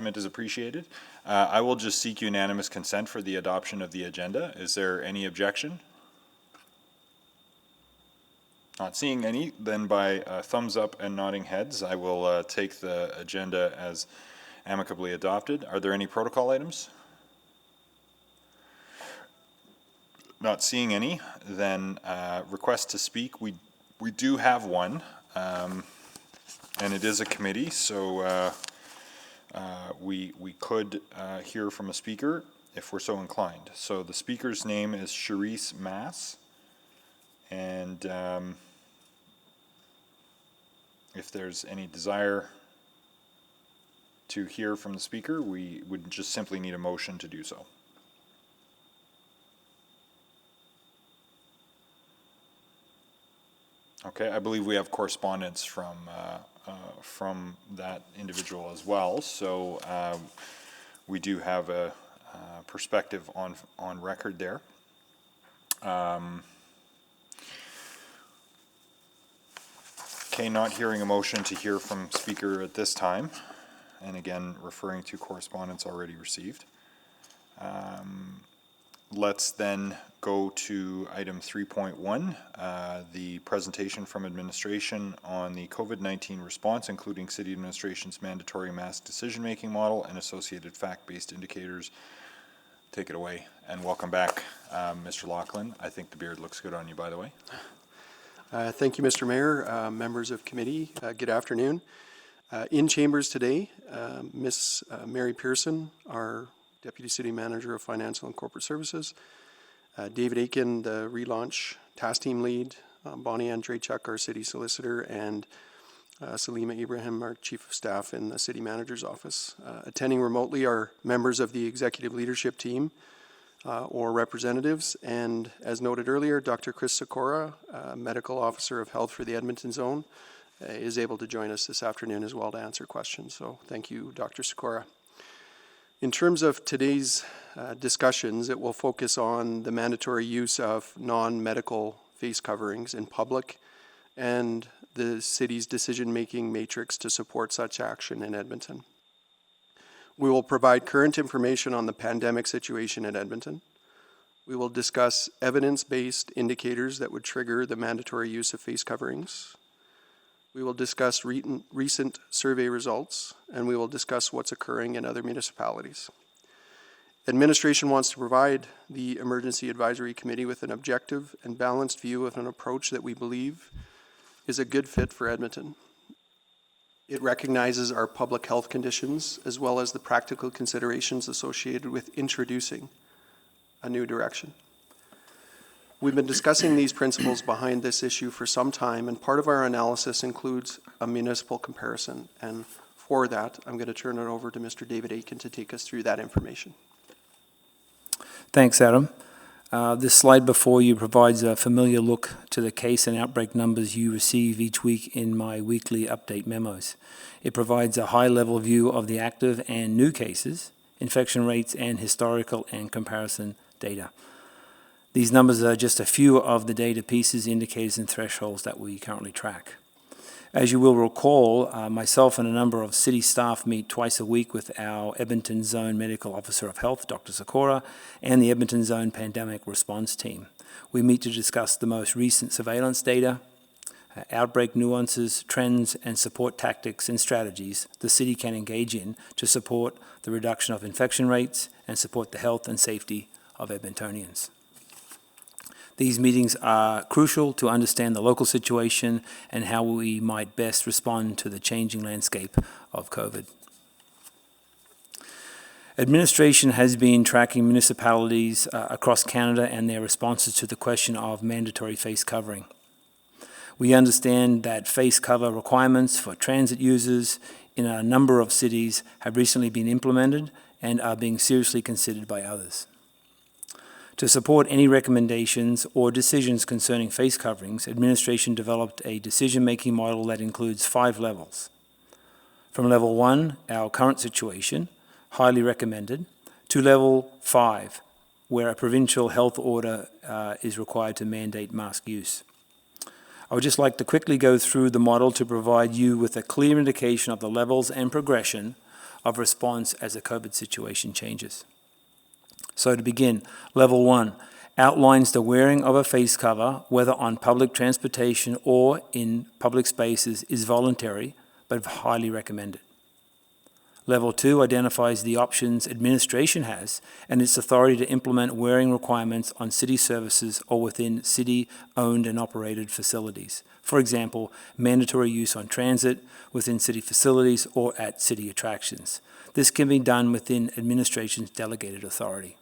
Is appreciated. I will just seek unanimous consent for the adoption of the agenda. Is there any objection? Not seeing any, then by thumbs up and nodding heads, I will take the agenda as amicably adopted. Are there any protocol items? Not seeing any, then request to speak. We do have one, and it is a committee, so we could hear from a speaker if we're so inclined. So the speaker's name is Charisse Mass, and if there's any desire to hear from the speaker, we would just simply need a motion to do so. Okay, I believe we have correspondence from that individual as well, so we do have a perspective on record there. Okay, not hearing a motion to hear from speaker at this time, and again referring to correspondence already received. Let's then go to item 3.1, the presentation from administration on the COVID-19 response, including city administration's mandatory mask decision-making model and associated fact-based indicators. Take it away, and welcome back, Mr. Laughlin. I think the beard looks good on you, by the way. Thank you, Mr. Mayor, members of committee. Good afternoon. In chambers today, Ms. Mary Pearson, our Deputy City Manager of Financial and Corporate Services, David Aiken, the relaunch task team lead, Bonnie Andreychuk, our City Solicitor, and Salima Ibrahim, our Chief of Staff in the City Manager's Office. Attending remotely are members of the Executive Leadership Team or representatives, and as noted earlier, Dr. Chris Sikora, Medical Officer of Health for the Edmonton Zone, is able to join us this afternoon as well to answer questions. So thank you, Dr. Sikora. In terms of today's discussions, it will focus on the mandatory use of non-medical face coverings in public and the city's decision-making matrix to support such action in Edmonton. We will provide current information on the pandemic situation in Edmonton. We will discuss evidence-based indicators that would trigger the mandatory use of face coverings. We will discuss recent survey results, and we will discuss what's occurring in other municipalities. Administration wants to provide the Emergency Advisory Committee with an objective and balanced view of an approach that we believe is a good fit for Edmonton. It recognizes our public health conditions as well as the practical considerations associated with introducing a new direction. We've been discussing these principles behind this issue for some time, and part of our analysis includes a municipal comparison. And for that, I'm going to turn it over to Mr. David Aiken to take us through that information. Thanks, Adam. This slide before you provides a familiar look to the case and outbreak numbers you receive each week in my weekly update memos. It provides a high-level view of the active and new cases, infection rates, and historical and comparison data. These numbers are just a few of the data pieces, indicators, and thresholds that we currently track. As you will recall, myself and a number of city staff meet twice a week with our Edmonton Zone Medical Officer of Health, Dr. Sikora, and the Edmonton Zone Pandemic Response Team. We meet to discuss the most recent surveillance data, outbreak nuances, trends, and support tactics and strategies the city can engage in to support the reduction of infection rates and support the health and safety of Edmontonians. These meetings are crucial to understand the local situation and how we might best respond to the changing landscape of COVID. Administration has been tracking municipalities across Canada and their responses to the question of mandatory face covering. We understand that face cover requirements for transit users in a number of cities have recently been implemented and are being seriously considered by others. To support any recommendations or decisions concerning face coverings, administration developed a decision-making model that includes 5 levels. From level 1, our current situation, highly recommended, to level 5, where a provincial health order is required to mandate mask use. I would just like to quickly go through the model to provide you with a clear indication of the levels and progression of response as the COVID situation changes. So to begin, Level 1 outlines the wearing of a face cover, whether on public transportation or in public spaces, is voluntary but highly recommended. Level 2 identifies the options administration has and its authority to implement wearing requirements on city services or within city-owned and operated facilities. For example, mandatory use on transit, within city facilities, or at city attractions. This can be done within administration's delegated authority.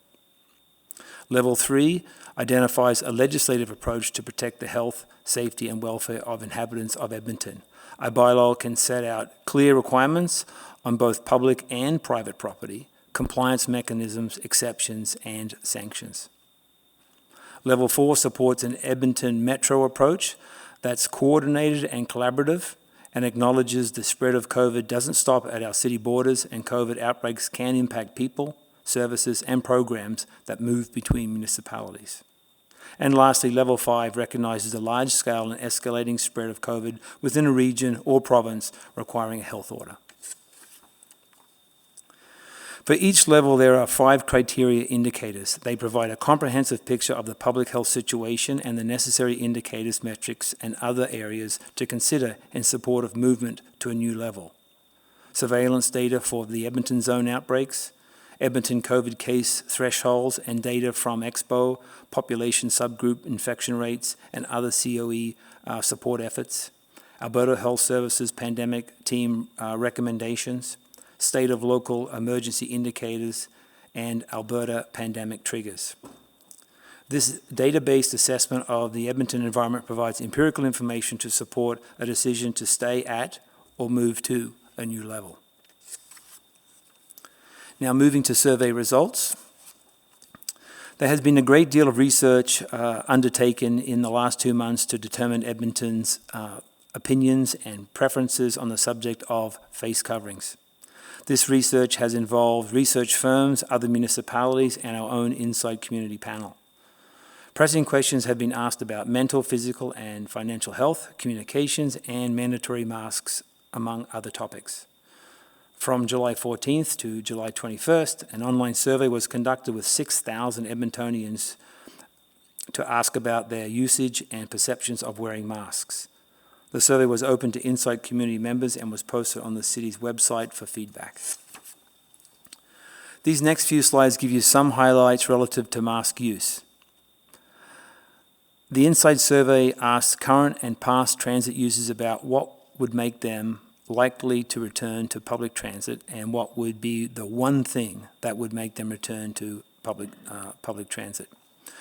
Level 3 identifies a legislative approach to protect the health, safety, and welfare of inhabitants of Edmonton. A bylaw can set out clear requirements on both public and private property, compliance mechanisms, exceptions, and sanctions. Level 4 supports an Edmonton Metro approach that's coordinated and collaborative and acknowledges the spread of COVID doesn't stop at our city borders and COVID outbreaks can impact people, services, and programs that move between municipalities. And lastly, Level 5 recognizes the large-scale and escalating spread of COVID within a region or province requiring a health order. For each level, there are 5 criteria indicators. They provide a comprehensive picture of the public health situation and the necessary indicators, metrics, and other areas to consider in support of movement to a new level. Surveillance data for the Edmonton zone outbreaks, Edmonton COVID case thresholds and data from Expo, population subgroup infection rates, and other COE support efforts, Alberta Health Services pandemic team recommendations, state of local emergency indicators, and Alberta pandemic triggers. This data-based assessment of the Edmonton environment provides empirical information to support a decision to stay at or move to a new level. Now moving to survey results. There has been a great deal of research undertaken in the last 2 months to determine Edmonton's opinions and preferences on the subject of face coverings. This research has involved research firms, other municipalities, and our own Inside Community panel. Pressing questions have been asked about mental, physical, and financial health, communications, and mandatory masks, among other topics. From July 14th to July 21st, an online survey was conducted with 6,000 Edmontonians to ask about their usage and perceptions of wearing masks. The survey was open to Inside Community members and was posted on the city's website for feedback. These next few slides give you some highlights relative to mask use. The Inside survey asked current and past transit users about what would make them likely to return to public transit and what would be the one thing that would make them return to public transit.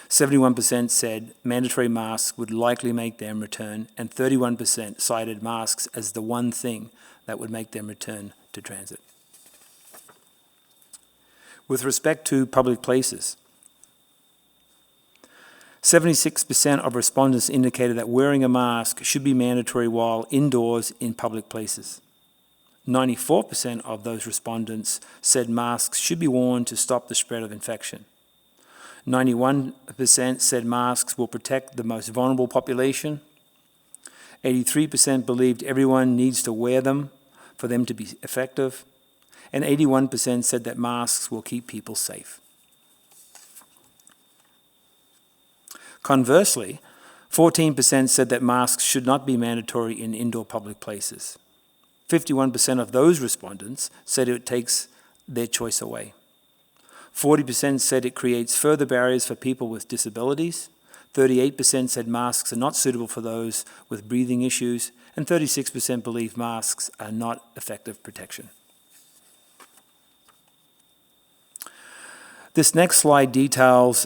71% said mandatory masks would likely make them return, and 31% cited masks as the one thing that would make them return to transit. With respect to public places, 76% of respondents indicated that wearing a mask should be mandatory while indoors in public places. 94% of those respondents said masks should be worn to stop the spread of infection. 91% said masks will protect the most vulnerable population. 83% believed everyone needs to wear them for them to be effective. And 81% said that masks will keep people safe. Conversely, 14% said that masks should not be mandatory in indoor public places. 51% of those respondents said it takes their choice away. 40% said it creates further barriers for people with disabilities. 38% said masks are not suitable for those with breathing issues. And 36% believe masks are not effective protection. This next slide details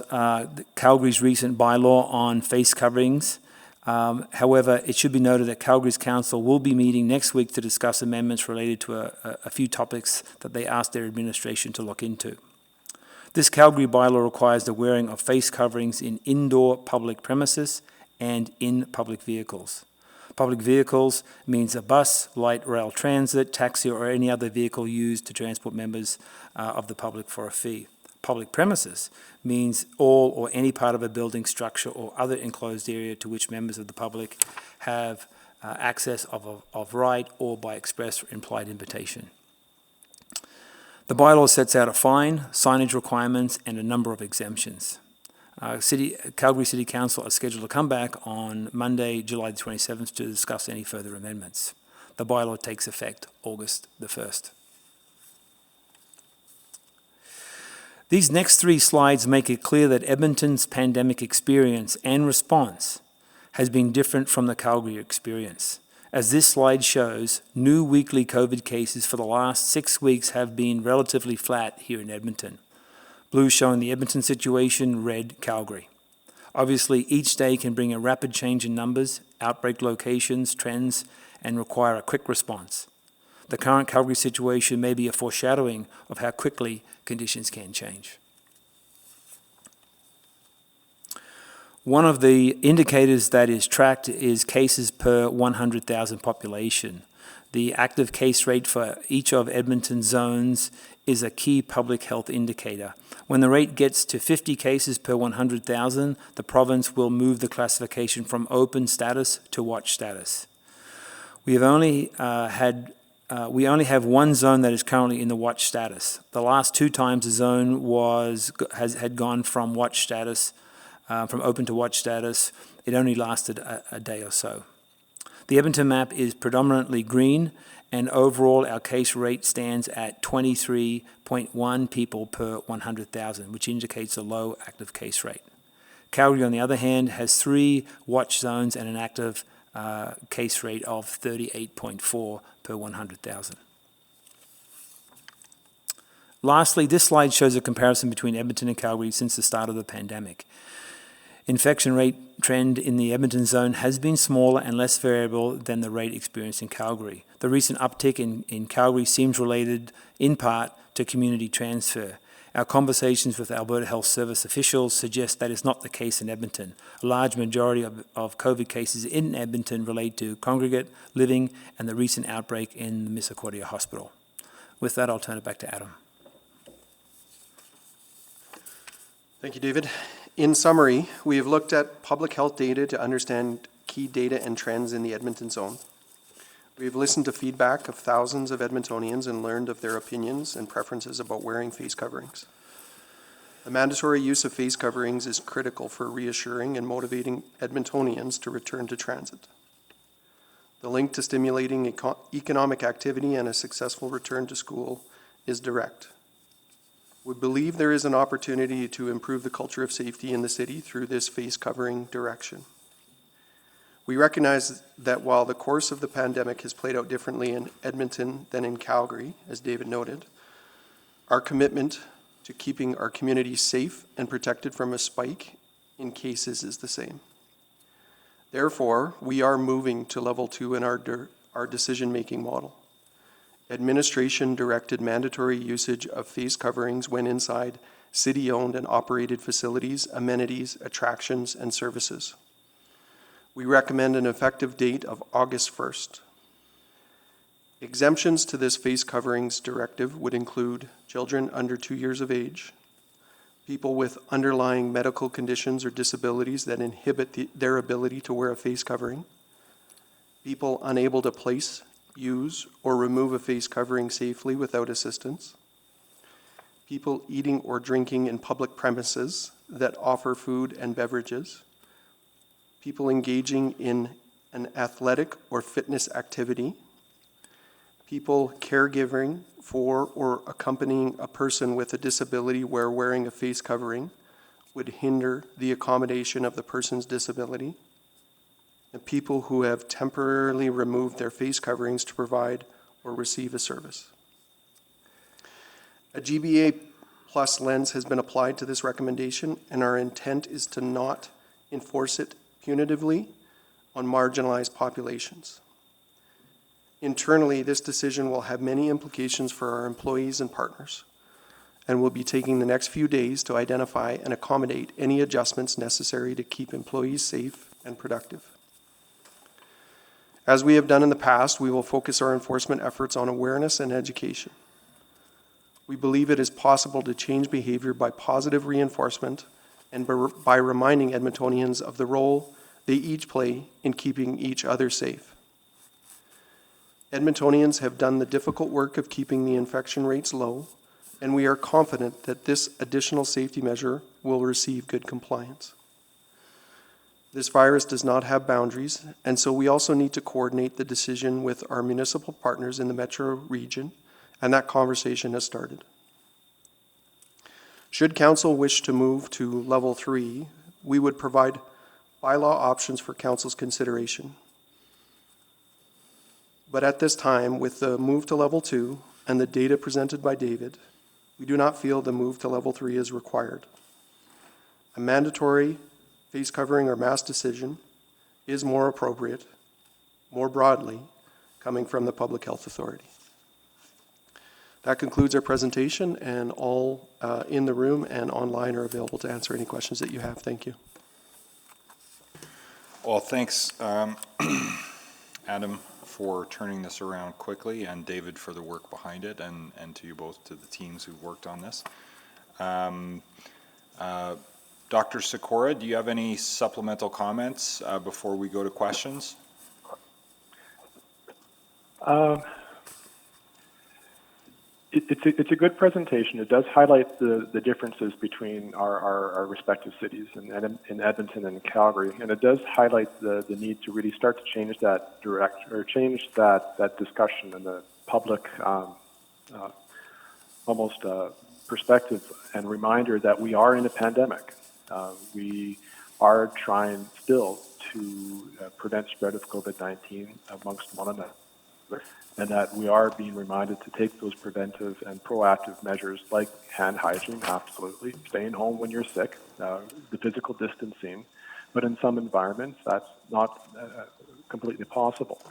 Calgary's recent bylaw on face coverings. However, it should be noted that Calgary's council will be meeting next week to discuss amendments related to a few topics that they asked their administration to look into. This Calgary bylaw requires the wearing of face coverings in indoor public premises and in public vehicles. Public vehicles means a bus, light rail transit, taxi, or any other vehicle used to transport members of the public for a fee. Public premises means all or any part of a building, structure, or other enclosed area to which members of the public have access of right or by express or implied invitation. The bylaw sets out a fine, signage requirements, and a number of exemptions. Calgary City Council are scheduled to come back on Monday, July the 27th to discuss any further amendments. The bylaw takes effect August the 1st. These next 3 slides make it clear that Edmonton's pandemic experience and response has been different from the Calgary experience. As this slide shows, new weekly COVID cases for the last 6 weeks have been relatively flat here in Edmonton. Blue showing the Edmonton situation, red Calgary. Obviously, each day can bring a rapid change in numbers, outbreak locations, trends, and require a quick response. The current Calgary situation may be a foreshadowing of how quickly conditions can change. One of the indicators that is tracked is cases per 100,000 population. The active case rate for each of Edmonton's zones is a key public health indicator. When the rate gets to 50 cases per 100,000, the province will move the classification from open status to watch status. We only have one zone that is currently in the watch status. The last 2 times the zone had gone from watch status, from open to watch status, it only lasted a day or so. The Edmonton map is predominantly green, and overall our case rate stands at 23.1 people per 100,000, which indicates a low active case rate. Calgary, on the other hand, has 3 watch zones and an active case rate of 38.4 per 100,000. Lastly, this slide shows a comparison between Edmonton and Calgary since the start of the pandemic. Infection rate trend in the Edmonton zone has been smaller and less variable than the rate experienced in Calgary. The recent uptick in Calgary seems related in part to community transfer. Our conversations with Alberta Health Service officials suggest that is not the case in Edmonton. A large majority of COVID cases in Edmonton relate to congregate living and the recent outbreak in the Misericordia Hospital. With that, I'll turn it back to Adam. Thank you, David. In summary, we have looked at public health data to understand key data and trends in the Edmonton zone. We have listened to feedback of thousands of Edmontonians and learned of their opinions and preferences about wearing face coverings. The mandatory use of face coverings is critical for reassuring and motivating Edmontonians to return to transit. The link to stimulating economic activity and a successful return to school is direct. We believe there is an opportunity to improve the culture of safety in the city through this face covering direction. We recognize that while the course of the pandemic has played out differently in Edmonton than in Calgary, as David noted, our commitment to keeping our community safe and protected from a spike in cases is the same. Therefore, we are moving to level 2 in our decision-making model. Administration-directed mandatory usage of face coverings when inside city-owned and operated facilities, amenities, attractions, and services. We recommend an effective date of August 1st. Exemptions to this face coverings directive would include children under 2 years of age, people with underlying medical conditions or disabilities that inhibit their ability to wear a face covering, people unable to place, use, or remove a face covering safely without assistance, people eating or drinking in public premises that offer food and beverages, people engaging in an athletic or fitness activity, people caregiving for or accompanying a person with a disability where wearing a face covering would hinder the accommodation of the person's disability, and people who have temporarily removed their face coverings to provide or receive a service. A GBA plus lens has been applied to this recommendation, and our intent is to not enforce it punitively on marginalized populations. Internally, this decision will have many implications for our employees and partners, and we'll be taking the next few days to identify and accommodate any adjustments necessary to keep employees safe and productive. As we have done in the past, we will focus our enforcement efforts on awareness and education. We believe it is possible to change behavior by positive reinforcement and by reminding Edmontonians of the role they each play in keeping each other safe. Edmontonians have done the difficult work of keeping the infection rates low, and we are confident that this additional safety measure will receive good compliance. This virus does not have boundaries, and so we also need to coordinate the decision with our municipal partners in the metro region, and that conversation has started. Should council wish to move to level 3, we would provide bylaw options for council's consideration. But at this time, with the move to level 2 and the data presented by David, we do not feel the move to level 3 is required. A mandatory face covering or mask decision is more appropriate, more broadly, coming from the Public Health Authority. That concludes our presentation, and all in the room and online are available to answer any questions that you have. Thank you. Well, thanks, Adam, for turning this around quickly, and David for the work behind it, and to you both, to the teams who worked on this. Dr. Sikora, do you have any supplemental comments before we go to questions? It's a good presentation. It does highlight the differences between our respective cities in Edmonton and Calgary, and it does highlight the need to really start to change that that discussion and the public almost perspective and reminder that we are in a pandemic. We are trying still to prevent spread of COVID-19 amongst one another, and that we are being reminded to take those preventive and proactive measures like hand hygiene, absolutely, staying home when you're sick, the physical distancing, but in some environments that's not completely possible.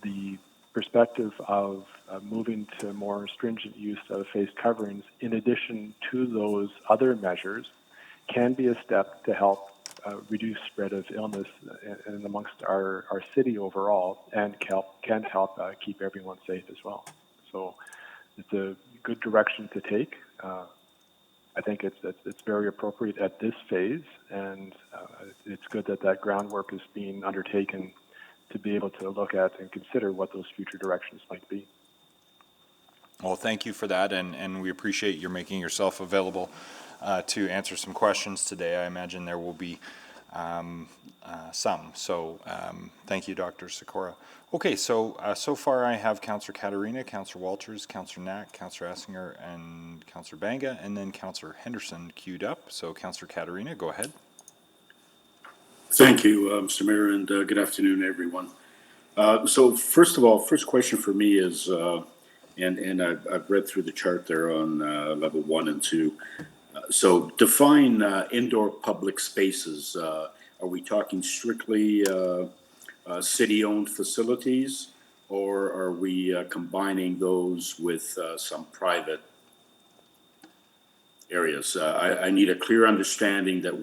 The perspective of moving to more stringent use of face coverings in addition to those other measures can be a step to help reduce spread of illness in amongst our city overall, and can help keep everyone safe as well. So it's a good direction to take. I think it's very appropriate at this phase, and it's good that groundwork is being undertaken to be able to look at and consider what those future directions might be. Well, thank you for that, and we appreciate your making yourself available to answer some questions today. I imagine there will be some. So thank you, Dr. Sikora. Okay, so far I have Councillor Katarina, Councillor Walters, Councillor Knack, Councillor Essinger, and Councillor Banga, and then Councillor Henderson queued up. So Councillor Katarina, go ahead. Thank you, Mr. Mayor, and good afternoon, everyone. So first of all, first question for me is, and I've read through the chart there on level 1 and 2. So define indoor public spaces. Are we talking strictly city-owned facilities, or are we combining those with some private areas? I need a clear understanding that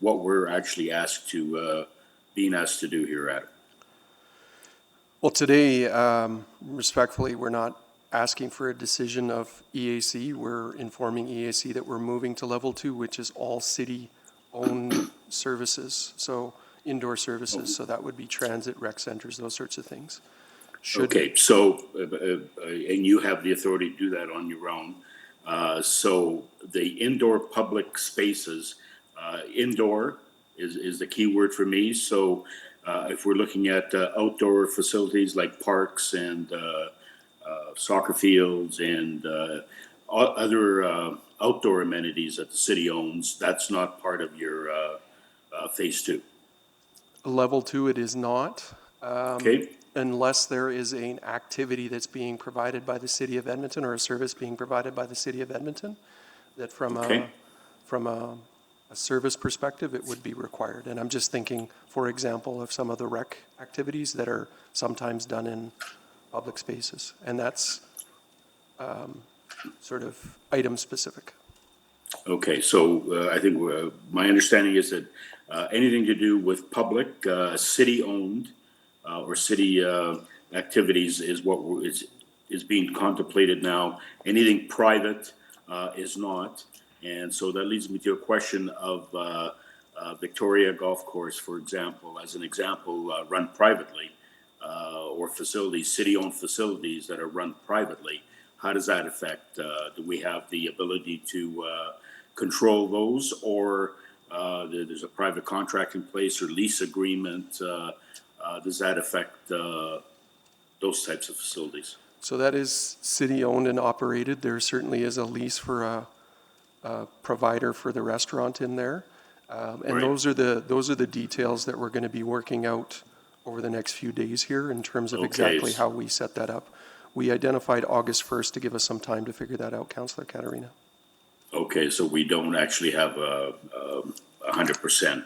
what we're actually being asked to do here, Adam. Well, today, respectfully, we're not asking for a decision of EAC. We're informing EAC that we're moving to level 2, which is all city-owned services, so indoor services. So that would be transit, rec centers, those sorts of things. Okay, so, and you have the authority to do that on your own. So the indoor public spaces, indoor is the key word for me. So if we're looking at outdoor facilities like parks and soccer fields and other outdoor amenities that the city owns, that's not part of your phase 2. Level 2, it is not. Okay. Unless there is an activity that's being provided by the City of Edmonton or a service being provided by the City of Edmonton, that from a service perspective, it would be required. And I'm just thinking, for example, of some of the rec activities that are sometimes done in public spaces. And that's sort of item specific. Okay, so I think my understanding is that anything to do with public, city-owned, or city activities is what is being contemplated now. Anything private is not. And so that leads me to a question of Victoria Golf Course, for example, as an example, run privately, or facilities, city-owned facilities that are run privately. how does that affect? Do we have the ability to control those, or there's a private contract in place or lease agreement? Does that affect those types of facilities? So that is city-owned and operated. There certainly is a lease for a provider for the restaurant in there. And Right. those are the details that we're going to be working out over the next few days here in terms of Okay. exactly how we set that up. We identified August 1st to give us some time to figure that out, Councillor Katarina. Okay, so we don't actually have a 100%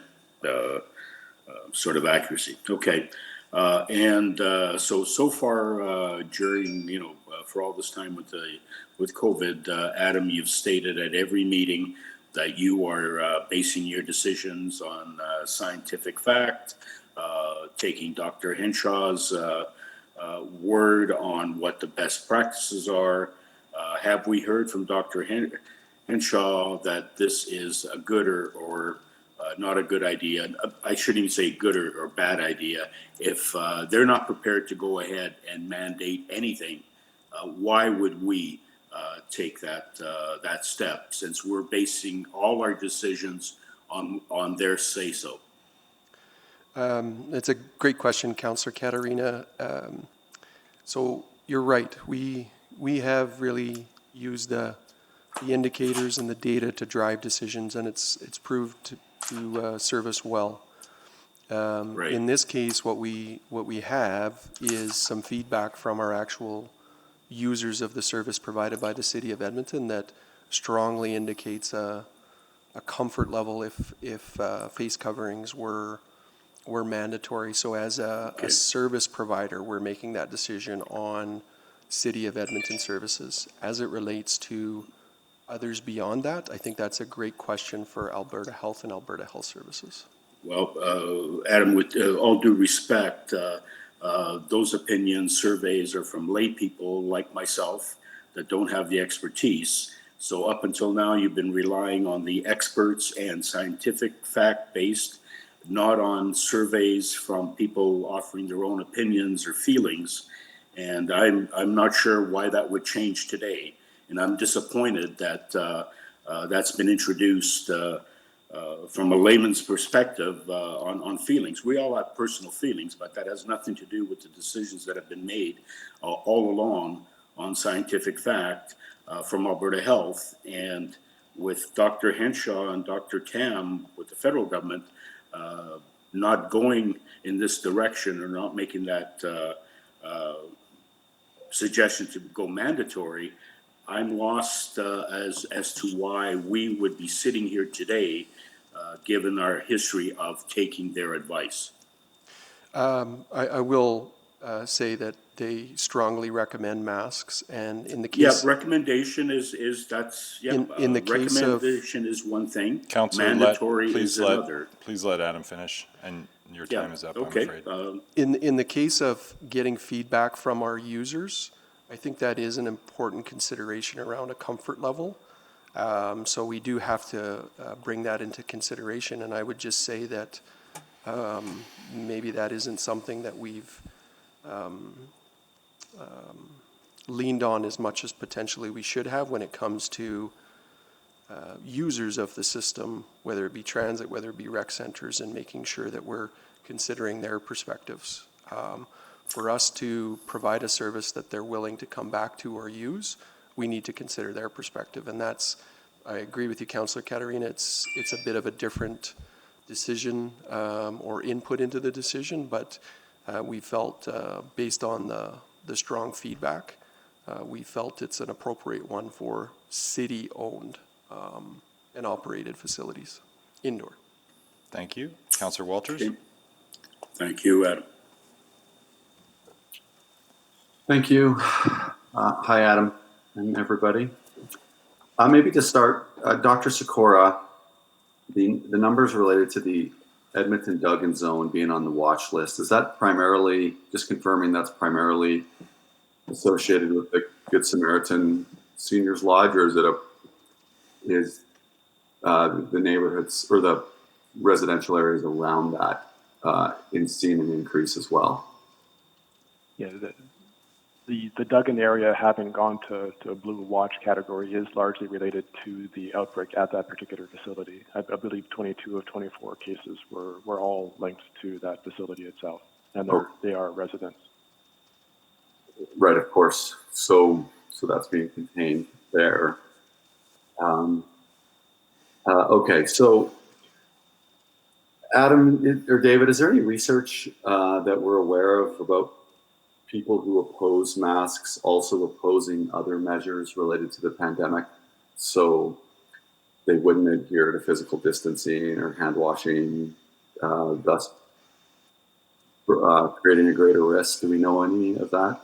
sort of accuracy. Okay. So far during, for all this time with COVID, Adam, you've stated at every meeting that you are basing your decisions on scientific fact, taking Dr. Henshaw's word on what the best practices are. Have we heard from Dr. Henshaw that this is a good or not a good idea? I shouldn't even say good or bad idea. If they're not prepared to go ahead and mandate anything, why would we take that step, since we're basing all our decisions on their say-so? It's a great question, Councillor Katarina. So you're right. We have really used the indicators and the data to drive decisions, and it's proved to serve us well. Right. In this case, what we have is some feedback from our actual users of the service provided by the City of Edmonton that strongly indicates a comfort level if face coverings were mandatory. So as a service provider, we're making that decision on City of Edmonton services. As it relates to others beyond that, I think that's a great question for Alberta Health and Alberta Health Services. Well, Adam, with all due respect, those opinions, surveys are from lay people like myself that don't have the expertise. So up until now, you've been relying on the experts and scientific fact-based, not on surveys from people offering their own opinions or feelings. And I'm not sure why that would change today. And I'm disappointed that that's been introduced from a layman's perspective on feelings. We all have personal feelings, but that has nothing to do with the decisions that have been made all along on scientific fact from Alberta Health. And with Dr. Henshaw and Dr. Tam with the federal government not going in this direction or not making that suggestion to go mandatory, I'm lost as to why we would be sitting here today, given our history of taking their advice. I will say that they strongly recommend masks, and in the case... Yeah, recommendation is that's, yeah. In the case of... recommendation is one thing. Councillor, mandatory is another. Please let Adam finish, and your time is up, okay. I'm afraid. In the case of getting feedback from our users, I think that is an important consideration around a comfort level. So we do have to bring that into consideration, and I would just say that maybe that isn't something that we've leaned on as much as potentially we should have when it comes to users of the system, whether it be transit, whether it be rec centers, and making sure that we're considering their perspectives. For us to provide a service that they're willing to come back to or use, we need to consider their perspective. And that's, I agree with you, Councillor Katarina, it's a bit of a different decision or input into the decision, but we felt, based on the strong feedback, we felt it's an appropriate one for city-owned and operated facilities, indoor. Thank you. Councillor Walters? Okay. Thank you, Adam. Thank you. Hi, Adam and everybody. Maybe to start, Dr. Sikora, the numbers related to the Edmonton-Duggan zone being on the watch list, is that primarily, just confirming that's primarily associated with the Good Samaritan Seniors Lodge, or is the neighborhoods or the residential areas around that seeing an increase as well? Yeah, The Duggan area having gone to a blue watch category is largely related to the outbreak at that particular facility. I believe 22 of 24 cases were all linked to that facility itself, and they are residents. Right, of course. So that's being contained there. Okay, so Adam or David, is there any research that we're aware of about people who oppose masks also opposing other measures related to the pandemic? So they wouldn't adhere to physical distancing or hand washing, thus creating a greater risk. Do we know any of that?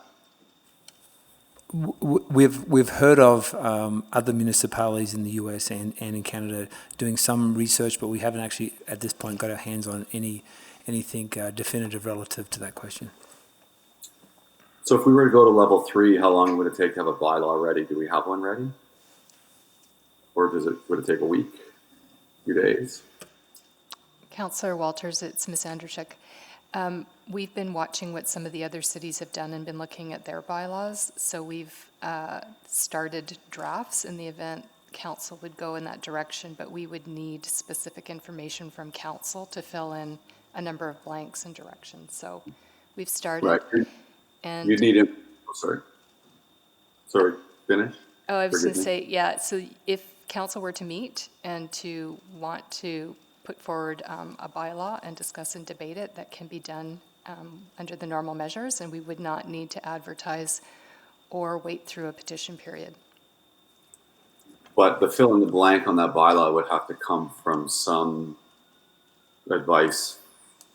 We've heard of other municipalities in the US and in Canada doing some research, but we haven't actually at this point got our hands on anything definitive relative to that question. So if we were to go to level 3, how long would it take to have a bylaw ready? Do we have one ready? Or would it take a week, a few days? Councillor Walters, it's Ms. Andrzejczyk. We've been watching what some of the other cities have done and been looking at their bylaws. So we've started drafts in the event council would go in that direction, but we would need specific information from council to fill in a number of blanks and directions. So we've started. Right. And you need it. Oh, sorry, finish. Oh, I was going to say, yeah, so if council were to meet and to want to put forward a bylaw and discuss and debate it, that can be done under the normal measures, and we would not need to advertise or wait through a petition period. But the fill in the blank on that bylaw would have to come from some advice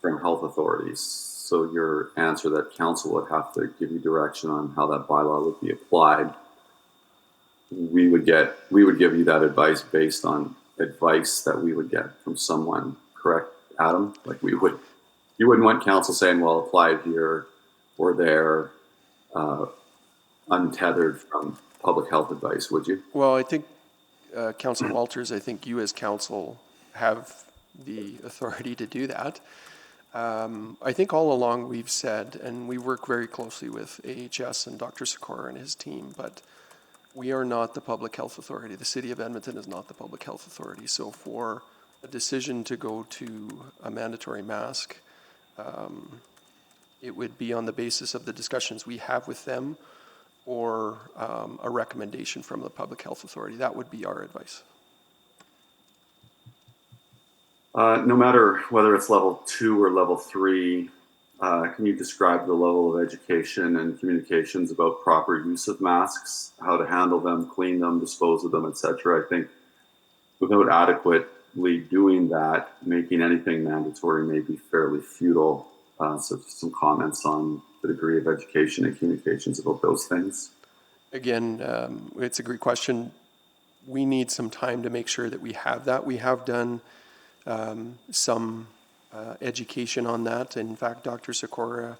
from health authorities. So your answer that council would have to give you direction on how that bylaw would be applied. We would give you that advice based on advice that we would get from someone, correct, Adam? Like you wouldn't want council saying, well, apply it here or there, untethered from public health advice, would you? Well, I think, Councillor Walters, I think you as council have the authority to do that. I think all along we've said, and we work very closely with AHS and Dr. Sikora and his team, but we are not the public health authority. The City of Edmonton is not the public health authority. So for a decision to go to a mandatory mask, it would be on the basis of the discussions we have with them or a recommendation from the public health authority. That would be our advice. No matter whether it's level 2 or level 3, can you describe the level of education and communications about proper use of masks, how to handle them, clean them, dispose of them, etc.? I think without adequately doing that, making anything mandatory may be fairly futile. So just some comments on the degree of education and communications about those things. Again, It's a great question. We need some time to make sure that we have that. We have done some education on that. In fact, Dr. Sikora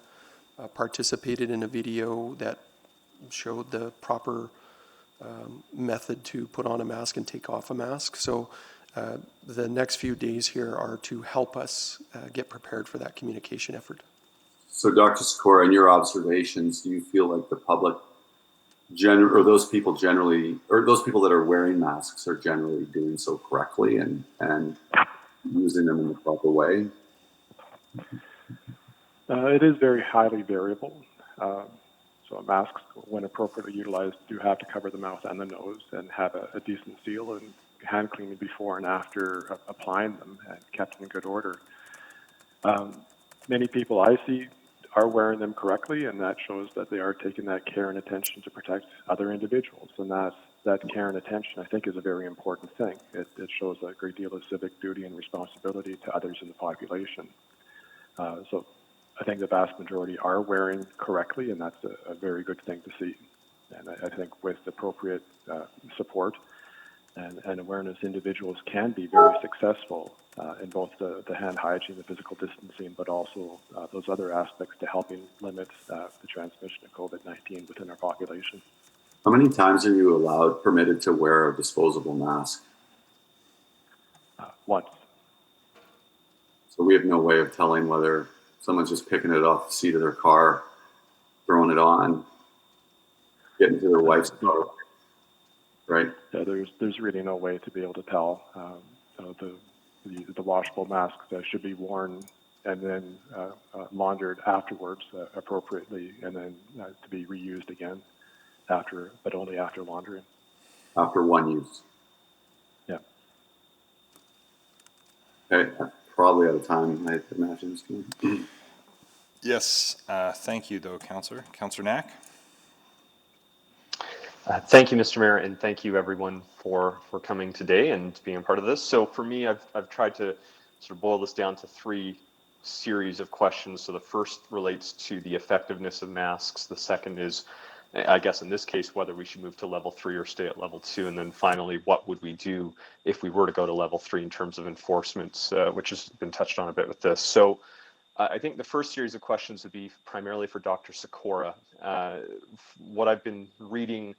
participated in a video that showed the proper method to put on a mask and take off a mask. So the next few days here are to help us get prepared for that communication effort. So Dr. Sikora, in your observations, do you feel like the public or those people that are wearing masks are generally doing so correctly and using them in the proper way? It is very highly variable. So masks, when appropriately utilized, do have to cover the mouth and the nose and have a decent seal and hand cleaning before and after applying them and kept in good order. Many people I see are wearing them correctly, and that shows that they are taking that care and attention to protect other individuals. And that care and attention, I think, is a very important thing. It shows a great deal of civic duty and responsibility to others in the population. So I think the vast majority are wearing correctly, and that's a very good thing to see. And I think with appropriate support and awareness, individuals can be very successful in both the hand hygiene, the physical distancing, but also those other aspects to helping limit the transmission of COVID-19 within our population. How many times are you permitted to wear a disposable mask? Once. So we have no way of telling whether someone's just picking it off the seat of their car, throwing it on, get into their wife's car, right? There's really no way to be able to tell. The washable masks should be worn and then laundered afterwards appropriately, and then to be reused again after, but only after laundering. After one use. Yeah. Okay, I'm probably out of time, I imagine. It's going. Yes, thank you though, Councillor. Councillor Knack? Thank you, Mr. Mayor, and thank you everyone for coming today and being a part of this. So for me, I've tried to sort of boil this down to three series of questions. So the first relates to the effectiveness of masks. The second is, I guess in this case, whether we should move to level 3 or stay at level 2. And then finally, what would we do if we were to go to level 3 in terms of enforcement, which has been touched on a bit with this. So I think the first series of questions would be primarily for Dr. Sikora. What I've been reading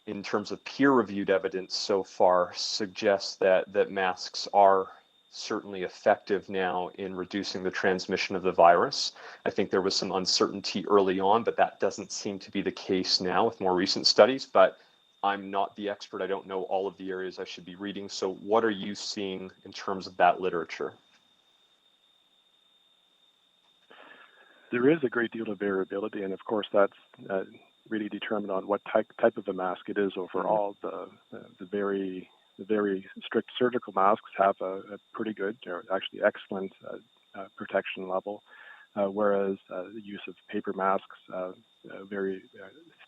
in terms of peer-reviewed evidence so far suggests that masks are certainly effective now in reducing the transmission of the virus. I think there was some uncertainty early on, but that doesn't seem to be the case now with more recent studies. But I'm not the expert. I don't know all of the areas I should be reading. So what are you seeing in terms of that literature? There is a great deal of variability, and of course that's really determined on what type of a mask it is overall. The very strict surgical masks have a pretty good, or actually excellent, protection level, whereas the use of paper masks, very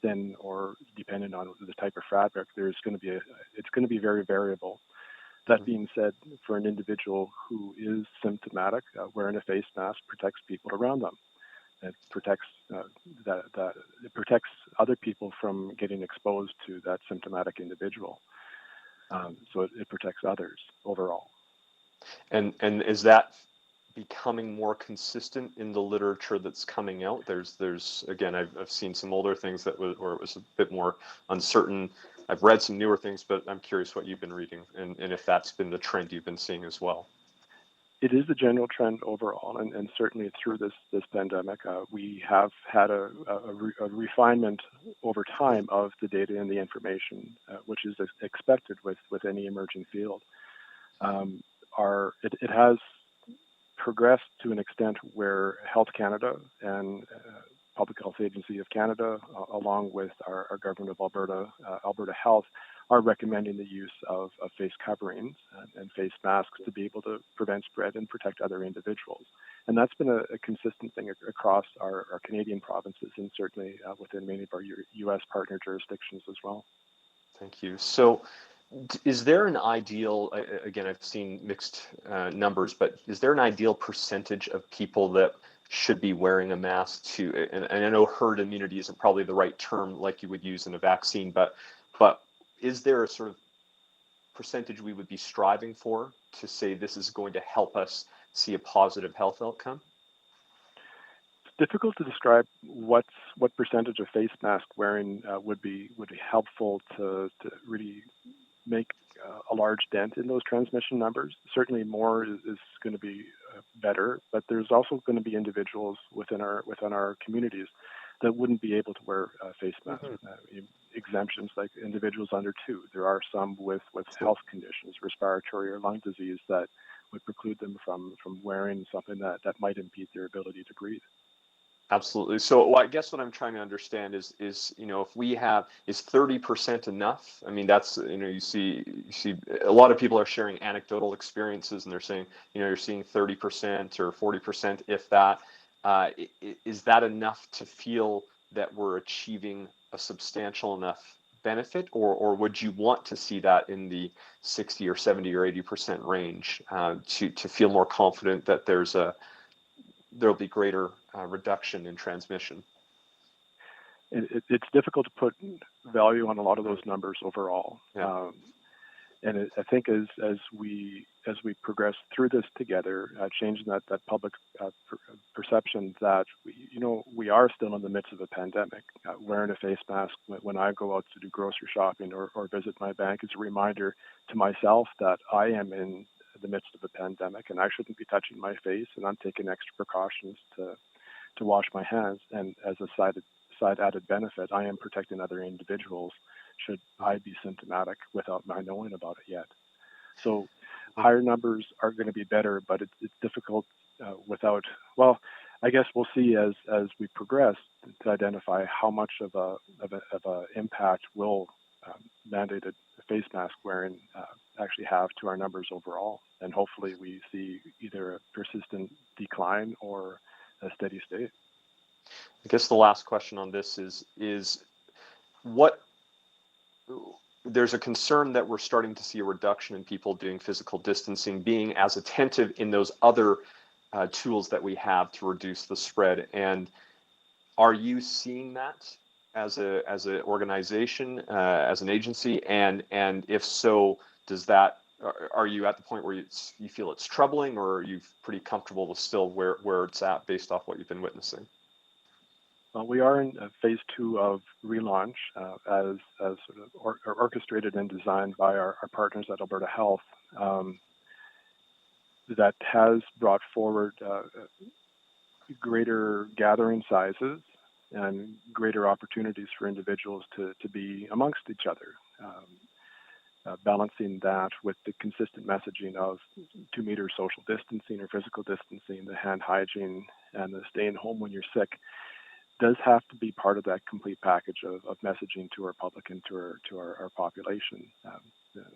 thin or dependent on the type of fabric, it's going to be very variable. That being said, for an individual who is symptomatic, wearing a face mask protects people around them. It protects it protects other people from getting exposed to that symptomatic individual. So it protects others overall. And is that becoming more consistent in the literature that's coming out? There's again, I've seen some older things where it was a bit more uncertain. I've read some newer things, but I'm curious what you've been reading and if that's been the trend you've been seeing as well. It is the general trend overall, and certainly through this pandemic, we have had a refinement over time of the data and the information, which is expected with any emerging field. It has progressed to an extent where Health Canada and Public Health Agency of Canada, along with our government of Alberta, Alberta Health, are recommending the use of face coverings and face masks to be able to prevent spread and protect other individuals. And that's been a consistent thing across our Canadian provinces and certainly within many of our U.S. partner jurisdictions as well. Thank you. So is there an ideal, again, I've seen mixed numbers, but is there an ideal percentage of people that should be wearing a mask to, and I know herd immunity isn't probably the right term like you would use in a vaccine, but is there a sort of percentage we would be striving for to say this is going to help us see a positive health outcome? It's difficult to describe what percentage of face mask wearing would be helpful to really make a large dent in those transmission numbers. Certainly more is going to be better, but there's also going to be individuals within our communities that wouldn't be able to wear face masks. Exemptions like individuals under 2. There are some with health conditions, respiratory or lung disease, that would preclude them from wearing something that might impede their ability to breathe. Absolutely. So I guess what I'm trying to understand is if we have, is 30% enough? I mean, that's, you see a lot of people are sharing anecdotal experiences and they're saying, you're seeing 30% or 40%, if that. Is that enough to feel that we're achieving a substantial enough benefit, or would you want to see that in the 60 or 70 or 80% range to feel more confident that there'll be greater reduction in transmission? It's difficult to put value on a lot of those numbers overall. Yeah. And I think as we progress through this together, changing that public perception that we are still in the midst of a pandemic. Wearing a face mask when I go out to do grocery shopping or visit my bank is a reminder to myself that I am in the midst of a pandemic and I shouldn't be touching my face, and I'm taking extra precautions to wash my hands. And as a side added benefit. I am protecting other individuals should I be symptomatic without my knowing about it yet. So higher numbers are going to be better, but it's difficult without, well, I guess we'll see as we progress to identify how much of a impact will mandated face mask wearing actually have to our numbers overall. And hopefully we see either a persistent decline or a steady state. I guess the last question on this is what, there's a concern that we're starting to see a reduction in people doing physical distancing, being as attentive in those other tools that we have to reduce the spread. And are you seeing that as an organization, as an agency? And if so, does that, are you at the point where you feel it's troubling, or are you pretty comfortable with still where it's at based off what you've been witnessing? Well, we are in phase 2 of relaunch as sort of orchestrated and designed by our partners at Alberta Health. That has brought forward greater gathering sizes and greater opportunities for individuals to be amongst each other, balancing that with the consistent messaging of 2 meter social distancing or physical distancing, the hand hygiene, and the staying home when you're sick does have to be part of that complete package of messaging to our public and to our population.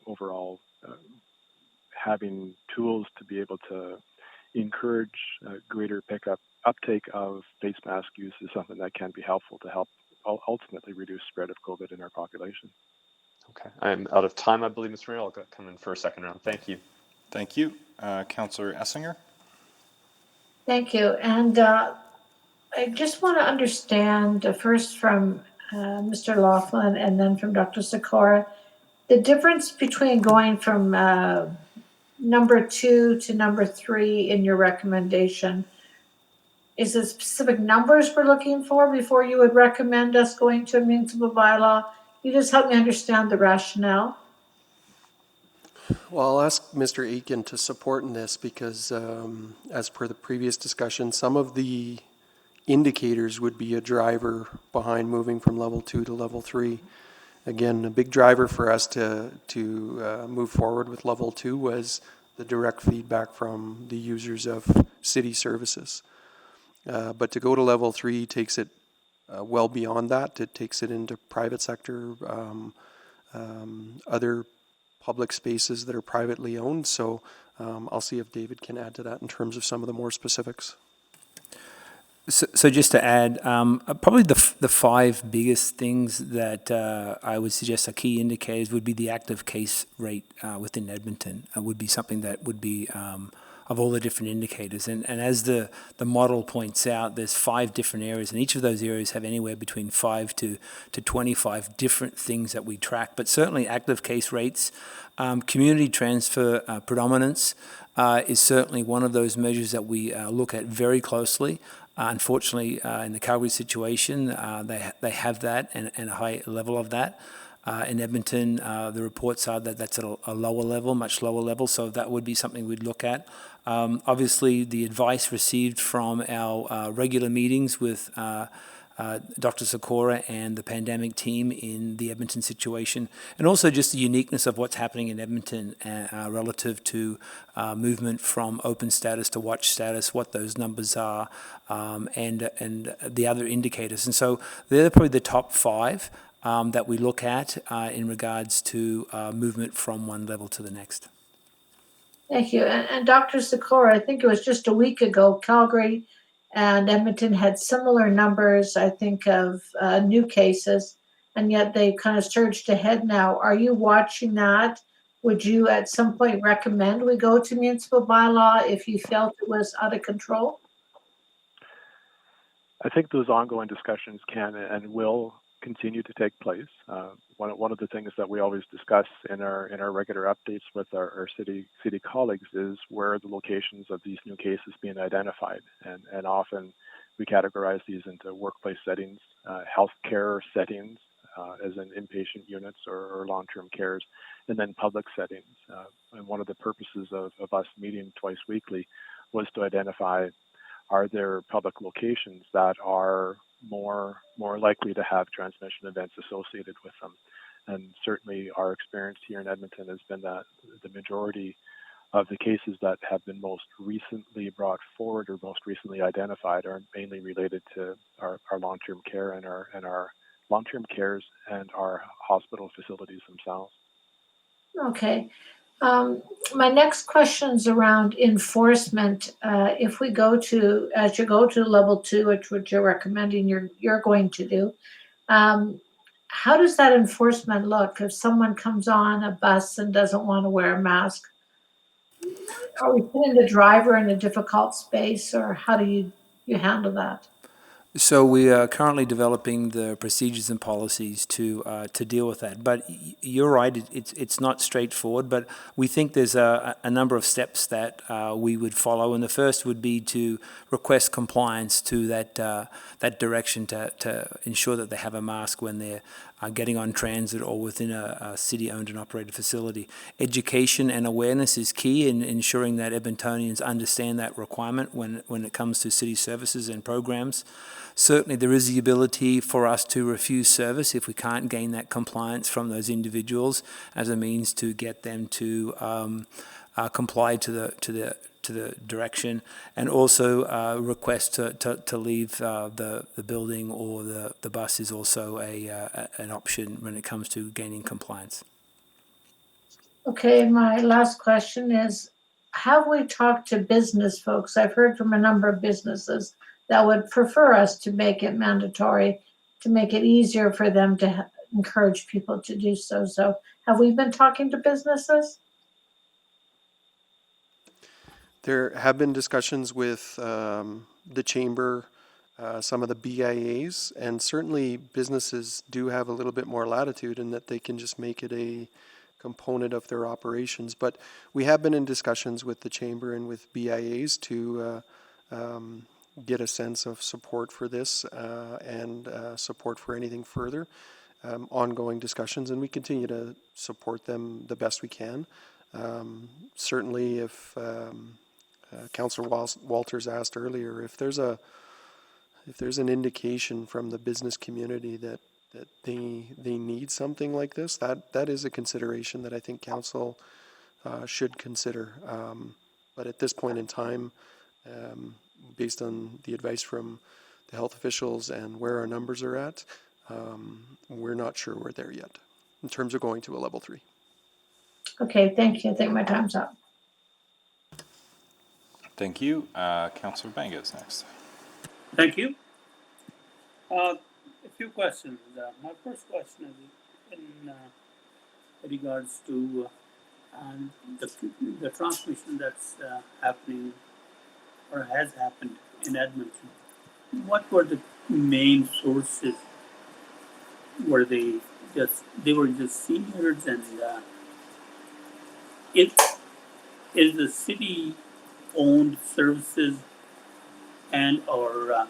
Overall, having tools to be able to encourage greater uptake of face mask use is something that can be helpful to help ultimately reduce spread of COVID in our population. Okay, I'm out of time, I believe, Mr. Mayor. I'll come in for a second round. Thank you. Thank you. Councillor Essinger? Thank you. And I just want to understand first from Mr. Laughlin and then from Dr. Sikora, the difference between going from number 2 to number 3 in your recommendation. Is it specific numbers we're looking for before you would recommend us going to a municipal bylaw? You just help me understand the rationale. Well, I'll ask Mr. Aitken to support in this because as per the previous discussion, some of the indicators would be a driver behind moving from level 2 to level 3. Again, a big driver for us to move forward with level 2 was the direct feedback from the users of city services. But to go to level 3 takes it well beyond that. It takes it into private sector, other public spaces that are privately owned. So I'll see if David can add to that in terms of some of the more specifics. So just to add, probably the 5 biggest things that I would suggest are key indicators would be the active case rate within Edmonton. Would be something that would be of all the different indicators. And as the model points out, there's 5 different areas, and each of those areas have anywhere between 5 to 25 different things that we track. But certainly active case rates, community transfer predominance is certainly one of those measures that we look at very closely. Unfortunately, in the Calgary situation, they have that and a high level of that. In Edmonton, the reports are that that's at a lower level, much lower level, so that would be something we'd look at. Obviously, the advice received from our regular meetings with Dr. Sikora and the pandemic team in the Edmonton situation, and also just the uniqueness of what's happening in Edmonton relative to movement from open status to watch status, what those numbers are, and the other indicators. And so they're probably the top 5 that we look at in regards to movement from one level to the next. Thank you. And Dr. Sikora, I think it was just a week ago, Calgary and Edmonton had similar numbers, I think, of new cases, and yet they kind of surged ahead now. Are you watching that? Would you at some point recommend we go to municipal bylaw if you felt it was out of control? I think those ongoing discussions can and will continue to take place. One of the things that we always discuss in our regular updates with our city colleagues is where are the locations of these new cases being identified, and often we categorize these into workplace settings, healthcare settings, as in inpatient units or long-term cares, and then public settings. And one of the purposes of us meeting twice weekly was to identify, are there public locations that are more likely to have transmission events associated with them. And certainly our experience here in Edmonton has been that the majority of the cases that have been most recently brought forward or most recently identified are mainly related to our long-term care and our long-term cares and our hospital facilities themselves. Okay. My next question is around enforcement. If we go to, as you go to level 2, which you're recommending you're going to do, how does that enforcement look if someone comes on a bus and doesn't want to wear a mask? Are we putting the driver in a difficult space, or how do you handle that? So we are currently developing the procedures and policies to deal with that. But you're right, it's not straightforward, but we think there's a number of steps that we would follow. And the first would be to request compliance to that direction to ensure that they have a mask when they're getting on transit or within a city-owned and operated facility. Education and awareness is key in ensuring that Edmontonians understand that requirement when it comes to city services and programs. Certainly there is the ability for us to refuse service if we can't gain that compliance from those individuals as a means to get them to comply to the direction, and also request to leave the building or the bus is also an option when it comes to gaining compliance. Okay, my last question is, have we talked to business folks? I've heard from a number of businesses that would prefer us to make it mandatory, to make it easier for them to encourage people to do so. So have we been talking to businesses? There have been discussions with the chamber, some of the BIAs, and certainly businesses do have a little bit more latitude in that they can just make it a component of their operations. But we have been in discussions with the chamber and with BIAs to get a sense of support for this and support for anything further. Ongoing discussions, and we continue to support them the best we can. Certainly if Councillor Walters asked earlier, if there's an indication from the business community that they need something like this, that is a consideration that I think council should consider. But at this point in time, based on the advice from the health officials and where our numbers are at, we're not sure we're there yet in terms of going to a level 3. Okay, thank you. I think my time's up. Thank you. Councillor Banga is next. Thank you. A few questions. My first question is in regards to the transmission that's happening or has happened in Edmonton. What were the main sources? Were they just seniors, and is the city owned services and or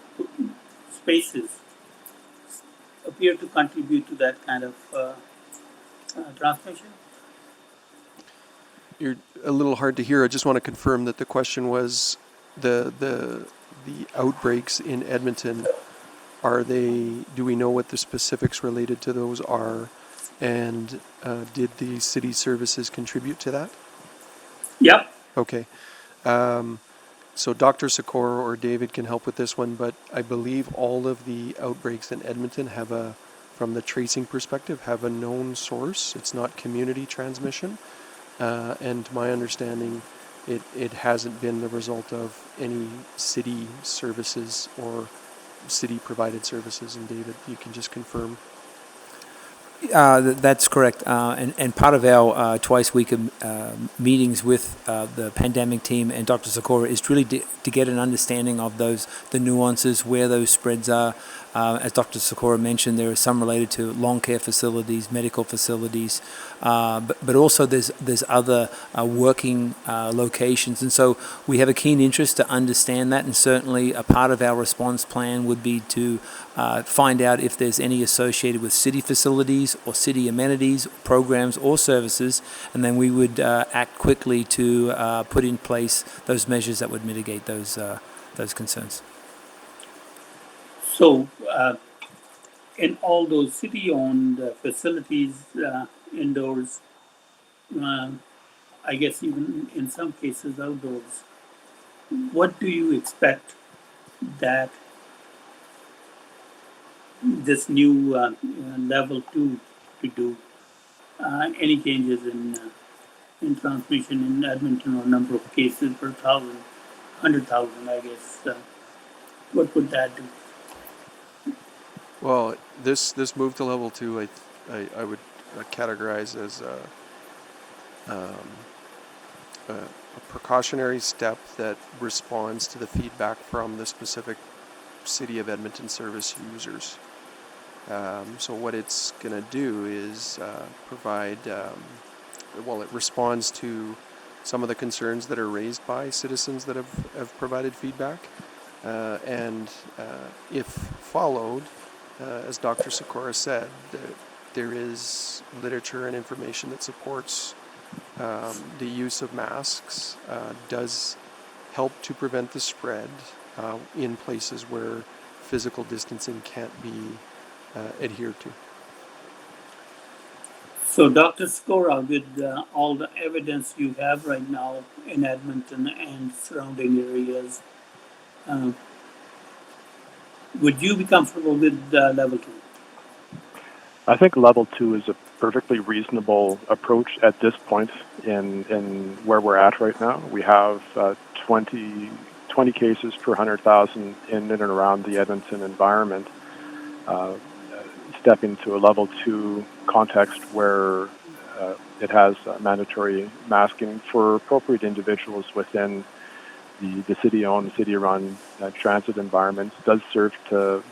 spaces appear to contribute to that kind of transmission? You're a little hard to hear. I just want to confirm that the question was the outbreaks in Edmonton. Do we know what the specifics related to those are, and did the city services contribute to that? Yep. Okay. So Dr. Sikora or David can help with this one, but I believe all of the outbreaks in Edmonton from the tracing perspective, have a known source. It's not community transmission. And to my understanding, it hasn't been the result of any city services or city-provided services. And David, you can just confirm. That's correct. And part of our twice-week meetings with the pandemic team and Dr. Sikora is really to get an understanding of the nuances, where those spreads are. As Dr. Sikora mentioned, there are some related to long care facilities, medical facilities, but also there's other working locations. And so we have a keen interest to understand that, and certainly a part of our response plan would be to find out if there's any associated with city facilities or city amenities, programs or services, and then we would act quickly to put in place those measures that would mitigate those concerns. So in all those city-owned facilities indoors, I guess even in some cases outdoors, what do you expect that this new level 2 to do? Any changes in transmission in Edmonton or number of cases per 100,000, I guess, what would that do? Well, this move to level 2, I would categorize as a precautionary step that responds to the feedback from the specific City of Edmonton service users. So what it's going to do is provide, it responds to some of the concerns that are raised by citizens that have provided feedback. And if followed, as Dr. Sikora said, there is literature and information that supports the use of masks does help to prevent the spread in places where physical distancing can't be adhered to. So, Dr. Skora, with all the evidence you have right now in Edmonton and surrounding areas, would you be comfortable with level 2? I think level 2 is a perfectly reasonable approach at this point in where we're at right now. We have 20 cases per 100,000 in and around the Edmonton environment. Stepping to a level 2 context where it has mandatory masking for appropriate individuals within the city-owned, city-run transit environments does serve to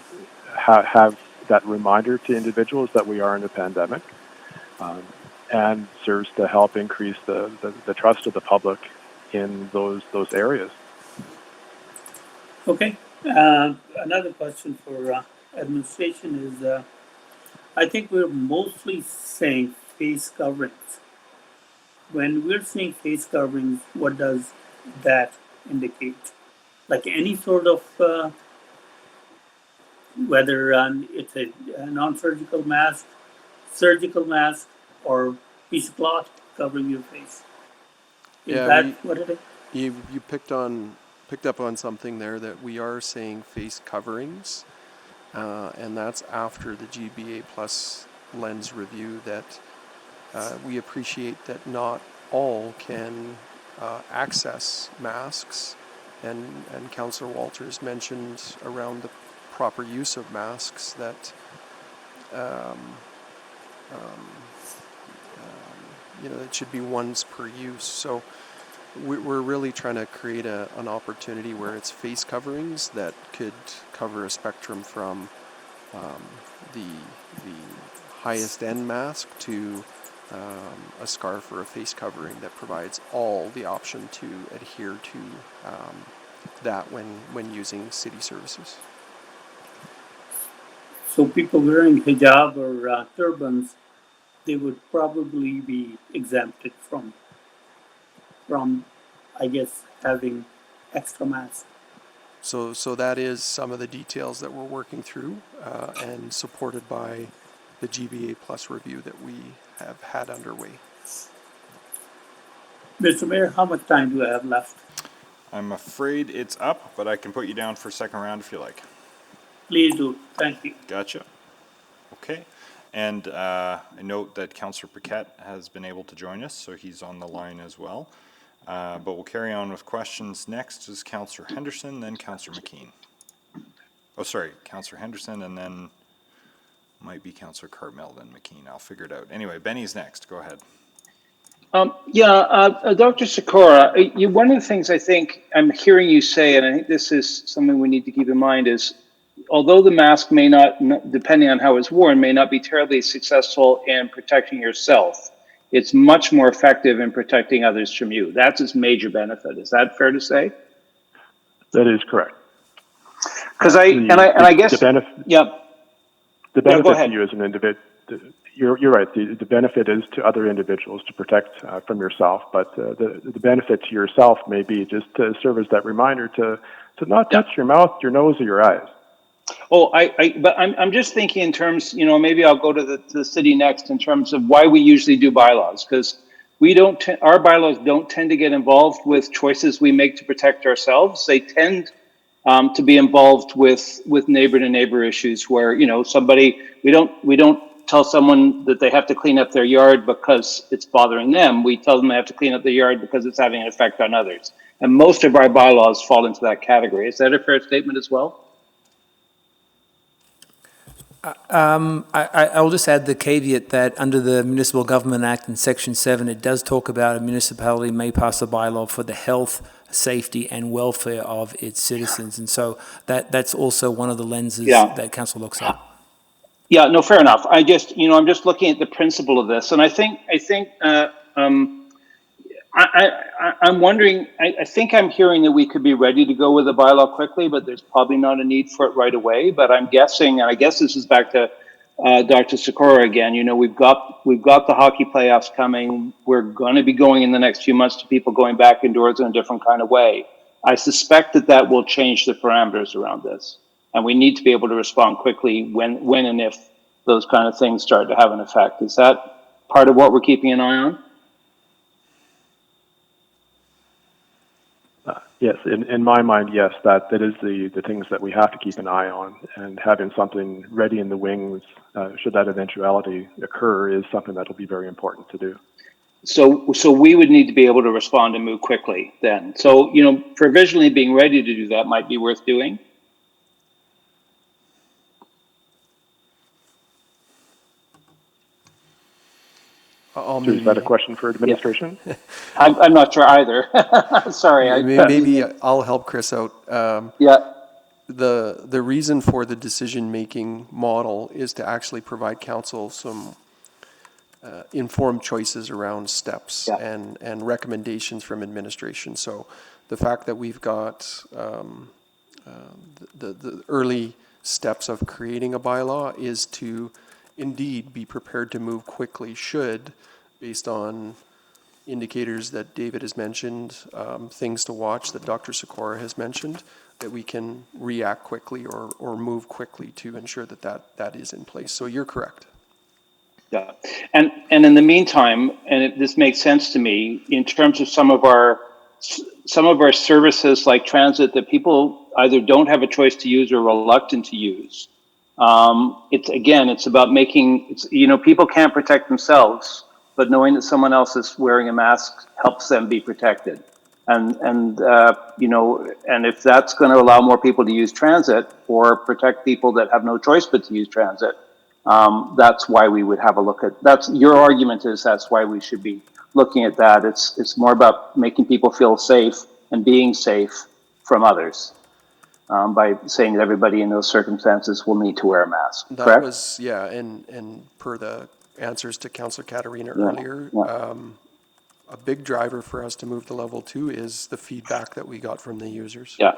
have that reminder to individuals that we are in a pandemic, and serves to help increase the trust of the public in those areas. Okay. Another question for administration is, I think we're mostly saying face coverings. When we're saying face coverings, what does that indicate? Like any sort of, whether it's a non-surgical mask, surgical mask, or piece of cloth covering your face. Is that what it is? You picked up on something there, that we are saying face coverings, and that's after the GBA Plus lens review, that we appreciate that not all can access masks, and Councillor Walters mentioned around the proper use of masks that it should be once per use. So we're really trying to create an opportunity where it's face coverings that could cover a spectrum from the highest end mask to a scarf or a face covering that provides all the option to adhere to that when using city services. So people wearing hijab or turbans, they would probably be exempted from I guess, having extra masks. So that is some of the details that we're working through and supported by the GBA Plus review that we have had underway. Mr. Mayor, how much time do I have left? I'm afraid it's up, but I can put you down for a second round if you like. Please do. Thank you. Gotcha. Okay. And I note that Councillor Paquette has been able to join us, so he's on the line as well. But we'll carry on with questions. Next is Councillor Henderson, then Councillor McKean. Oh, sorry, Councillor Henderson, and then might be Councillor Cartmel, then McKean. I'll figure it out. Anyway, Benny's next. Go ahead. Dr. Sikora, one of the things I think I'm hearing you say, and I think this is something we need to keep in mind, is although the mask may not, depending on how it's worn, may not be terribly successful in protecting yourself, it's much more effective in protecting others from you. That's its major benefit. Is that fair to say? That is correct. Because I guess the benefit. Yeah. The benefit to you as an individual. You're right. The benefit is to other individuals to protect from yourself, but the benefit to yourself may be just to serve as that reminder to not touch your mouth, your nose, or your eyes. But I'm just thinking in terms, maybe I'll go to the city next in terms of why we usually do bylaws, because our bylaws don't tend to get involved with choices we make to protect ourselves. They tend to be involved with neighbor to neighbor issues where, we don't tell someone that they have to clean up their yard because it's bothering them. We tell them they have to clean up their yard because it's having an effect on others. And most of our bylaws fall into that category. Is that a fair statement as well? I'll just add the caveat that under the Municipal Government Act in Section 7, it does talk about a municipality may pass a bylaw for the health, safety and welfare of its citizens. And so that's also one of the lenses that Council looks at. Yeah, no, fair enough. I'm just looking at the principle of this. And I'm wondering, I think I'm hearing that we could be ready to go with a bylaw quickly, but there's probably not a need for it right away. But I'm guessing, and I guess this is back to Dr. Sikora again, we've got the hockey playoffs coming. We're going to be going in the next few months to people going back indoors in a different kind of way. I suspect that will change the parameters around this. And we need to be able to respond quickly when and if those kind of things start to have an effect. Is that part of what we're keeping an eye on? Yes, in my mind, yes, that is the things that we have to keep an eye on, and having something ready in the wings, should that eventuality occur, is something that will be very important to do. So we would need to be able to respond and move quickly then. So, provisionally being ready to do that might be worth doing. Is that a question for administration? Yeah. I'm not sure either. Sorry. Maybe I'll help Chris out. Yeah. The reason for the decision-making model is to actually provide council some informed choices around steps and recommendations from administration. So the fact that we've got the early steps of creating a bylaw is to indeed be prepared to move quickly should, based on indicators that David has mentioned, things to watch that Dr. Sikora has mentioned, that we can react quickly or move quickly to ensure that is in place. So you're correct. Yeah, and in the meantime, this makes sense to me in terms of some of our services like transit that people either don't have a choice to use or reluctant to use. It's about making people can't protect themselves, but knowing that someone else is wearing a mask helps them be protected. And if that's going to allow more people to use transit or protect people that have no choice but to use transit, that's why we would have a look at. That's your argument is that's why we should be looking at that. It's more about making people feel safe and being safe from others. By saying that everybody in those circumstances will need to wear a mask. That correct? was, and per the answers to Councillor Katarina earlier, a big driver for us to move to level 2 is the feedback that we got from the users. Yeah.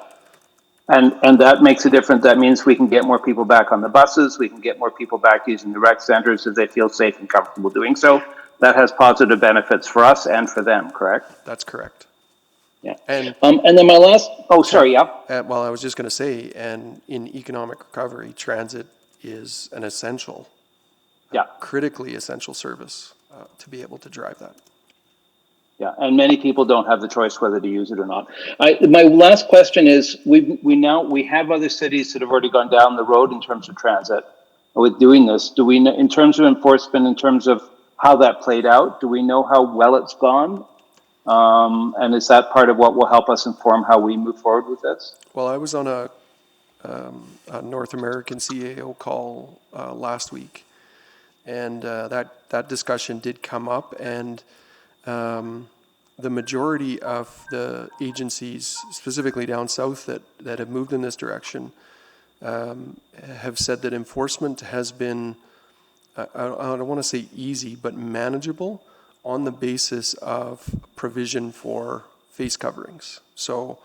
And that makes a difference. That means we can get more people back on the buses. We can get more people back using the rec centers if they feel safe and comfortable doing so. That has positive benefits for us and for them, correct? That's correct. Yeah. And then my last, sorry, well, I was just going to say, and in economic recovery, transit is an essential, critically essential service to be able to drive that. Yeah, and many people don't have the choice whether to use it or not. My last question is: we have other cities that have already gone down the road in terms of transit with doing this. Do we, in terms of enforcement, in terms of how that played out, do we know how well it's gone? And is that part of what will help us inform how we move forward with this? Well, I was on a North American CAO call last week, and that discussion did come up, and the majority of the agencies, specifically down south, that have moved in this direction, have said that enforcement has been, I don't want to say easy, but manageable on the basis of provision for face coverings. So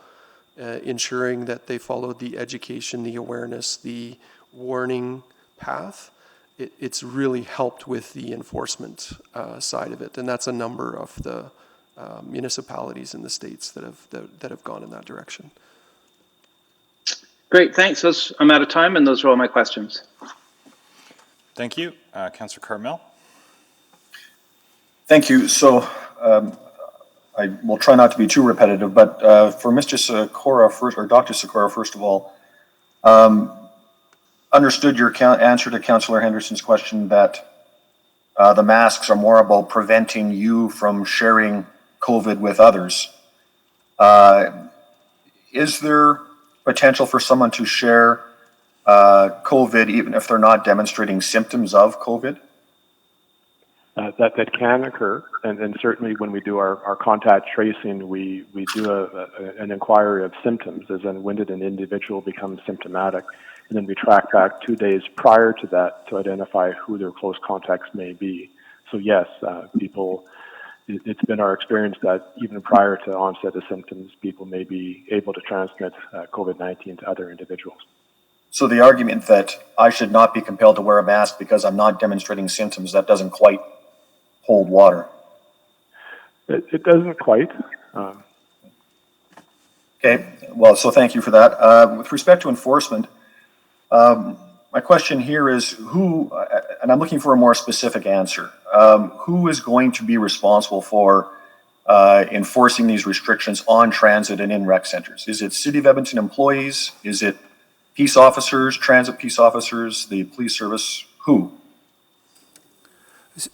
ensuring that they followed the education, the awareness, the warning path, it's really helped with the enforcement side of it. And that's a number of the municipalities in the states that have gone in that direction. Great, thanks. I'm out of time, and those are all my questions. Thank you. Councillor Carmel? Thank you. So I will try not to be too repetitive, but for Mr. Sikora first, or Dr. Sikora, first of all, understood your answer to Councillor Henderson's question that the masks are more about preventing you from sharing COVID with others. Is there potential for someone to share COVID even if they're not demonstrating symptoms of COVID? That can occur, and certainly when we do our contact tracing, we do an inquiry of symptoms, as in when did an individual become symptomatic, and then we track back 2 days prior to that to identify who their close contacts may be. So yes, it's been our experience that even prior to onset of symptoms, people may be able to transmit COVID-19 to other individuals. So the argument that I should not be compelled to wear a mask because I'm not demonstrating symptoms, that doesn't quite hold water. It doesn't quite. Okay, well, so thank you for that. With respect to enforcement, my question here is who, and I'm looking for a more specific answer, who is going to be responsible for enforcing these restrictions on transit and in rec centers? Is it City of Edmonton employees? Is it peace officers, transit peace officers, the police service? Who?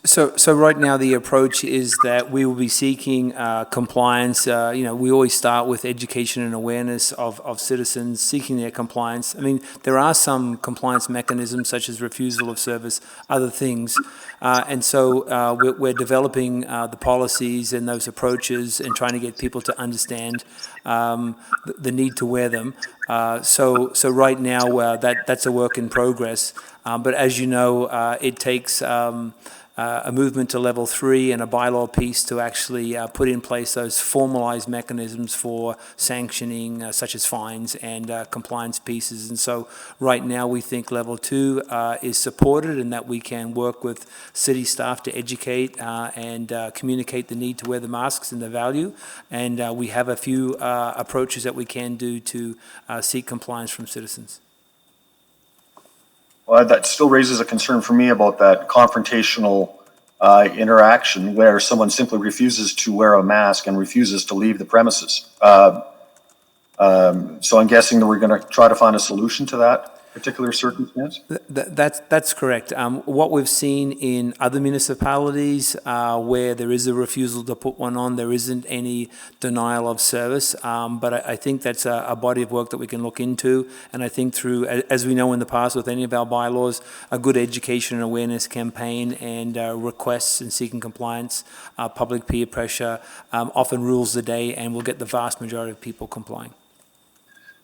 So right now the approach is that we will be seeking compliance. We always start with education and awareness of citizens seeking their compliance. I mean, there are some compliance mechanisms such as refusal of service, other things. And so we're developing the policies and those approaches and trying to get people to understand the need to wear them. So right now that's a work in progress. But as you know, it takes a movement to level 3 and a bylaw piece to actually put in place those formalized mechanisms for sanctioning, such as fines and compliance pieces. And so right now we think level 2 is supported and that we can work with city staff to educate and communicate the need to wear the masks and the value. And we have a few approaches that we can do to seek compliance from citizens. Well, that still raises a concern for me about that confrontational interaction where someone simply refuses to wear a mask and refuses to leave the premises. So I'm guessing that we're going to try to find a solution to that particular circumstance? That's correct. What we've seen in other municipalities where there is a refusal to put one on, there isn't any denial of service. But I think that's a body of work that we can look into. And I think through, as we know in the past with any of our bylaws, a good education and awareness campaign and requests and seeking compliance, public peer pressure often rules the day and will get the vast majority of people complying.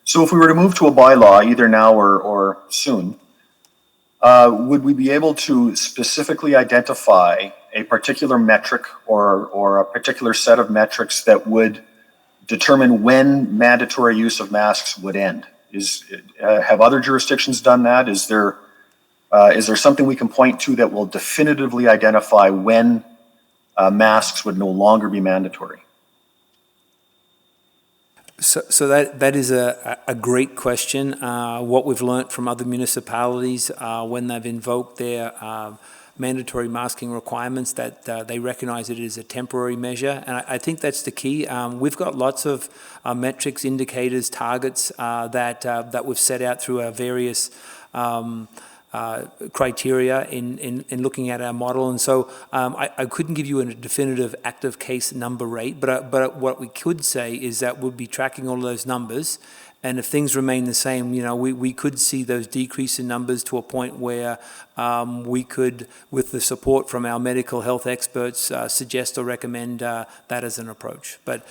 So if we were to move to a bylaw, either now or soon, would we be able to specifically identify a particular metric or a particular set of metrics that would determine when mandatory use of masks would end? Have other jurisdictions done that? Is there something we can point to that will definitively identify when masks would no longer be mandatory? So that is a great question. What we've learnt from other municipalities when they've invoked their mandatory masking requirements, that they recognise it as a temporary measure. And I think that's the key. We've got lots of metrics, indicators, targets that we've set out through our various criteria in looking at our model. And so I couldn't give you a definitive active case number rate, but what we could say is that we'll be tracking all of those numbers. And if things remain the same, we could see those decrease in numbers to a point where we could, with the support from our medical health experts, suggest or recommend that as an approach. But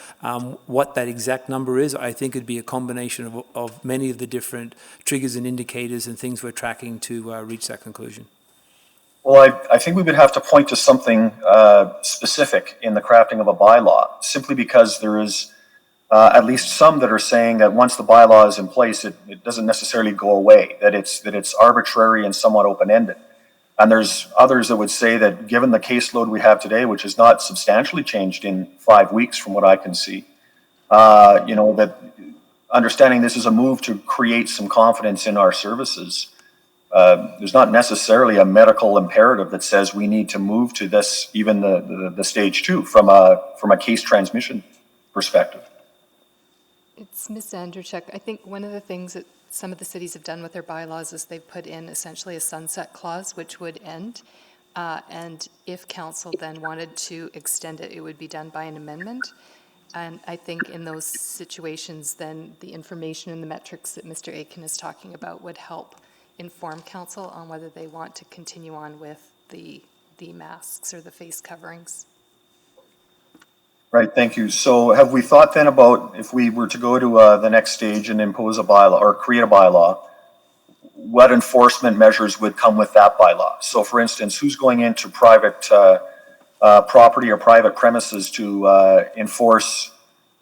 what that exact number is, I think it'd be a combination of many of the different triggers and indicators and things we're tracking to reach that conclusion. Well, I think we would have to point to something specific in the crafting of a bylaw, simply because there is at least some that are saying that once the bylaw is in place, it doesn't necessarily go away, that it's arbitrary and somewhat open-ended. And there's others that would say that given the caseload we have today, which is not substantially changed in 5 weeks from what I can see, that understanding this is a move to create some confidence in our services, there's not necessarily a medical imperative that says we need to move to this, even the stage 2 from a case transmission perspective. It's Ms. Andrzejczyk. I think one of the things that some of the cities have done with their bylaws is they've put in essentially a sunset clause, which would end. And if council then wanted to extend it, it would be done by an amendment. And I think in those situations, then the information and the metrics that Mr. Aitken is talking about would help inform council on whether they want to continue on with the masks or the face coverings. Right, thank you. So have we thought then about if we were to go to the next stage and impose a bylaw or create a bylaw, what enforcement measures would come with that bylaw? So for instance, who's going into private property or private premises to enforce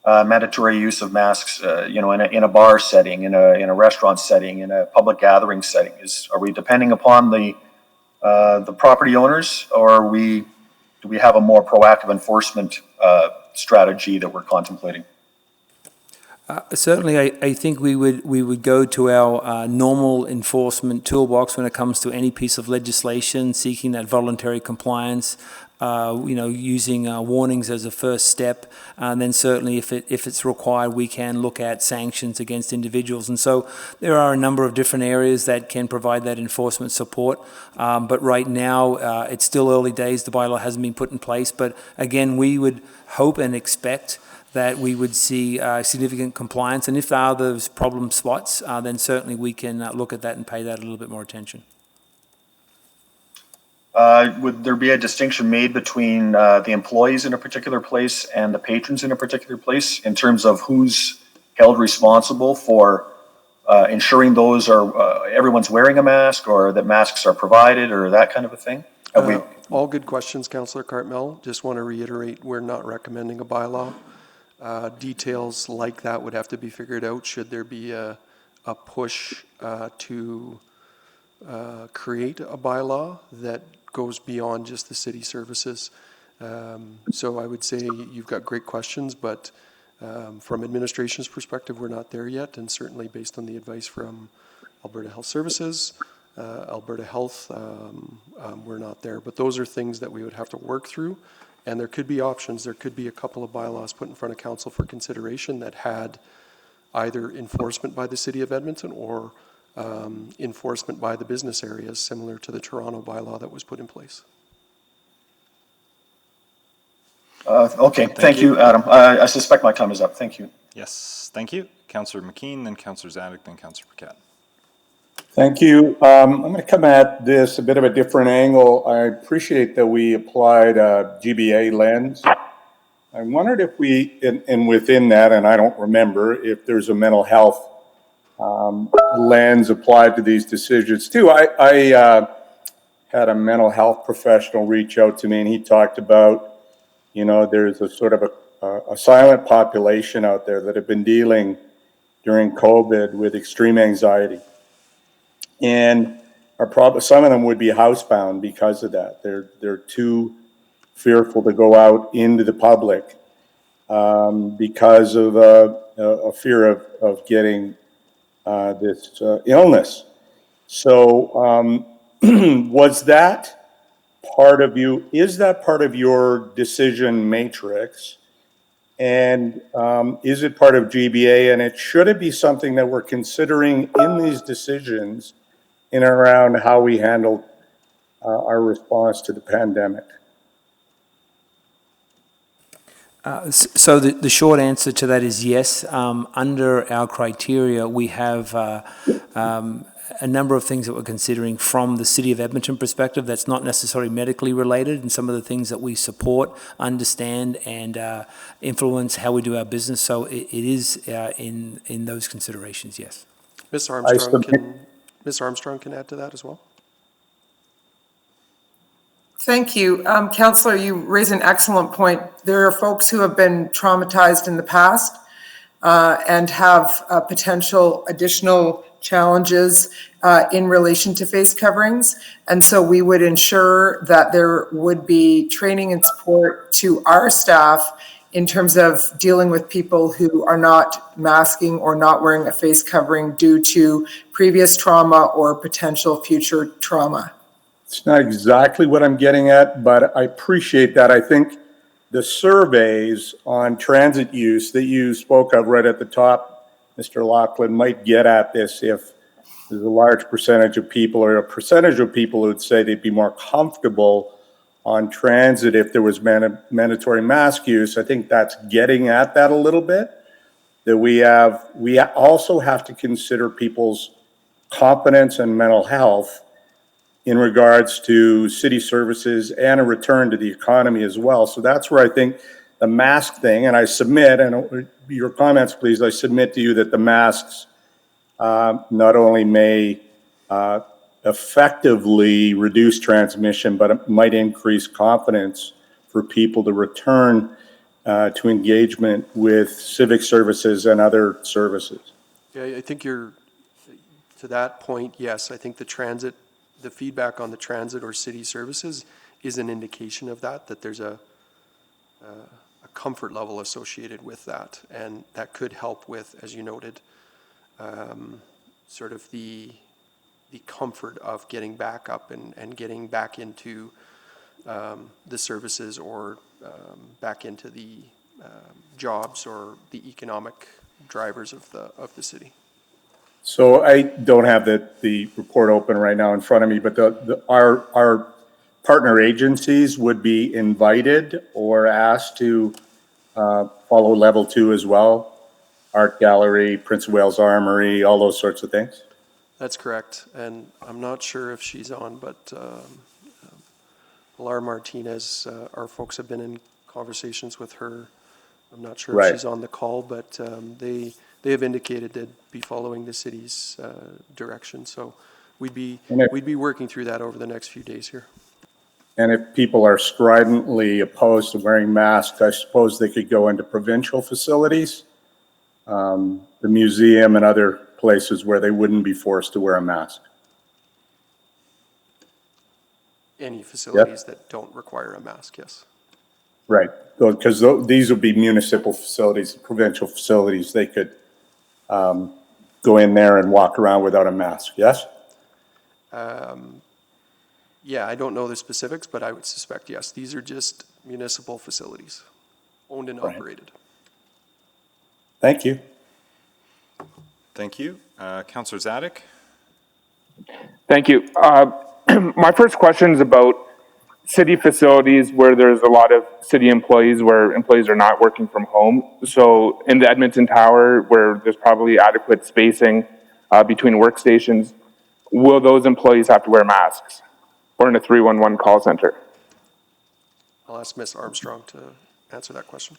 mandatory use of masks, in a bar setting, in a restaurant setting, in a public gathering setting? Are we depending upon the property owners, or do we have a more proactive enforcement strategy that we're contemplating? Certainly, I think we would go to our normal enforcement toolbox when it comes to any piece of legislation, seeking that voluntary compliance, using warnings as a first step, and then certainly if it's required, we can look at sanctions against individuals. And so there are a number of different areas that can provide that enforcement support. But right now, it's still early days. The bylaw hasn't been put in place. But again, we would hope and expect that we would see significant compliance. And if there are those problem spots, then certainly we can look at that and pay that a little bit more attention. Would there be a distinction made between the employees in a particular place and the patrons in a particular place in terms of who's held responsible for ensuring those everyone's wearing a mask, or that masks are provided, or that kind of a thing? All good questions, Councillor Cartmel. Just want to reiterate, we're not recommending a bylaw. Details like that would have to be figured out should there be a push to create a bylaw that goes beyond just the city services. So I would say you've got great questions, but from administration's perspective, we're not there yet, and certainly based on the advice from Alberta Health Services, Alberta Health, we're not there. But those are things that we would have to work through, and there could be options. There could be a couple of bylaws put in front of council for consideration that had either enforcement by the City of Edmonton or enforcement by the business areas, similar to the Toronto bylaw that was put in place. Okay, thank you, Adam. I suspect my time is up. Thank you. Yes, thank you. Councillor McKean, then Councillor Zadig, then Councillor Paquette. Thank you. I'm going to come at this a bit of a different angle. I appreciate that we applied a GBA lens. I wondered if we, and within that, and I don't remember, if there's a mental health lens applied to these decisions too. I had a mental health professional reach out to me, and he talked about, there's a sort of a silent population out there that have been dealing during COVID with extreme anxiety. And some of them would be housebound because of that. They're too fearful to go out into the public because of a fear of getting this illness. So is that part of your decision matrix? And is it part of GBA? And should it be something that we're considering in these decisions in and around how we handle our response to the pandemic? So the short answer to that is yes. Under our criteria, we have a number of things that we're considering from the City of Edmonton perspective that's not necessarily medically related, and some of the things that we support, understand, and influence how we do our business. So it is in those considerations, yes. Ms. Armstrong can add to that as well. Thank you. Councillor, you raise an excellent point. There are folks who have been traumatized in the past and have potential additional challenges in relation to face coverings. And so we would ensure that there would be training and support to our staff in terms of dealing with people who are not masking or not wearing a face covering due to previous trauma or potential future trauma? It's not exactly what I'm getting at, but I appreciate that. I think the surveys on transit use that you spoke of right at the top, Mr. Laughlin, might get at this if there's a large percentage of people or a percentage of people who would say they'd be more comfortable on transit if there was mandatory mask use. I think that's getting at that a little bit, that we also have to consider people's competence and mental health in regards to city services and a return to the economy as well. So that's where I think the mask thing, and I submit, and your comments please, I submit to you that the masks not only may effectively reduce transmission, but it might increase confidence for people to return to engagement with civic services and other services. Yeah, I think to that point, yes, I think the feedback on the transit or city services is an indication of that there's a comfort level associated with that. And that could help with, as you noted, sort of the comfort of getting back up and getting back into the services or back into the jobs or the economic drivers of the city. So I don't have the report open right now in front of me, but our partner agencies would be invited or asked to follow level 2 as well. Art Gallery, Prince of Wales Armory, all those sorts of things. That's correct. And I'm not sure if she's on, but Pilar Martinez, our folks have been in conversations with her. I'm not sure if she's on the call, but they have indicated they'd be following the city's direction. So we'd be working through that over the next few days here. And if people are stridently opposed to wearing masks, I suppose they could go into provincial facilities, the museum and other places where they wouldn't be forced to wear a mask. Any facilities that don't require a mask, yes. Right, because these would be municipal facilities, provincial facilities. They could go in there and walk around without a mask, yes? Yeah, I don't know the specifics, but I would suspect, yes. These are just municipal facilities, owned and operated. Thank you. Thank you. Councillor Zadig? Thank you. My first question is about city facilities where there's a lot of city employees, where employees are not working from home. So in the Edmonton Tower, where there's probably adequate spacing between workstations, will those employees have to wear masks? Or in a 311 call center? I'll ask Ms. Armstrong to answer that question.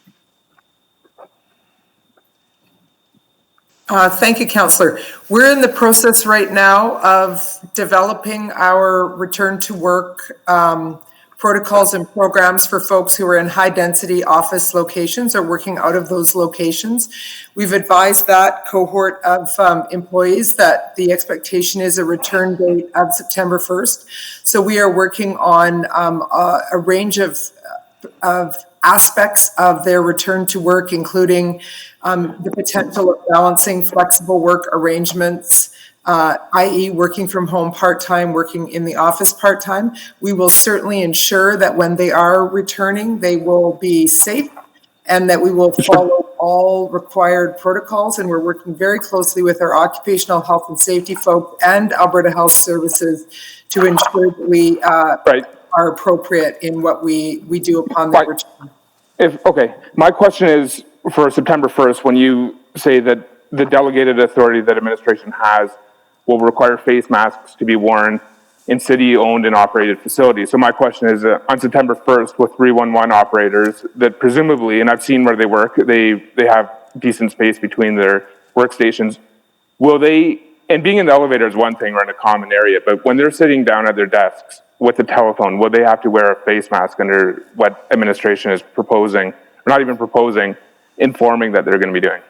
Thank you, Councillor. We're in the process right now of developing our return to work protocols and programs for folks who are in high-density office locations or working out of those locations. We've advised that cohort of employees that the expectation is a return date of September 1st. So we are working on a range of aspects of their return to work, including the potential of balancing flexible work arrangements, i.e. working from home part-time, working in the office part-time. We will certainly ensure that when they are returning, they will be safe and that we will follow all required protocols. And we're working very closely with our occupational health and safety folk and Alberta Health Services to ensure that we are appropriate in what we do upon their return. Okay, my question is for September 1st, when you say that the delegated authority that administration has will require face masks to be worn in city-owned and operated facilities. So my question is, on September 1st, with 311 operators that presumably, and I've seen where they work, they have decent space between their workstations. Will they, and being in the elevator is one thing or in a common area, but when they're sitting down at their desks with a telephone, will they have to wear a face mask under what administration is proposing, or not even proposing, informing that they're going to be doing?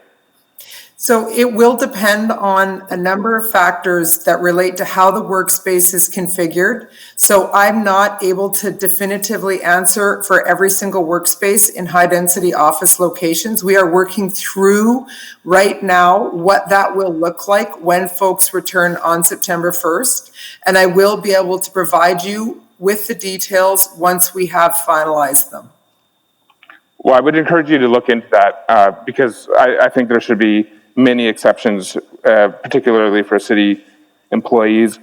So it will depend on a number of factors that relate to how the workspace is configured. So I'm not able to definitively answer for every single workspace in high-density office locations. We are working through right now what that will look like when folks return on September 1st. And I will be able to provide you with the details once we have finalized them. Well, I would encourage you to look into that because I think there should be many exceptions, particularly for city employees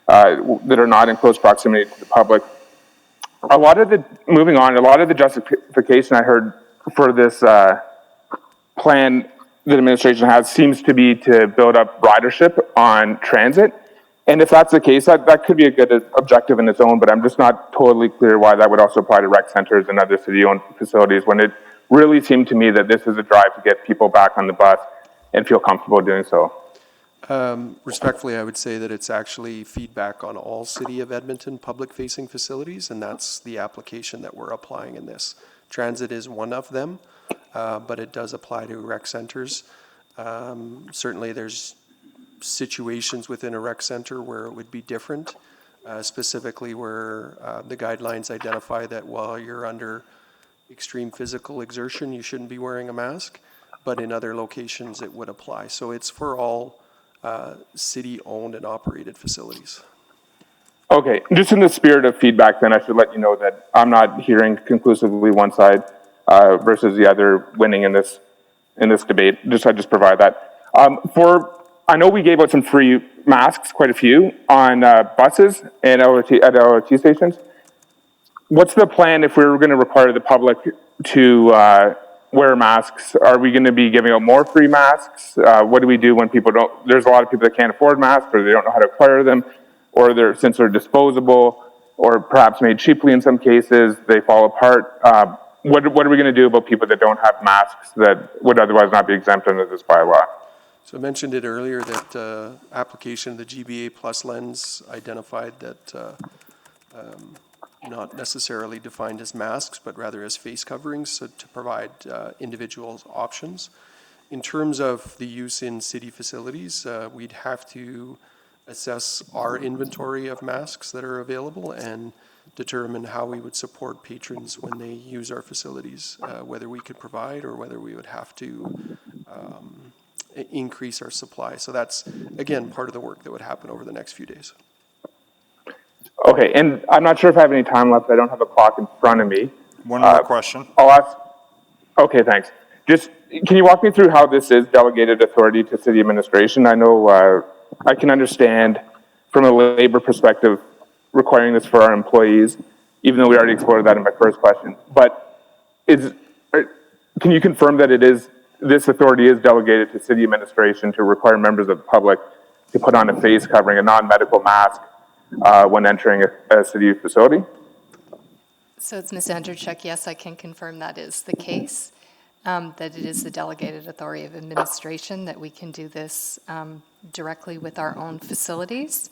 that are not in close proximity to the public. Moving on, a lot of the justification I heard for this plan that administration has seems to be to build up ridership on transit. And if that's the case, that could be a good objective in its own, but I'm just not totally clear why that would also apply to rec centers and other city-owned facilities when it really seemed to me that this is a drive to get people back on the bus and feel comfortable doing so. Respectfully, I would say that it's actually feedback on all City of Edmonton public-facing facilities, and that's the application that we're applying in this. Transit is one of them, but it does apply to rec centers. Certainly, there's situations within a rec center where it would be different, specifically where the guidelines identify that while you're under extreme physical exertion, you shouldn't be wearing a mask, but in other locations it would apply. So it's for all city-owned and operated facilities. Okay, just in the spirit of feedback, then I should let you know that I'm not hearing conclusively one side versus the other winning in this debate. I just provide that. I know we gave out some free masks, quite a few, on buses and at LRT stations. What's the plan if we were going to require the public to wear masks? Are we going to be giving out more free masks? What do we do when people don't? There's a lot of people that can't afford masks, or they don't know how to acquire them, or since they're disposable, or perhaps made cheaply in some cases, they fall apart. What are we going to do about people that don't have masks that would otherwise not be exempt under this bylaw? So I mentioned it earlier that application of the GBA Plus lens identified that not necessarily defined as masks, but rather as face coverings, so to provide individuals options. In terms of the use in city facilities, we'd have to assess our inventory of masks that are available and determine how we would support patrons when they use our facilities, whether we could provide or whether we would have to increase our supply. So that's, again, part of the work that would happen over the next few days. Okay, and I'm not sure if I have any time left. I don't have a clock in front of me. One more question. I'll ask. Okay, thanks. Just, can you walk me through how this is delegated authority to city administration? I know I can understand from a labor perspective requiring this for our employees, even though we already explored that in my first question. But can you confirm that this authority is delegated to city administration to require members of the public to put on a face covering, a non-medical mask, when entering a city facility? So it's Ms. Andrzejczyk. Yes, I can confirm that is the case, that it is the delegated authority of administration, that we can do this directly with our own facilities.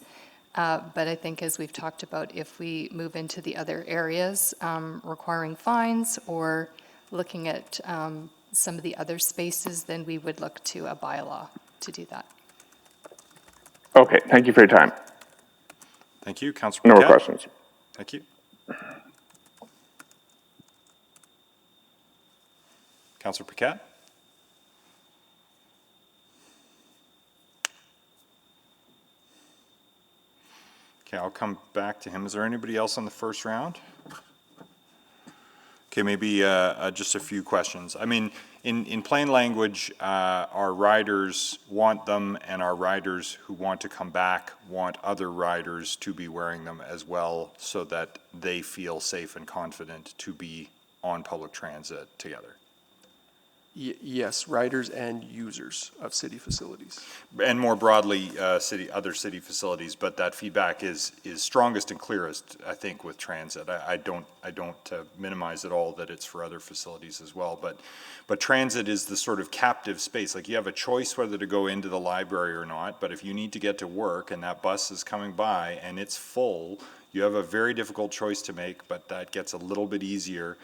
But I think as we've talked about, if we move into the other areas requiring fines or looking at some of the other spaces, then we would look to a bylaw to do that. Okay, thank you for your time. Thank you, Councillor No Paquette. more questions. Thank you. Councillor Paquette? Okay, I'll come back to him. Is there anybody else on the first round? Okay, maybe just a few questions. I mean, in plain language, our riders want them, and our riders who want to come back want other riders to be wearing them as well, so that they feel safe and confident to be on public transit together. Yes, riders and users of city facilities. And more broadly, other city facilities, but that feedback is strongest and clearest, I think, with transit. I don't minimize at all that it's for other facilities as well, but transit is the sort of captive space. Like, you have a choice whether to go into the library or not, but if you need to get to work and that bus is coming by and it's full, you have a very difficult choice to make, but that gets a little bit easier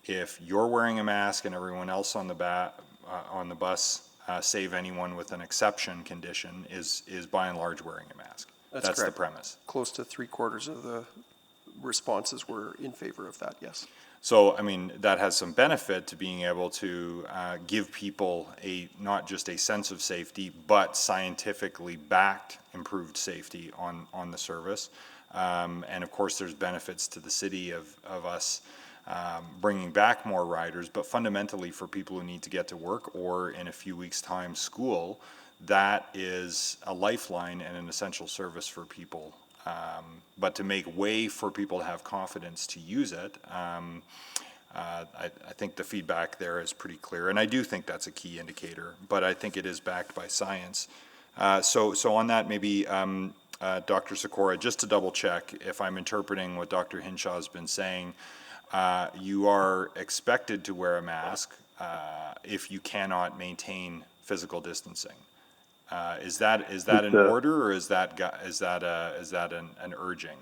if you're wearing a mask and everyone else on the bus save anyone with an exception condition is by and large wearing a mask. That's the premise. Close to 3/4 of the responses were in favor of that, yes. So, I mean, that has some benefit to being able to give people not just a sense of safety, but scientifically backed improved safety on the service. And of course, there's benefits to the city of us bringing back more riders, but fundamentally for people who need to get to work or in a few weeks' time school, that is a lifeline and an essential service for people. But to make way for people to have confidence to use it, I think the feedback there is pretty clear. And I do think that's a key indicator, but I think it is backed by science. So on that, maybe Dr. Sikora, just to double check if I'm interpreting what Dr. Hinshaw has been saying, you are expected to wear a mask if you cannot maintain physical distancing. Is that an order, or is that an urging?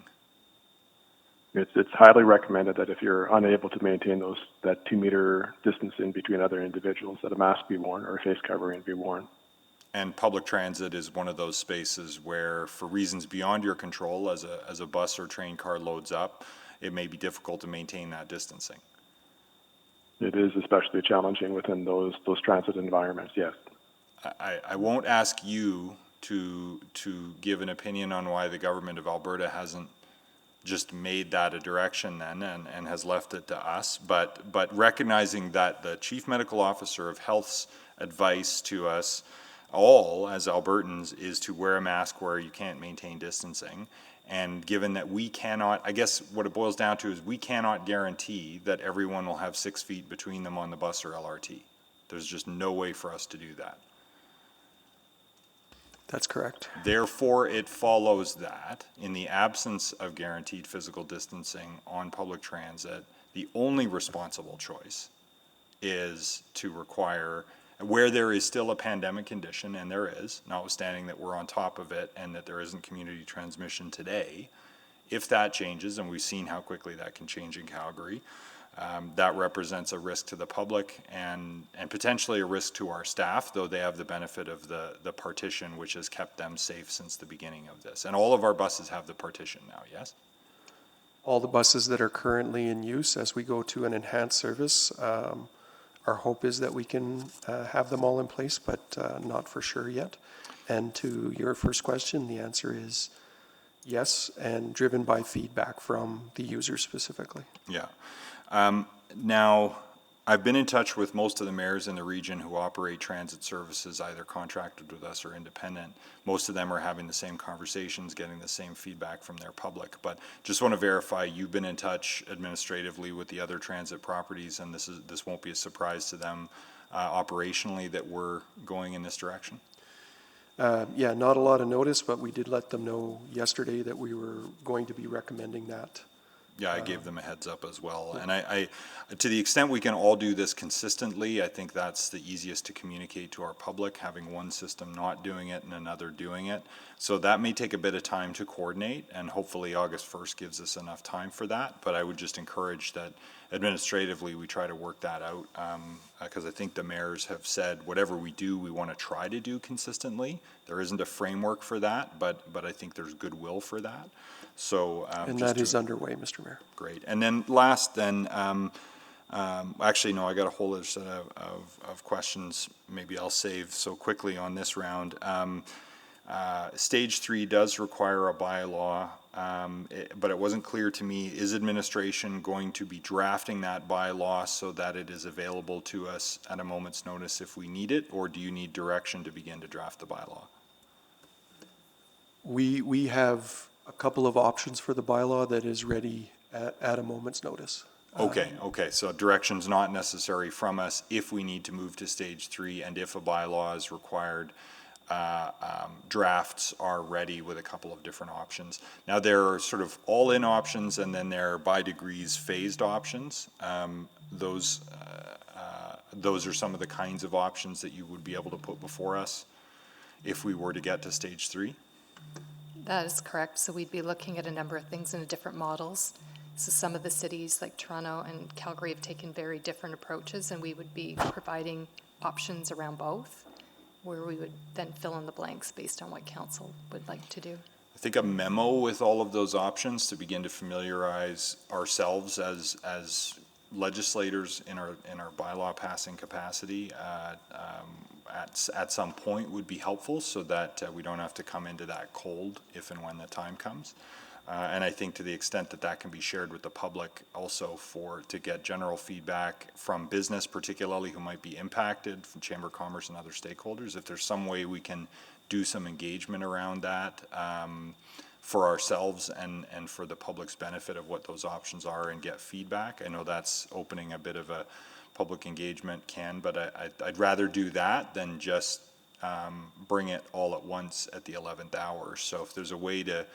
It's highly recommended that if you're unable to maintain that 2 meter distance in between other individuals, that a mask be worn or a face covering be worn. And public transit is one of those spaces where, for reasons beyond your control, as a bus or train car loads up, it may be difficult to maintain that distancing. It is especially challenging within those transit environments, yes. I won't ask you to give an opinion on why the government of Alberta hasn't just made that a direction then and has left it to us, but recognizing that the Chief Medical Officer of Health's advice to us all as Albertans is to wear a mask where you can't maintain distancing, and given that we cannot, I guess what it boils down to is we cannot guarantee that everyone will have 6 feet between them on the bus or LRT. There's just no way for us to do that. That's correct. Therefore, it follows that in the absence of guaranteed physical distancing on public transit, the only responsible choice is to require, where there is still a pandemic condition, and there is, notwithstanding that we're on top of it and that there isn't community transmission today, if that changes, and we've seen how quickly that can change in Calgary, that represents a risk to the public and potentially a risk to our staff, though they have the benefit of the partition, which has kept them safe since the beginning of this. And all of our buses have the partition now, yes? All the buses that are currently in use as we go to an enhanced service, our hope is that we can have them all in place, but not for sure yet. And to your first question, the answer is yes, and driven by feedback from the user specifically. Yeah. Now, I've been in touch with most of the mayors in the region who operate transit services, either contracted with us or independent. Most of them are having the same conversations, getting the same feedback from their public. But just want to verify you've been in touch administratively with the other transit properties, and this won't be a surprise to them operationally that we're going in this direction? Yeah, not a lot of notice, but we did let them know yesterday that we were going to be recommending that. Yeah, I gave them a heads up as well. And I, to the extent we can all do this consistently, I think that's the easiest to communicate to our public, having one system not doing it and another doing it. So that may take a bit of time to coordinate, and hopefully August 1st gives us enough time for that. But I would just encourage that administratively we try to work that out, because I think the mayors have said whatever we do, we want to try to do consistently. There isn't a framework for that, but I think there's goodwill for that. So, and that is underway, Mr. Mayor. Great. And then last, actually, no, I got a whole other set of questions. Maybe I'll save so quickly on this round. Stage 3 does require a bylaw, but it wasn't clear to me, is administration going to be drafting that bylaw so that it is available to us at a moment's notice if we need it, or do you need direction to begin to draft the bylaw? We have a couple of options for the bylaw that is ready at a moment's notice. Okay, so direction's not necessary from us if we need to move to stage 3, and if a bylaw is required, drafts are ready with a couple of different options. Now there are sort of all-in options, and then there are by degrees phased options. Those are some of the kinds of options that you would be able to put before us if we were to get to stage 3. That is correct. So we'd be looking at a number of things in different models. So some of the cities like Toronto and Calgary have taken very different approaches, and we would be providing options around both. where we would then fill in the blanks based on what council would like to do. I think a memo with all of those options to begin to familiarize ourselves as legislators in our bylaw passing capacity at some point would be helpful, so that we don't have to come into that cold if and when the time comes. And I think to the extent that that can be shared with the public also to get general feedback from business particularly who might be impacted, from Chamber of Commerce and other stakeholders, if there's some way we can do some engagement around that for ourselves and for the public's benefit of what those options are and get feedback. I know that's opening a bit of a public engagement can, but I'd rather do that than just bring it all at once at the 11th hour. So if there's a way to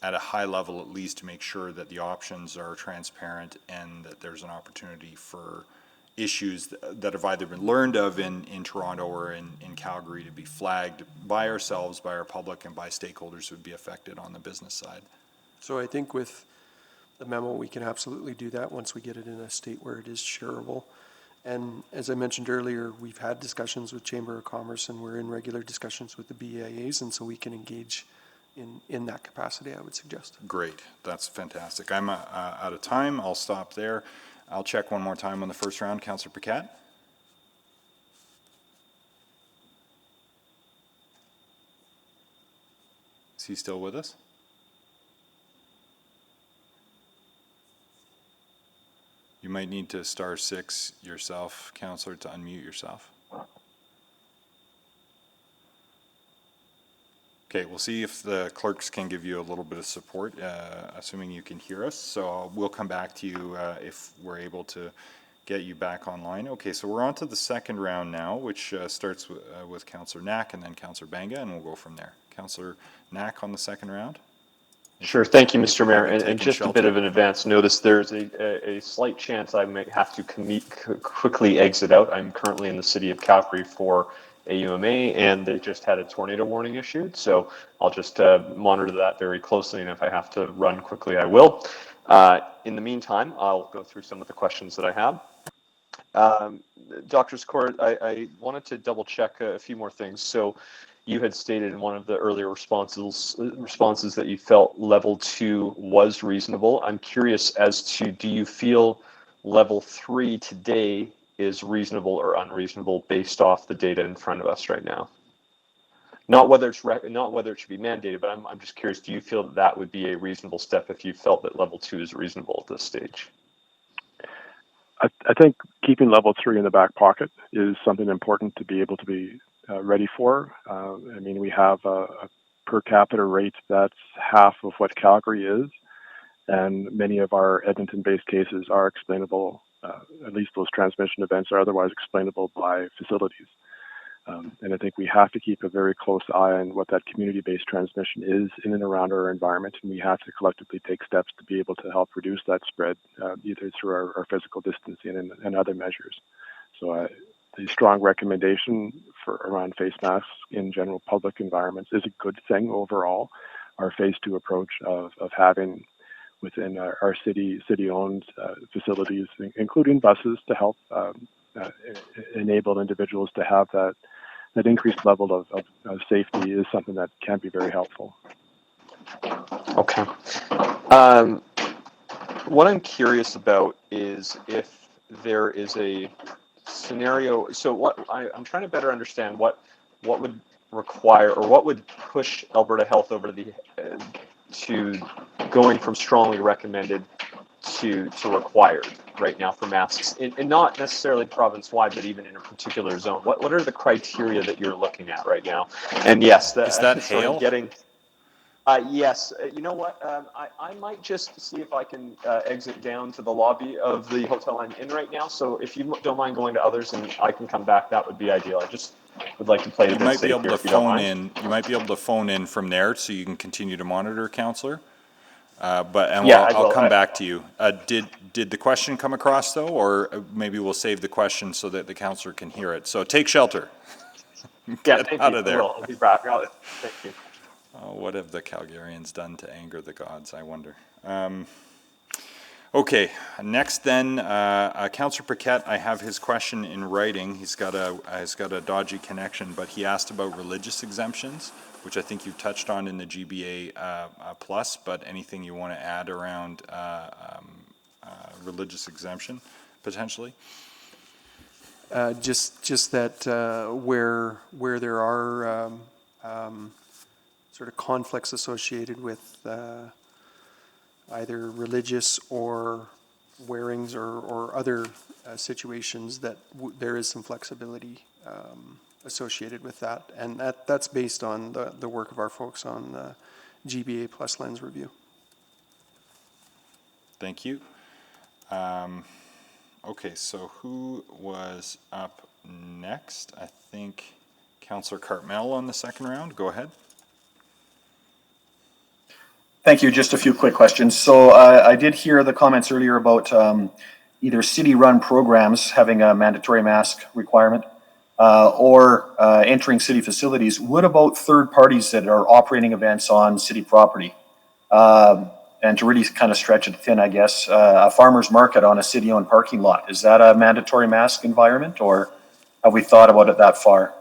at a high level at least to make sure that the options are transparent and that there's an opportunity for issues that have either been learned of in Toronto or in Calgary to be flagged by ourselves, by our public, and by stakeholders who would be affected on the business side. So I think with the memo, we can absolutely do that once we get it in a state where it is shareable. And as I mentioned earlier, we've had discussions with Chamber of Commerce and we're in regular discussions with the BIAs, and so we can engage in that capacity, I would suggest. Great, that's fantastic. I'm out of time, I'll stop there. I'll check one more time on the first round. Councillor Paquette? Is he still with us? You might need to *6 yourself, Councillor, to unmute yourself. Okay, we'll see if the clerks can give you a little bit of support, assuming you can hear us. So we'll come back to you if we're able to get you back online. Okay, so we're on to the second round now, which starts with Councillor Knack and then Councillor Banga, and we'll go from there. Councillor Knack on the second round. Sure, thank you, Mr. Mayor. And just a bit of an advance notice, there's a slight chance I may have to quickly exit out. I'm currently in the city of Calgary for AUMA, and they just had a tornado warning issued, so I'll just monitor that very closely, and if I have to run quickly, I will. In the meantime, I'll go through some of the questions that I have. Dr. Sikora, I wanted to double check a few more things. So you had stated in one of the earlier responses that you felt level 2 was reasonable. I'm curious as to, do you feel level 3 today is reasonable or unreasonable based off the data in front of us right now? Not whether it should be mandated, but I'm just curious, do you feel that would be a reasonable step if you felt that level 2 is reasonable at this stage? I think keeping level 3 in the back pocket is something important to be able to be ready for. I mean, we have a per capita rate that's half of what Calgary is, and many of our Edmonton-based cases are explainable, at least those transmission events are otherwise explainable by facilities. And I think we have to keep a very close eye on what that community-based transmission is in and around our environment, and we have to collectively take steps to be able to help reduce that spread, either through our physical distancing and other measures. So the strong recommendation around face masks in general public environments is a good thing overall. Our phase 2 approach of having within our city-owned facilities, including buses, to help enable individuals to have that increased level of safety is something that can be very helpful. Okay. What I'm curious about is if there is a scenario. So I'm trying to better understand what would require, or what would push Alberta Health over to going from strongly recommended to required right now for masks, and not necessarily province-wide, but even in a particular zone. What are the criteria that you're looking at right now? And yes, is that hail? Yes. You know what? I might just see if I can exit down to the lobby of the hotel I'm in right now. So if you don't mind going to others and I can come back, that would be ideal. I just would like to play it a bit safe here, if you don't mind. You might be able to phone in from there, so you can continue to monitor, Councillor. I'll come back to you. Did the question come across though, or maybe we'll save the question so that the councillor can hear it? So take shelter. Get out of there. I'll be back. Thank you. What have the Calgarians done to anger the gods, I wonder? Okay, next then, Councillor Paquette, I have his question in writing. He's got a dodgy connection, but he asked about religious exemptions, which I think you touched on in the GBA plus, but anything you want to add around religious exemption, potentially? Just that where there are sort of conflicts associated with either religious or wearings or other situations, that there is some flexibility associated with that. And that's based on the work of our folks on the GBA plus lens review. Thank you. Okay, so who was up next? I think Councillor Cartmel on the second round. Go ahead. Thank you. Just a few quick questions. So I did hear the comments earlier about either city-run programs having a mandatory mask requirement or entering city facilities. What about third parties that are operating events on city property? And to really kind of stretch it thin, I guess, a farmer's market on a city-owned parking lot. Is that a mandatory mask environment, or have we thought about it that far?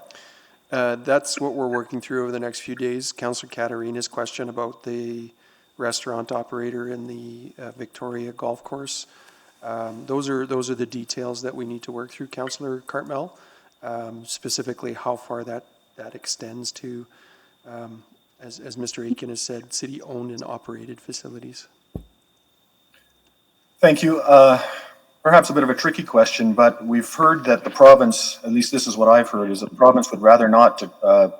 That's what we're working through over the next few days. Councillor Katarina's question about the restaurant operator in the Victoria Golf Course. Those are the details that we need to work through, Councillor Cartmel. Specifically, how far that extends to, as Mr. Aitken has said, city-owned and operated facilities. Thank you. Perhaps a bit of a tricky question, but we've heard that the province, at least this is what I've heard, is that the province would rather not to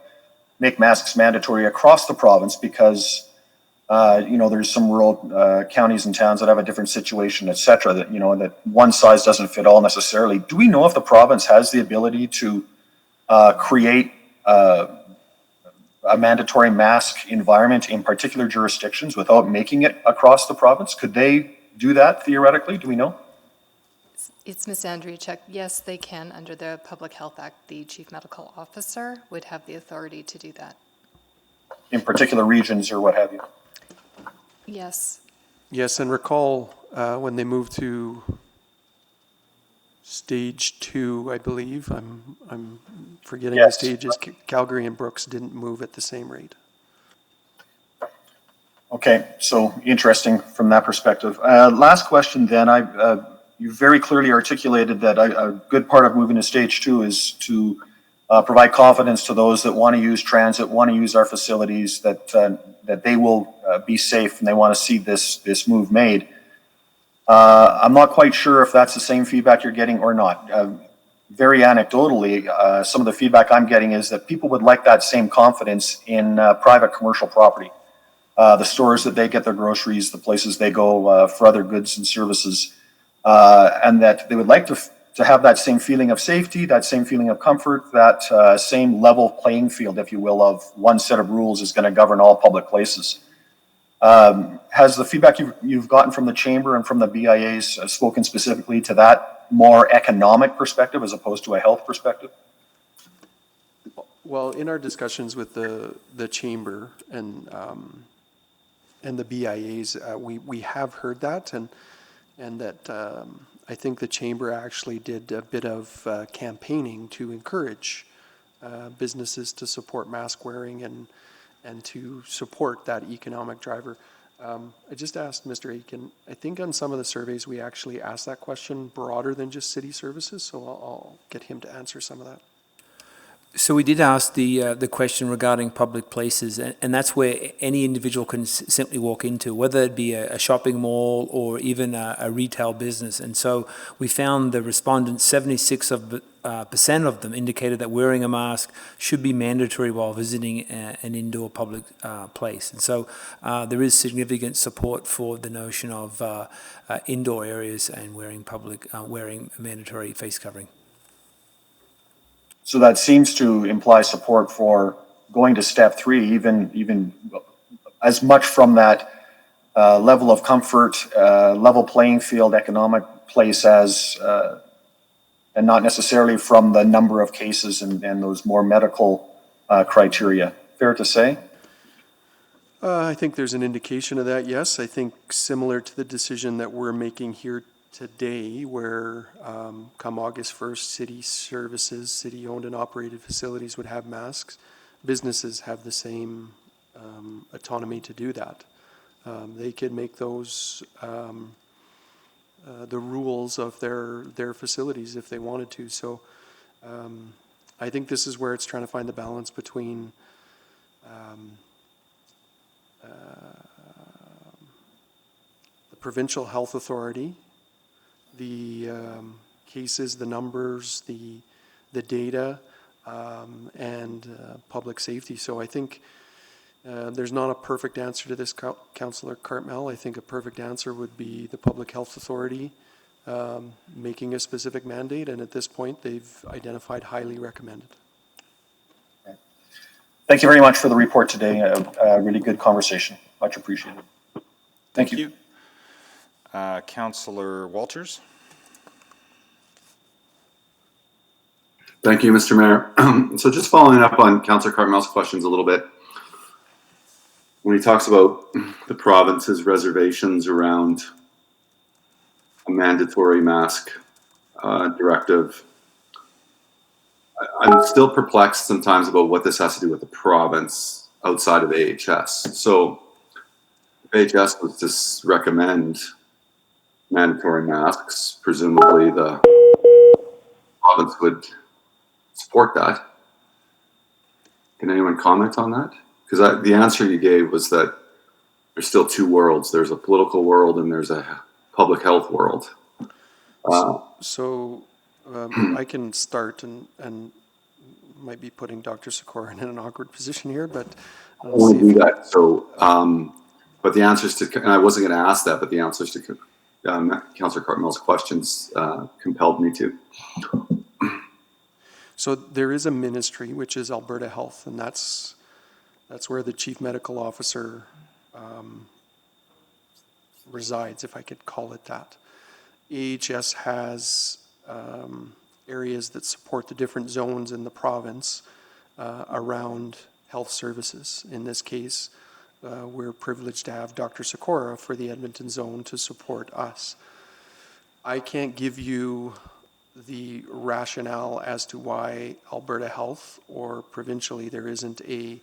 make masks mandatory across the province because there's some rural counties and towns that have a different situation, et cetera, that, that one size doesn't fit all necessarily. Do we know if the province has the ability to create a mandatory mask environment in particular jurisdictions without making it across the province? Could they do that theoretically? Do we know? It's Ms. Andriachuk. Yes, they can. Under the Public Health Act, the Chief Medical Officer would have the authority to do that. In particular regions or what have you? Yes. Yes, and recall when they moved to stage 2, I believe, I'm forgetting the stages, Calgary and Brooks didn't move at the same rate. Okay, so interesting from that perspective. Last question then. You very clearly articulated that a good part of moving to stage 2 is to provide confidence to those that want to use transit, want to use our facilities, that they will be safe and they want to see this move made. I'm not quite sure if that's the same feedback you're getting or not. Very anecdotally, some of the feedback I'm getting is that people would like that same confidence in private commercial property. The stores that they get their groceries, the places they go for other goods and services, and that they would like to have that same feeling of safety, that same feeling of comfort, that same level playing field, if you will, of one set of rules is going to govern all public places. Has the feedback you've gotten from the Chamber and from the BIAs spoken specifically to that more economic perspective as opposed to a health perspective? Well, in our discussions with the Chamber and the BIAs, we have heard that, and that I think the Chamber actually did a bit of campaigning to encourage businesses to support mask wearing and to support that economic driver. I just asked Mr. Aitken, I think on some of the surveys we actually asked that question broader than just city services, so I'll get him to answer some of that. So we did ask the question regarding public places, and that's where any individual can simply walk into, whether it be a shopping mall or even a retail business. And so we found the respondents, 76% of them indicated that wearing a mask should be mandatory while visiting an indoor public place. And so there is significant support for the notion of indoor areas and wearing mandatory face covering. So that seems to imply support for going to step 3, even as much from that level of comfort, level playing field, economic place as, and not necessarily from the number of cases and those more medical criteria. Fair to say? I think there's an indication of that, yes. I think similar to the decision that we're making here today, where come August 1st, city services, city-owned and operated facilities would have masks. Businesses have the same autonomy to do that. They could make those the rules of their facilities if they wanted to. So I think this is where it's trying to find the balance between the provincial health authority, the cases, the numbers, the data, and public safety. So I think there's not a perfect answer to this, Councillor Cartmel. I think a perfect answer would be the Public Health Authority making a specific mandate, and at this point they've identified highly recommended. Thank you very much for the report today. A really good conversation. Much appreciated. Thank you. Councillor Walters. Thank you, Mr. Mayor. So just following up on Councillor Cartmel's questions a little bit, when he talks about the province's reservations around a mandatory mask directive, I'm still perplexed sometimes about what this has to do with the province outside of AHS. So if AHS was to recommend mandatory masks, presumably the province would support that. Can anyone comment on that? Because the answer you gave was that there's still two worlds. There's a political world and there's a public health world. I can start and might be putting Dr. Sikora in an awkward position here, but I want to do that. So, but the answers to, and I wasn't going to ask that, but the answers to Councillor Cartmel's questions compelled me to. So there is a ministry, which is Alberta Health, and that's where the chief medical officer resides, if I could call it that. AHS has areas that support the different zones in the province around health services. In this case, we're privileged to have Dr. Sikora for the Edmonton zone to support us. I can't give you the rationale as to why Alberta Health or provincially there isn't a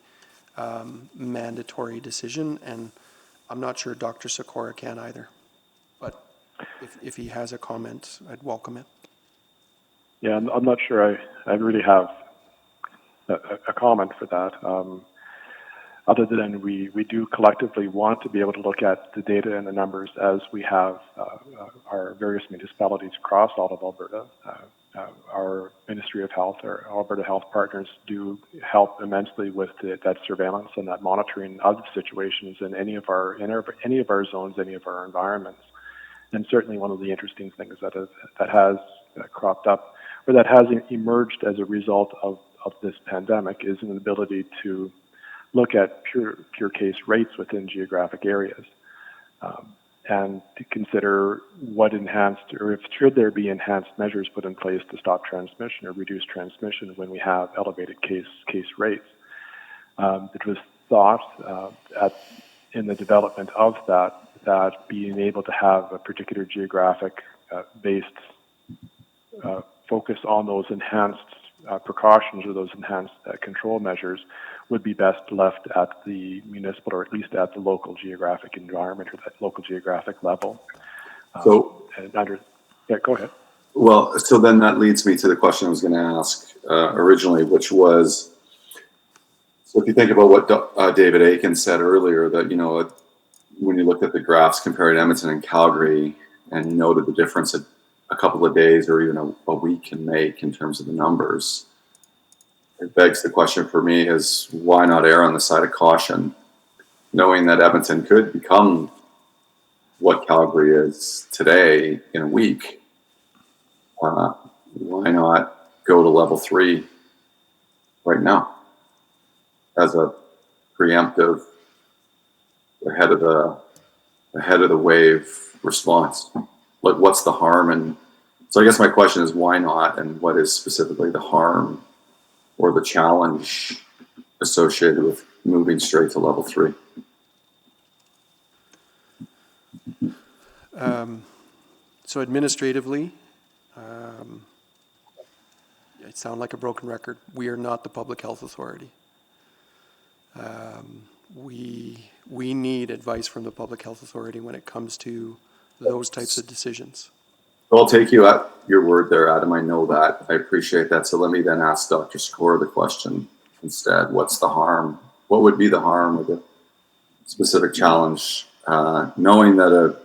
mandatory decision, and I'm not sure Dr. Sikora can either. But if he has a comment, I'd welcome it. Yeah, I'm not sure I really have a comment for that. Other than we do collectively want to be able to look at the data and the numbers as we have our various municipalities across all of Alberta. Our Ministry of Health, our Alberta Health Partners do help immensely with that surveillance and that monitoring of situations in any of our zones, any of our environments. And certainly one of the interesting things that has cropped up, or that has emerged as a result of this pandemic, is an ability to look at pure case rates within geographic areas, and to consider what enhanced, or if should there be enhanced measures put in place to stop transmission or reduce transmission when we have elevated case rates. It was thought in the development of that being able to have a particular geographic based focus on those enhanced precautions or those enhanced control measures would be best left at the municipal, or at least at the local geographic environment or that local geographic level. So, go ahead. Well, so then that leads me to the question I was going to ask originally, which was, so if you think about what David Aiken said earlier, that, you know, when you looked at the graphs comparing Edmonton and Calgary, and you noted the difference that a couple of days or even a week can make in terms of the numbers, it begs the question for me is, why not err on the side of caution, knowing that Edmonton could become what Calgary is today in a week? Why not go to level 3 right now as a preemptive ahead of the wave response? Like, what's the harm? And so I guess my question is, why not, and what is specifically the harm or the challenge associated with moving straight to level 3? So administratively, I sound like a broken record. We are not the public health authority. We need advice from the public health authority when it comes to those types of decisions. I'll take you at your word there, Adam. I know that. I appreciate that. So let me then ask Dr. Sikora the question instead. What's the harm? What would be the harm of a specific challenge? Knowing that a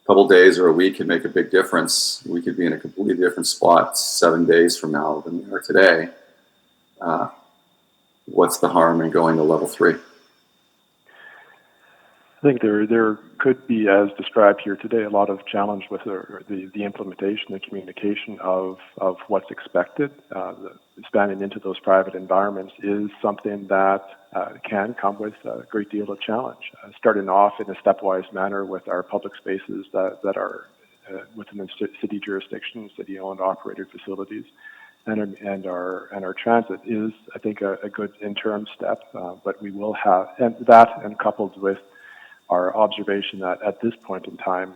couple days or a week can make a big difference. We could be in a completely different spot 7 days from now than we are today. What's the harm in going to level 3? I think there could be, as described here today, a lot of challenge with the implementation, the communication of what's expected. Expanding into those private environments is something that can come with a great deal of challenge. Starting off in a stepwise manner with our public spaces that are within the city jurisdiction, city-owned, operated facilities, and our transit is, I think, a good interim step. But we will have, and that, and coupled with our observation that at this point in time,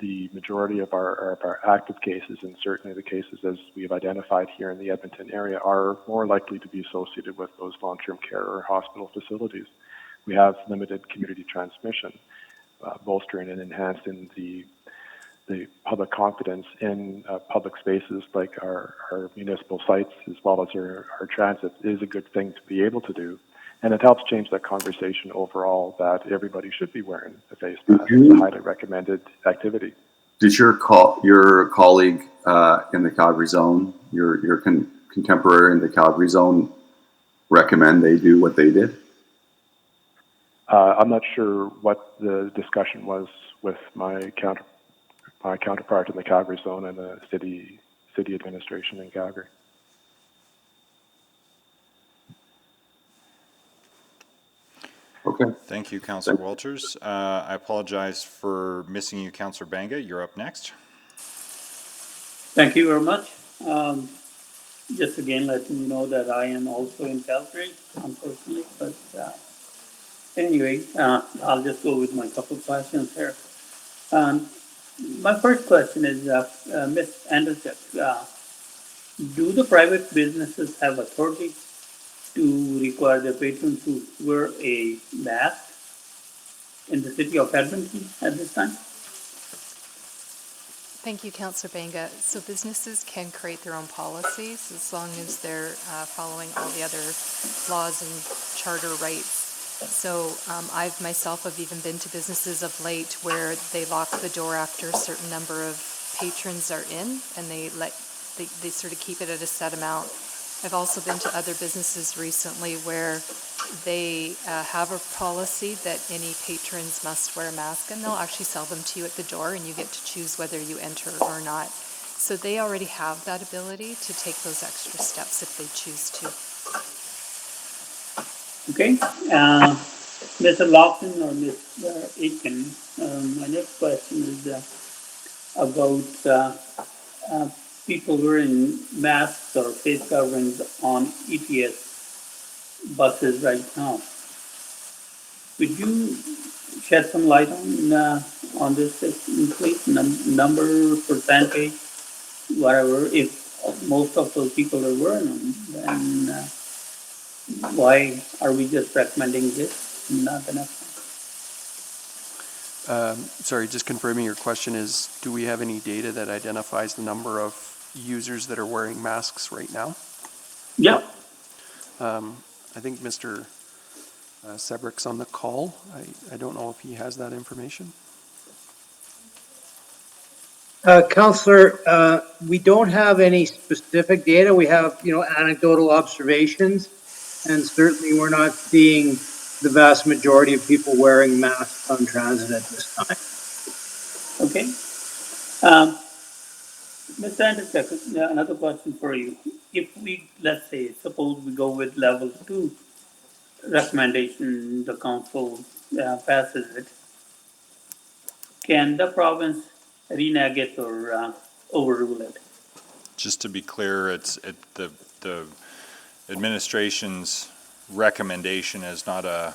the majority of our active cases, and certainly the cases as we have identified here in the Edmonton area, are more likely to be associated with those long-term care or hospital facilities. We have limited community transmission, bolstering and enhancing the public confidence in public spaces like our municipal sites as well as our transit is a good thing to be able to do. And it helps change that conversation overall that everybody should be wearing a face mask. It's a highly recommended activity. Did your colleague in the Calgary zone, your contemporary in the Calgary zone, recommend they do what they did? I'm not sure what the discussion was with my counterpart in the Calgary zone and the city administration in Calgary. Okay. Thank you, Councillor Walters. I apologize for missing you, Councillor Banga. You're up next. Thank you very much. Just again letting you know that I am also in Calgary, unfortunately, but anyway, I'll just go with my couple of questions here. My first question is, Ms. Anderson, do the private businesses have authority to require their patrons to wear a mask in the city of Edmonton at this time? Thank you, Councillor Banga. So businesses can create their own policies as long as they're following all the other laws and charter rights. So I've myself have even been to businesses of late where they lock the door after a certain number of patrons are in, and they sort of keep it at a set amount. I've also been to other businesses recently where they have a policy that any patrons must wear a mask, and they'll actually sell them to you at the door, and you get to choose whether you enter or not. So they already have that ability to take those extra steps if they choose to. Okay. Mr. Lawson or Ms. Aitken, my next question is about people wearing masks or face coverings on ETS buses right now. Could you shed some light on this, please? Number, percentage, whatever. If most of those people are wearing them, then why are we just recommending this, not the next one? Sorry, just confirming your question is, do we have any data that identifies the number of users that are wearing masks right now? Yeah. I think Mr. Sebrick's on the call. I don't know if he has that information. Councillor, we don't have any specific data. We have, anecdotal observations, and certainly we're not seeing the vast majority of people wearing masks on transit at this time. Okay. Mr. Anderson, another question for you. If we, let's say, suppose we go with level 2 recommendation, the council passes it, can the province renege it or overrule it? Just to be clear, it's the administration's recommendation is not a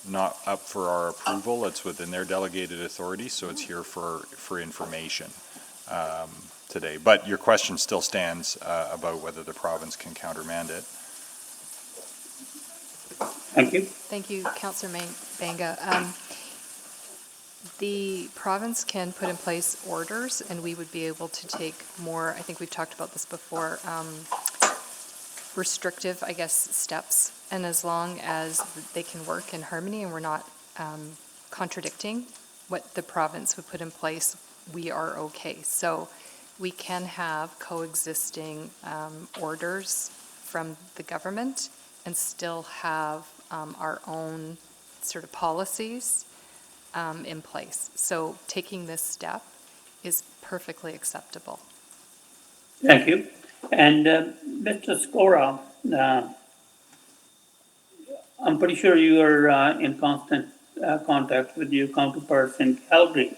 not up for our approval. It's within their delegated authority, so it's here for information today. But your question still stands about whether the province can countermand it. Thank you. Thank you, Councillor Banga. The province can put in place orders, and we would be able to take more, I think we've talked about this before, restrictive, I guess, steps. And as long as they can work in harmony and we're not contradicting what the province would put in place, we are okay. So we can have coexisting orders from the government and still have our own sort of policies in place. So taking this step is perfectly acceptable. Thank you. And Mr. Skora, I'm pretty sure you are in constant contact with your counterparts in Calgary.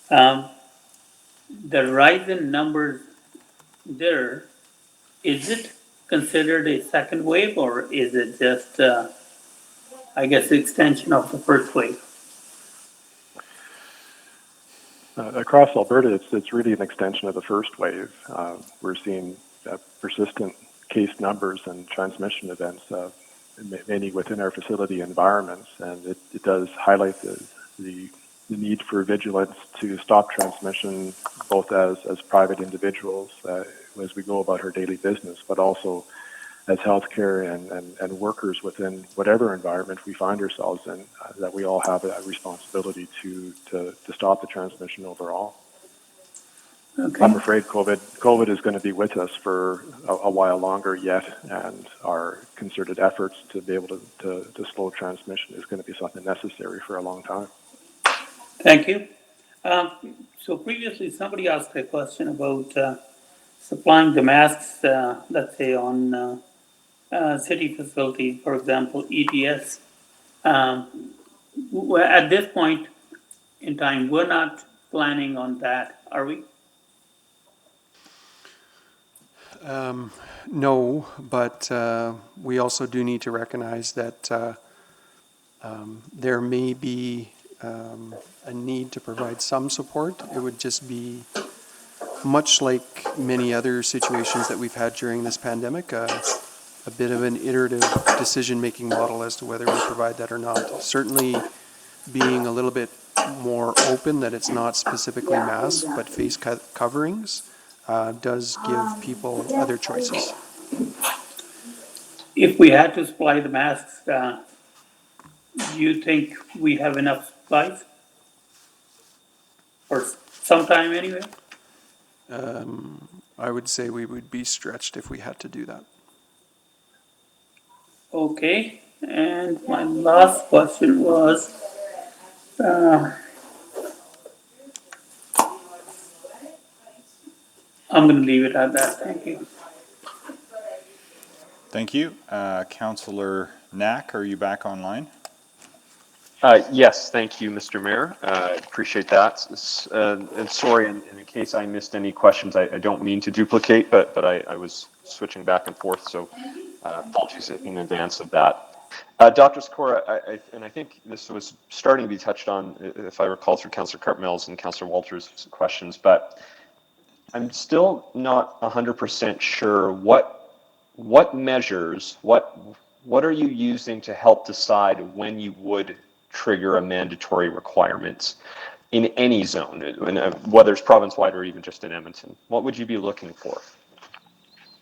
The rise in numbers there, is it considered a second wave, or is it just, I guess, the extension of the first wave? Across Alberta, it's really an extension of the first wave. We're seeing persistent case numbers and transmission events, many within our facility environments, and it does highlight the need for vigilance to stop transmission, both as private individuals as we go about our daily business, but also as healthcare and workers within whatever environment we find ourselves in, that we all have a responsibility to stop the transmission overall. Okay. I'm afraid COVID is going to be with us for a while longer yet, and our concerted efforts to be able to slow transmission is going to be something necessary for a long time. Thank you. So previously somebody asked a question about supplying the masks, let's say on city facility, for example, ETS. At this point in time, we're not planning on that, are we? No, but we also do need to recognize that there may be a need to provide some support. It would just be much like many other situations that we've had during this pandemic, a bit of an iterative decision-making model as to whether we provide that or not. Certainly being a little bit more open that it's not specifically masks, but face coverings does give people other choices. If we had to supply the masks, do you think we have enough supplies? For some time anyway? I would say we would be stretched if we had to do that. Okay, and my last question was, I'm going to leave it at that. Thank you. Thank you. Councillor Knack, are you back online? Yes, thank you, Mr. Mayor. Appreciate that. And sorry, in case I missed any questions, I don't mean to duplicate, but I was switching back and forth, so apologies in advance of that. Dr. Skora, and I think this was starting to be touched on, if I recall, through Councillor Cartmell's and Councillor Walters' questions, but I'm still not 100% sure what measures, what are you using to help decide when you would trigger a mandatory requirement in any zone, whether it's province-wide or even just in Edmonton? What would you be looking for?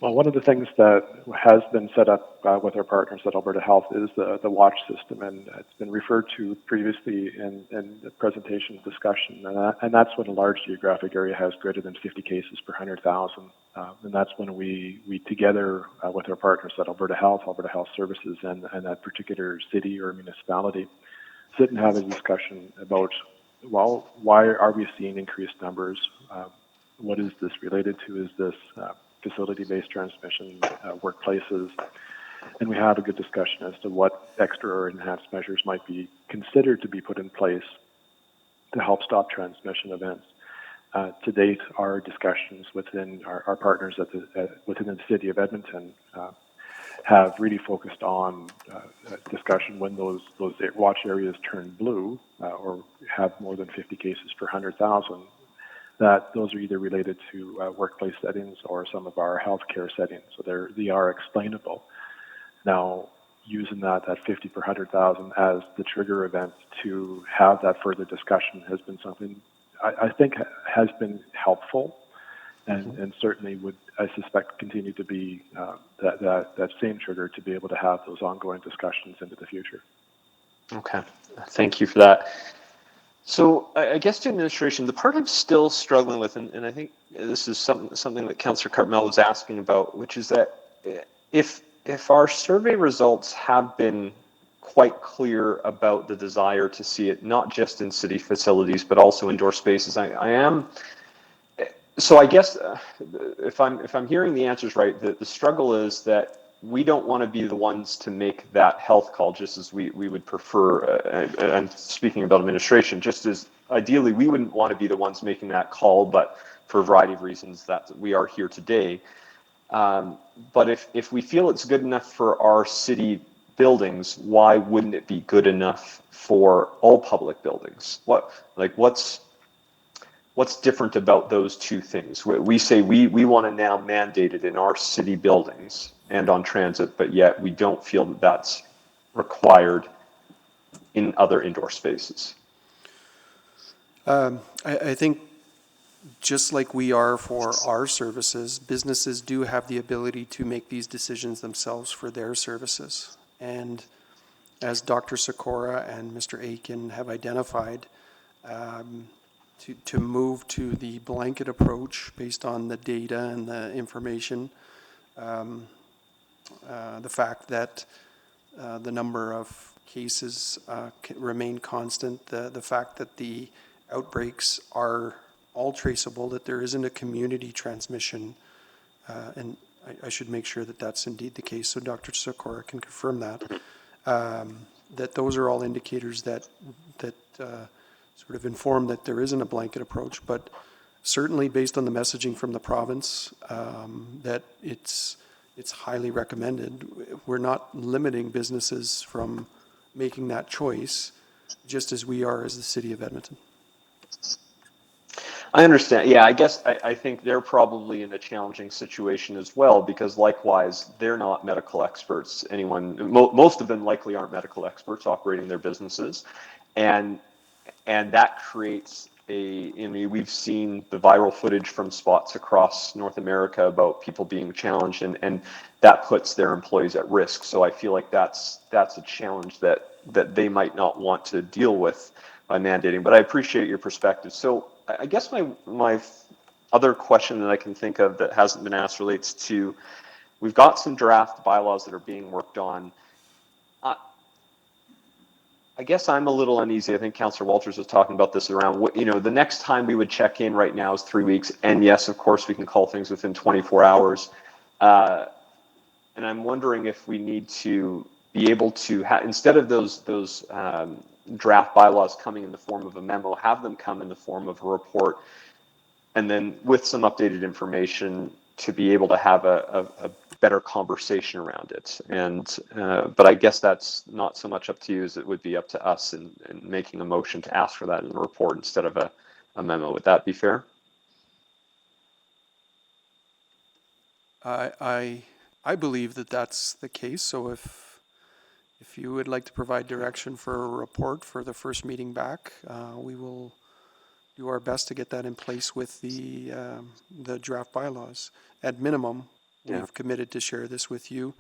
Well, one of the things that has been set up with our partners at Alberta Health is the watch system, and it's been referred to previously in the presentation discussion, and that's when a large geographic area has greater than 50 cases per 100,000, and that's when we together with our partners at Alberta Health Services, and that particular city or municipality, sit and have a discussion about, well, why are we seeing increased numbers? What is this related to? Is this facility-based transmission, workplaces? And we have a good discussion as to what extra or enhanced measures might be considered to be put in place to help stop transmission events. To date, our discussions within our partners within the city of Edmonton have really focused on discussion when those watch areas turn blue or have more than 50 cases per 100,000, that those are either related to workplace settings or some of our healthcare settings. So they are explainable. Now, using that 50 per 100,000 as the trigger event to have that further discussion has been something I think has been helpful, and certainly would, I suspect, continue to be that same trigger to be able to have those ongoing discussions into the future. Okay, thank you for that. So I guess to administration, the part I'm still struggling with, and I think this is something that Councillor Cartmel was asking about, which is that if our survey results have been quite clear about the desire to see it not just in city facilities but also indoor spaces, so I guess if I'm hearing the answers right, the struggle is that we don't want to be the ones to make that health call, just as we would prefer, and speaking about administration, just as ideally we wouldn't want to be the ones making that call, but for a variety of reasons that we are here today. But if we feel it's good enough for our city buildings, why wouldn't it be good enough for all public buildings? What's different about those two things? We say we want to now mandate it in our city buildings and on transit, but yet we don't feel that that's required in other indoor spaces. I think just like we are for our services, businesses do have the ability to make these decisions themselves for their services. And as Dr. Sikora and Mr. Aiken have identified, to move to the blanket approach based on the data and the information, the fact that the number of cases remain constant, the fact that the outbreaks are all traceable, that there isn't a community transmission, and I should make sure that that's indeed the case, so Dr. Sikora can confirm that, that those are all indicators that sort of inform that there isn't a blanket approach, but certainly based on the messaging from the province, that it's highly recommended. We're not limiting businesses from making that choice, just as we are as the City of Edmonton. I understand. Yeah, I guess I think they're probably in a challenging situation as well, because likewise, they're not medical experts. Most of them likely aren't medical experts operating their businesses. And that creates we've seen the viral footage from spots across North America about people being challenged, and that puts their employees at risk. So I feel like that's a challenge that they might not want to deal with by mandating, but I appreciate your perspective. So I guess my other question that I can think of that hasn't been asked relates to, we've got some draft bylaws that are being worked on. I guess I'm a little uneasy. I think Councillor Walters was talking about this around, the next time we would check in right now is 3 weeks. And yes, of course, we can call things within 24 hours. And I'm wondering if we need to be able to, instead of those draft bylaws coming in the form of a memo, have them come in the form of a report, and then with some updated information to be able to have a better conversation around it. And but I guess that's not so much up to you as it would be up to us in making a motion to ask for that in a report instead of a memo. Would that be fair? I believe that that's the case. So if you would like to provide direction for a report for the first meeting back, we will do our best to get that in place with the draft bylaws. At minimum, we've committed to share this with you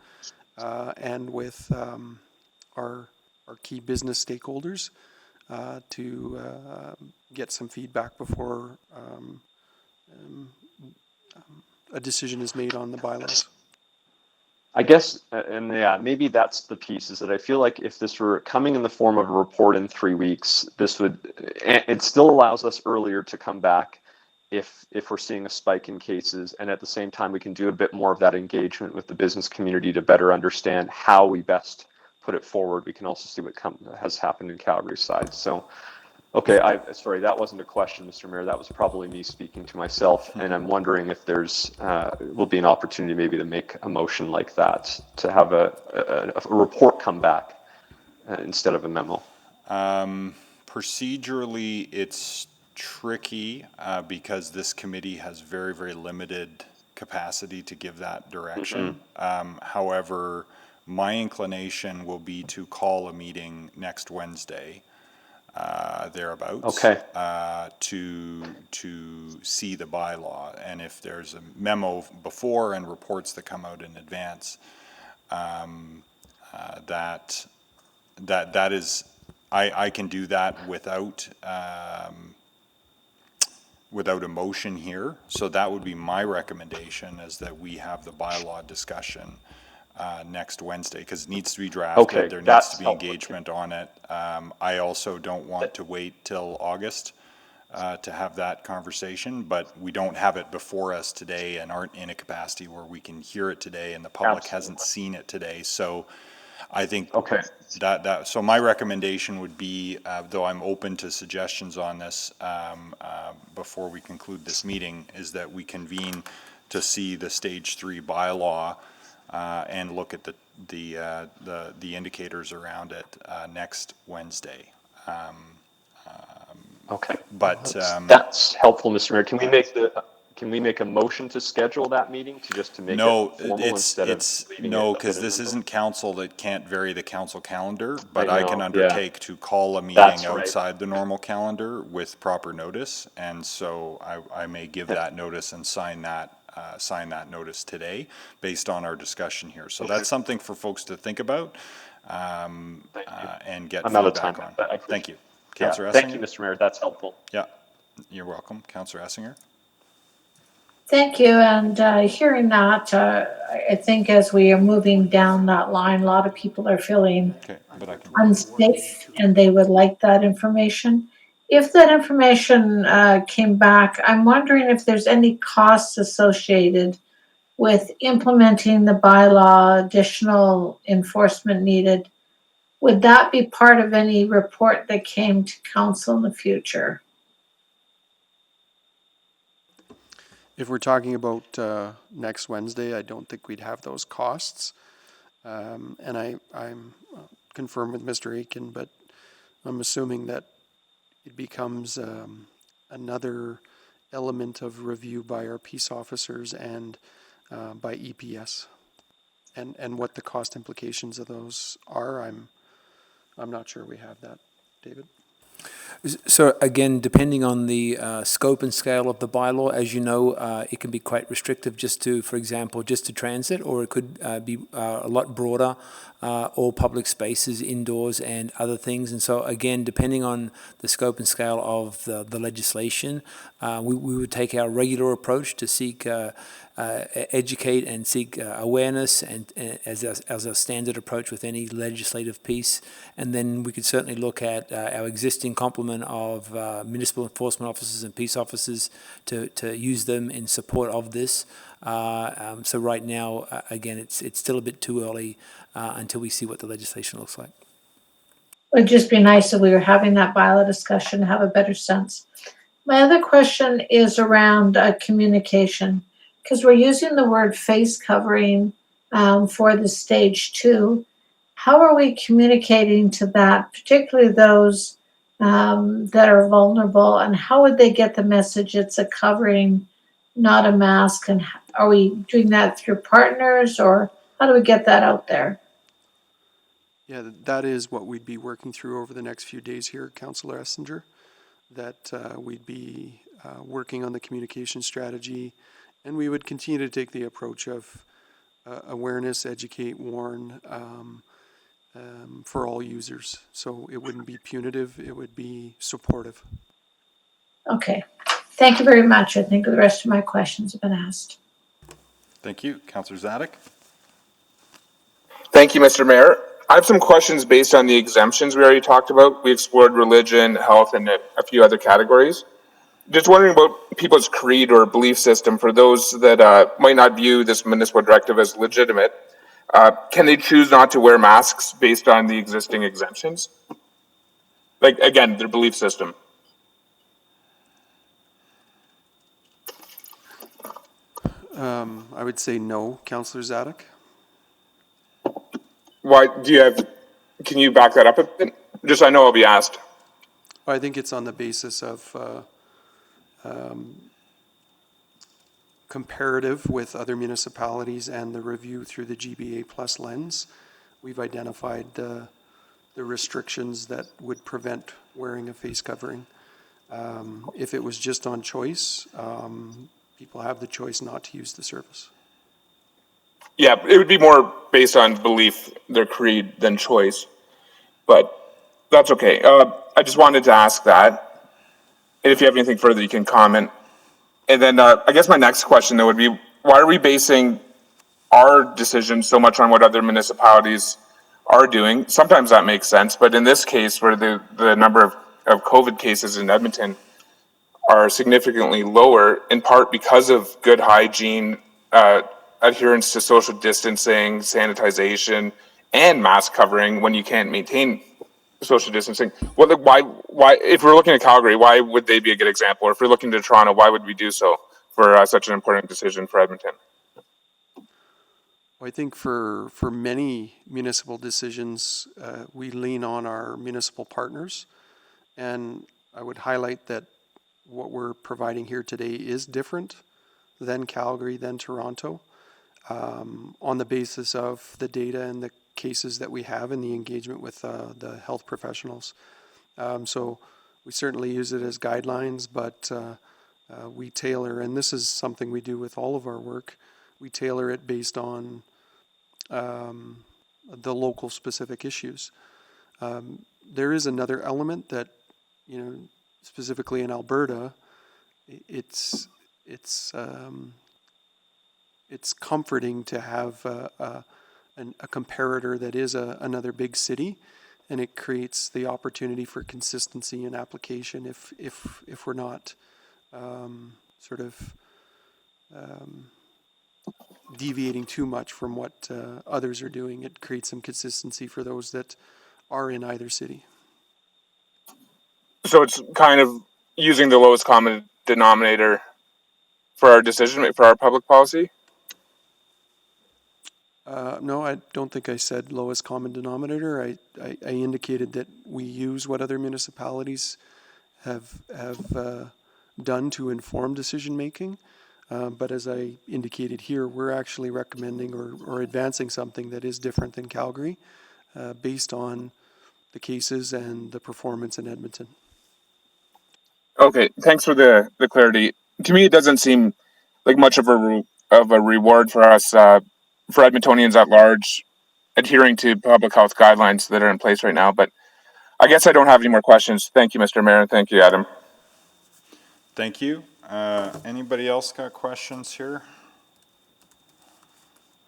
and with our key business stakeholders to get some feedback before a decision is made on the bylaws. I guess, and yeah, maybe that's the piece, is that I feel like if this were coming in the form of a report in 3 weeks, it still allows us earlier to come back if we're seeing a spike in cases, and at the same time we can do a bit more of that engagement with the business community to better understand how we best put it forward. We can also see what has happened in Calgary's side. So Okay, sorry, that wasn't a question, Mr. Mayor. That was probably me speaking to myself, and I'm wondering if there's will be an opportunity maybe to make a motion like that, to have a report come back instead of a memo. Procedurally, it's tricky because this committee has very, very limited capacity to give that direction. However, my inclination will be to call a meeting next Wednesday, thereabouts, to see the bylaw. And if there's a memo before and reports that come out in advance, that is, I can do that without without a motion here. So that would be my recommendation, is that we have the bylaw discussion next Wednesday, because it needs to be drafted. There needs to be engagement on it. I also don't want to wait till August to have that conversation, but we don't have it before us today and aren't in a capacity where we can hear it today, and the public hasn't seen it today. So I think so my recommendation would be, though I'm open to suggestions on this before we conclude this meeting, is that we convene to see the stage 3 bylaw and look at the indicators around it next Wednesday. But that's helpful, Mr. Mayor. Can we make a motion to schedule that meeting to make it formal instead of leaving it? No, because this isn't council that can't vary the council calendar, but I can undertake to call a meeting outside the normal calendar with proper notice, and so I may give that notice and sign that notice today based on our discussion here. So that's something for folks to think about and get feedback on. Thank you. Councillor Essinger? Thank you, Mr. Mayor. That's helpful. Yeah, you're welcome. Councillor Essinger? Thank you. And hearing that, I think as we are moving down that line, a lot of people are feeling unsafe, and they would like that information. If that information came back, I'm wondering if there's any costs associated with implementing the bylaw, additional enforcement needed. Would that be part of any report that came to council in the future? If we're talking about next Wednesday, I don't think we'd have those costs. And I'm confirmed with Mr. Aitken, but I'm assuming that it becomes another element of review by our peace officers and by EPS. And what the cost implications of those are, I'm not sure we have that, David. So again, depending on the scope and scale of the bylaw, as you know, it can be quite restrictive just to, for example, just to transit, or it could be a lot broader, all public spaces, indoors and other things. And so again, depending on the scope and scale of the legislation, we would take our regular approach to seek educate and seek awareness, and as a standard approach with any legislative piece. And then we could certainly look at our existing complement of municipal enforcement officers and peace officers to use them in support of this. So right now, again, it's still a bit too early until we see what the legislation looks like. It would just be nice if we were having that bylaw discussion, have a better sense. My other question is around communication, because we're using the word face covering for the stage 2. How are we communicating to that, particularly those that are vulnerable, and how would they get the message it's a covering, not a mask? And are we doing that through partners, or how do we get that out there? Yeah, that is what we'd be working through over the next few days here, Councillor Essinger, that we'd be working on the communication strategy, and we would continue to take the approach of awareness, educate, warn for all users. So it wouldn't be punitive, it would be supportive. Okay, thank you very much. I think the rest of my questions have been asked. Thank you. Councillor Zadek? Thank you, Mr. Mayor. I have some questions based on the exemptions we already talked about. We explored religion, health, and a few other categories. Just wondering about people's creed or belief system. For those that might not view this municipal directive as legitimate, can they choose not to wear masks based on the existing exemptions? Like, again, their belief system. I would say no, Councillor Zadok. Why do you have? Can you back that up a bit? Just so I know I'll be asked. I think it's on the basis of comparative with other municipalities and the review through the GBA plus lens. We've identified the restrictions that would prevent wearing a face covering. If it was just on choice, people have the choice not to use the service. Yeah, it would be more based on belief, their creed, than choice. But that's okay. I just wanted to ask that. And if you have anything further, you can comment. And then I guess my next question, though, would be, why are we basing our decisions so much on what other municipalities are doing? Sometimes that makes sense, but in this case, where the number of COVID cases in Edmonton are significantly lower, in part because of good hygiene, adherence to social distancing, sanitization, and mask covering when you can't maintain social distancing. Well, why, if we're looking at Calgary, why would they be a good example? Or if we're looking to Toronto, why would we do so for such an important decision for Edmonton? I think for many municipal decisions, we lean on our municipal partners. And I would highlight that what we're providing here today is different than Calgary, than Toronto, on the basis of the data and the cases that we have and the engagement with the health professionals. So we certainly use it as guidelines, but we tailor, and this is something we do with all of our work, we tailor it based on the local specific issues. There is another element that, you know, specifically in Alberta, it's comforting to have a comparator that is another big city, and it creates the opportunity for consistency in application if we're not sort of deviating too much from what others are doing. It creates some consistency for those that are in either city. So it's kind of using the lowest common denominator for our decision, for our public policy? No, I don't think I said lowest common denominator. I indicated that we use what other municipalities have done to inform decision making. But as I indicated here, we're actually recommending or advancing something that is different than Calgary based on the cases and the performance in Edmonton. Okay, thanks for the clarity. To me, it doesn't seem like much of a reward for us, for Edmontonians at large, adhering to public health guidelines that are in place right now. But I guess I don't have any more questions. Thank you, Mr. Mayor, and thank you, Adam. Thank you. Anybody else got questions here?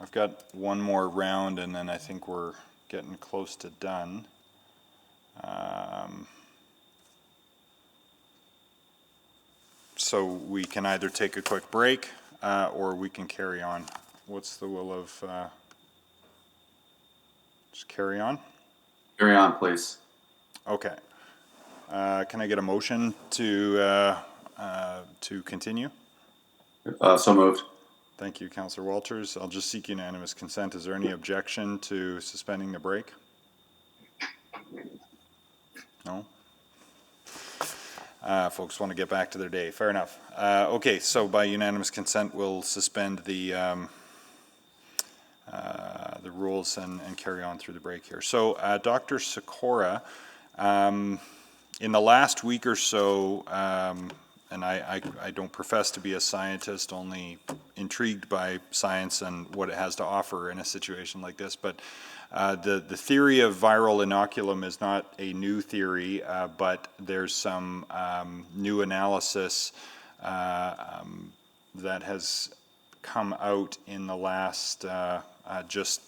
I've got one more round, and then I think we're getting close to done. So we can either take a quick break or we can carry on. What's the will of just carry on? Carry on, please. Okay. Can I get a motion to continue? So moved. Thank you, Councillor Walters. I'll just seek unanimous consent. Is there any objection to suspending the break? No? Folks want to get back to their day. Fair enough. Okay, so by unanimous consent, we'll suspend the rules and carry on through the break here. So, Dr. Sikora, in the last week or so, and I don't profess to be a scientist, only intrigued by science and what it has to offer in a situation like this, but the theory of viral inoculum is not a new theory, but there's some new analysis that has come out in the last just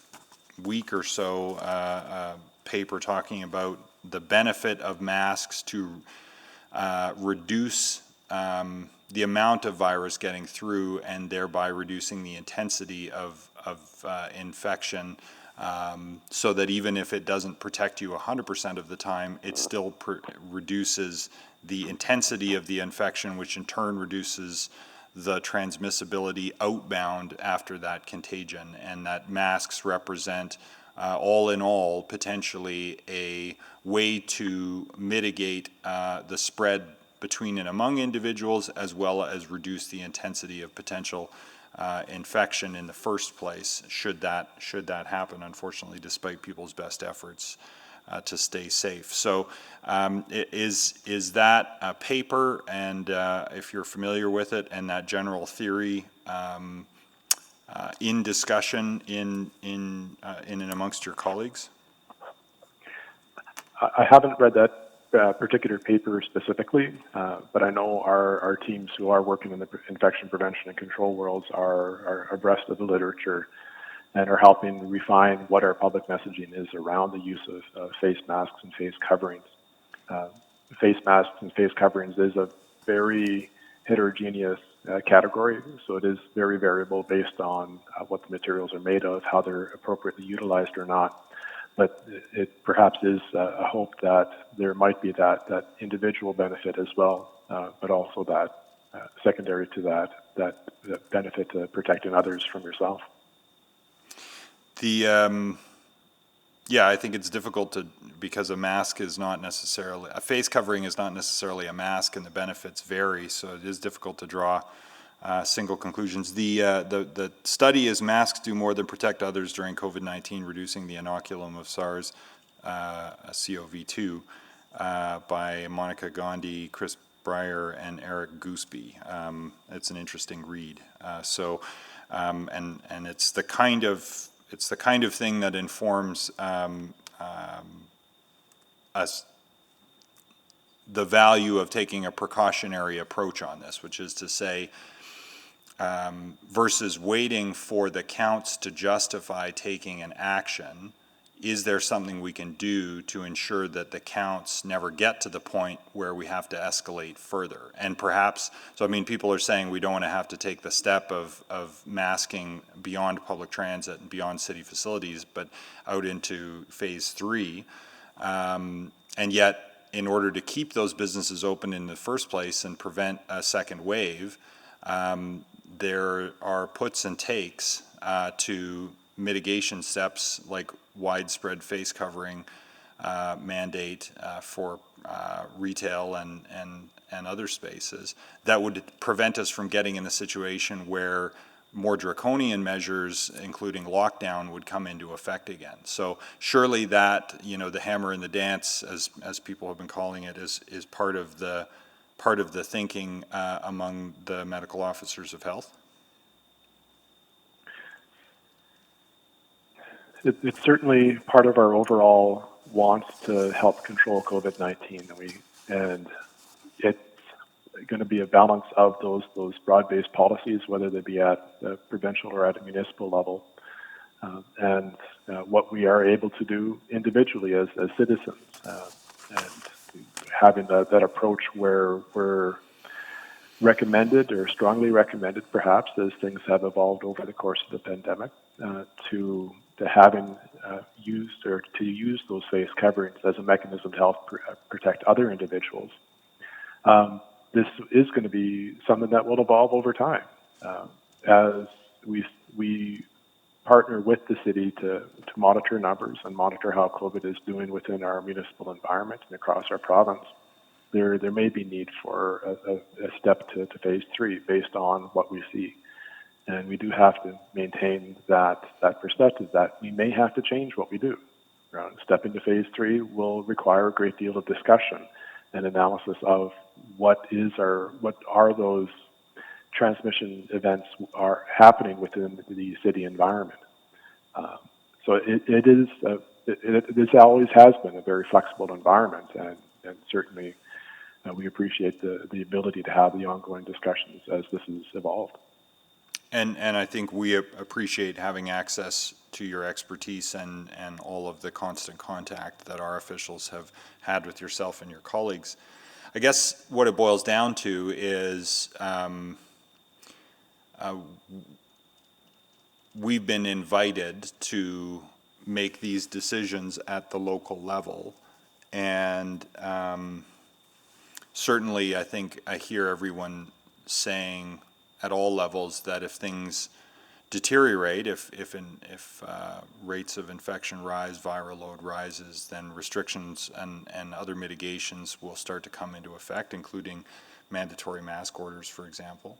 week or so, paper talking about the benefit of masks to reduce the amount of virus getting through and thereby reducing the intensity of infection, so that even if it doesn't protect you 100% of the time, it still reduces the intensity of the infection, which in turn reduces the transmissibility outbound after that contagion, and that masks represent, all in all, potentially a way to mitigate the spread between and among individuals, as well as reduce the intensity of potential infection in the first place, should that happen, unfortunately, despite people's best efforts to stay safe. So is that a paper, and if you're familiar with it, and that general theory in discussion in and amongst your colleagues? I haven't read that particular paper specifically, but I know our teams who are working in the infection prevention and control worlds are abreast of the literature and are helping refine what our public messaging is around the use of face masks and face coverings. Face masks and face coverings is a very heterogeneous category, so it is very variable based on what the materials are made of, how they're appropriately utilized or not. But it perhaps is a hope that there might be that individual benefit as well, but also that secondary to that benefit to protecting others from yourself. Yeah, I think it's difficult because a mask is not necessarily, a face covering is not necessarily a mask, and the benefits vary, so it is difficult to draw single conclusions. The study is masks do more than protect others during COVID-19, reducing the inoculum of SARS-CoV-2 by Monica Gandhi, Chris Breyer, and Eric Gooseby. It's an interesting read. And it's the kind of thing that informs us the value of taking a precautionary approach on this, which is to say, versus waiting for the counts to justify taking an action, is there something we can do to ensure that the counts never get to the point where we have to escalate further? And perhaps, so I mean, people are saying we don't want to have to take the step of masking beyond public transit and beyond city facilities, but out into phase 3. And yet, in order to keep those businesses open in the first place and prevent a second wave, there are puts and takes to mitigation steps like widespread face covering mandate for retail and other spaces that would prevent us from getting in a situation where more draconian measures, including lockdown, would come into effect again. So surely that, the hammer and the dance, as people have been calling it, is part of the thinking among the medical officers of health? It's certainly part of our overall want to help control COVID-19, and it's going to be a balance of those broad-based policies, whether they be at the provincial or at a municipal level, and what we are able to do individually as citizens, and having that approach where we're recommended or strongly recommended, perhaps, as things have evolved over the course of the pandemic, to having used or to use those face coverings as a mechanism to help protect other individuals. This is going to be something that will evolve over time as we partner with the city to monitor numbers and monitor how COVID is doing within our municipal environment and across our province. There may be need for a step to phase 3 based on what we see. And we do have to maintain that perspective that we may have to change what we do. Stepping to phase 3 will require a great deal of discussion and analysis of what are those transmission events are happening within the city environment. So this always has been a very flexible environment, and certainly we appreciate the ability to have the ongoing discussions as this has evolved. And I think we appreciate having access to your expertise and all of the constant contact that our officials have had with yourself and your colleagues. I guess what it boils down to is we've been invited to make these decisions at the local level, and certainly I think I hear everyone saying at all levels that if things deteriorate, if rates of infection rise, viral load rises, then restrictions and other mitigations will start to come into effect, including mandatory mask orders, for example.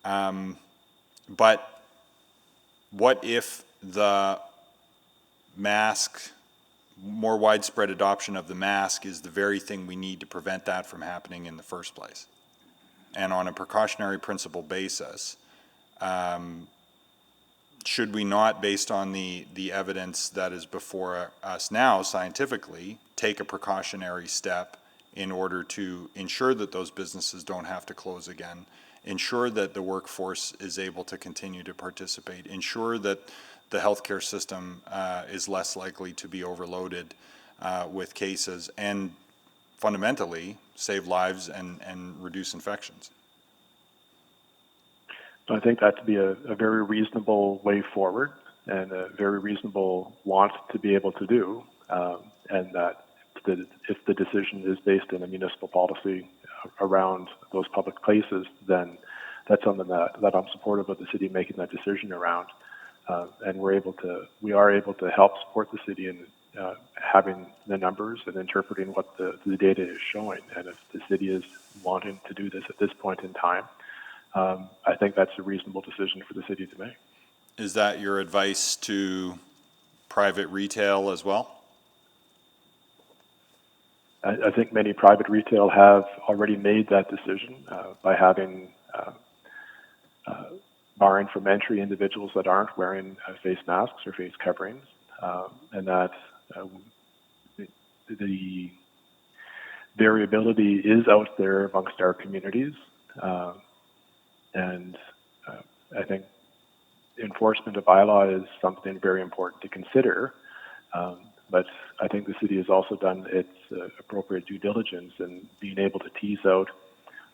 But what if the more widespread adoption of the mask is the very thing we need to prevent that from happening in the first place? And on a precautionary principle basis, should we not, based on the evidence that is before us now scientifically, take a precautionary step in order to ensure that those businesses don't have to close again, ensure that the workforce is able to continue to participate, ensure that the healthcare system is less likely to be overloaded with cases, and fundamentally save lives and reduce infections? I think that to be a very reasonable way forward and a very reasonable want to be able to do, and that if the decision is based in a municipal policy around those public places, then that's something that I'm supportive of the city making that decision around, and we are able to help support the city in having the numbers and interpreting what the data is showing. And if the city is wanting to do this at this point in time, I think that's a reasonable decision for the city to make. Is that your advice to private retail as well? I think many private retail have already made that decision by having barring from entry individuals that aren't wearing face masks or face coverings, and that the variability is out there amongst our communities. And I think enforcement of bylaw is something very important to consider. But I think the city has also done its appropriate due diligence in being able to tease out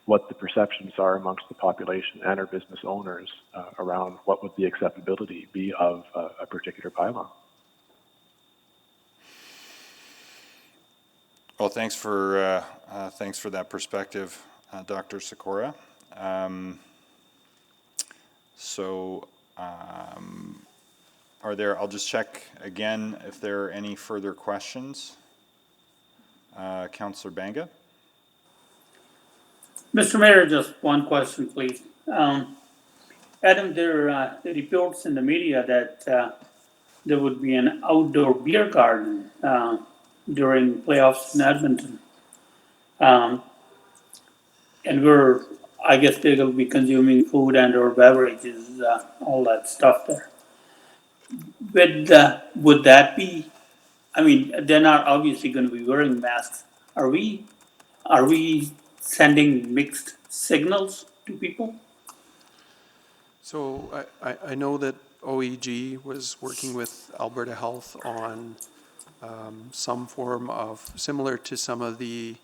what the perceptions are amongst the population and our business owners around what would the acceptability be of a particular bylaw. Well, thanks for that perspective, Dr. Sikora. I'll just check again if there are any further questions. Councillor Banga? Mr. Mayor, just one question, please. Adam, there are reports in the media that there would be an outdoor beer garden during playoffs in Edmonton. And I guess they will be consuming food and or beverages, all that stuff there. Would that be, I mean, they're not obviously going to be wearing masks. Are we sending mixed signals to people? So I know that OEG was working with Alberta Health on some form of, similar to some of the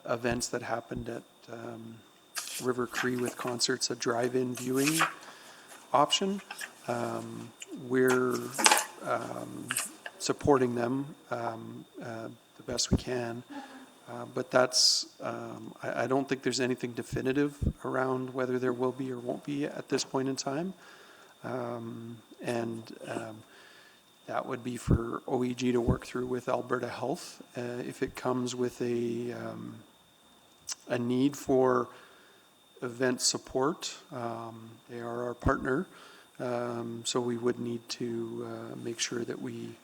events that happened at River Cree with concerts, a drive-in viewing option. We're supporting them the best we can. But that's, I don't think there's anything definitive around whether there will be or won't be at this point in time. That would be for OEG to work through with Alberta Health. If it comes with a need for event support, they are our partner. So we would need to make sure that we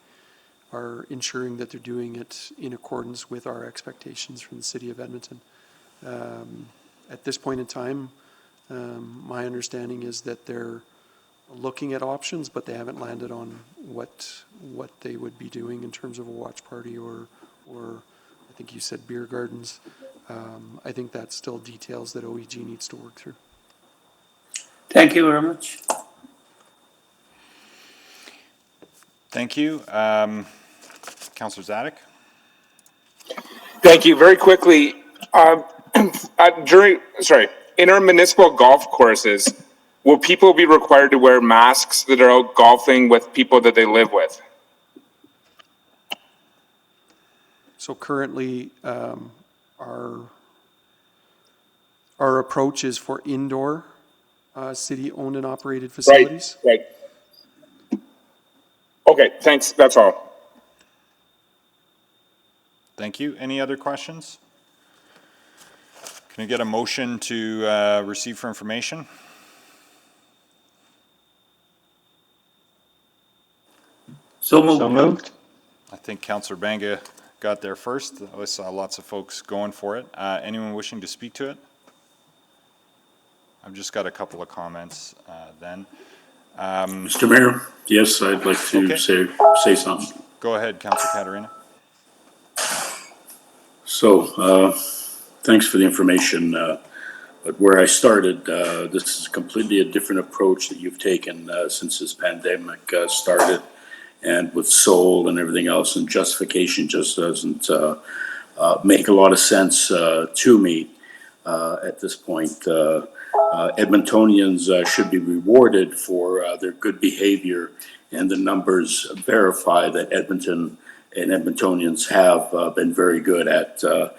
are ensuring that they're doing it in accordance with our expectations from the City of Edmonton. At this point in time, my understanding is that they're looking at options, but they haven't landed on what they would be doing in terms of a watch party or I think you said beer gardens. I think that's still details that OEG needs to work through. Thank you very much. Thank you. Councillor Zadek? Thank you. Very quickly, in our municipal golf courses, will people be required to wear masks that are out golfing with people that they live with? So currently, our our approach is for indoor city-owned and operated facilities. Right. Okay, thanks. That's all. Thank you. Any other questions? Can I get a motion to receive for information? So moved. So moved. I think Councillor Banga got there first. I saw lots of folks going for it. Anyone wishing to speak to it? I've just got a couple of comments then. Mr. Mayor, yes, I'd like to Okay. say something. Go ahead, Councillor Caterina. So, thanks for the information. But where I started, this is completely a different approach that you've taken since this pandemic started, and with Seoul and everything else, and justification just doesn't make a lot of sense to me at this point. Edmontonians should be rewarded for their good behavior, and the numbers verify that Edmonton and Edmontonians have been very good at the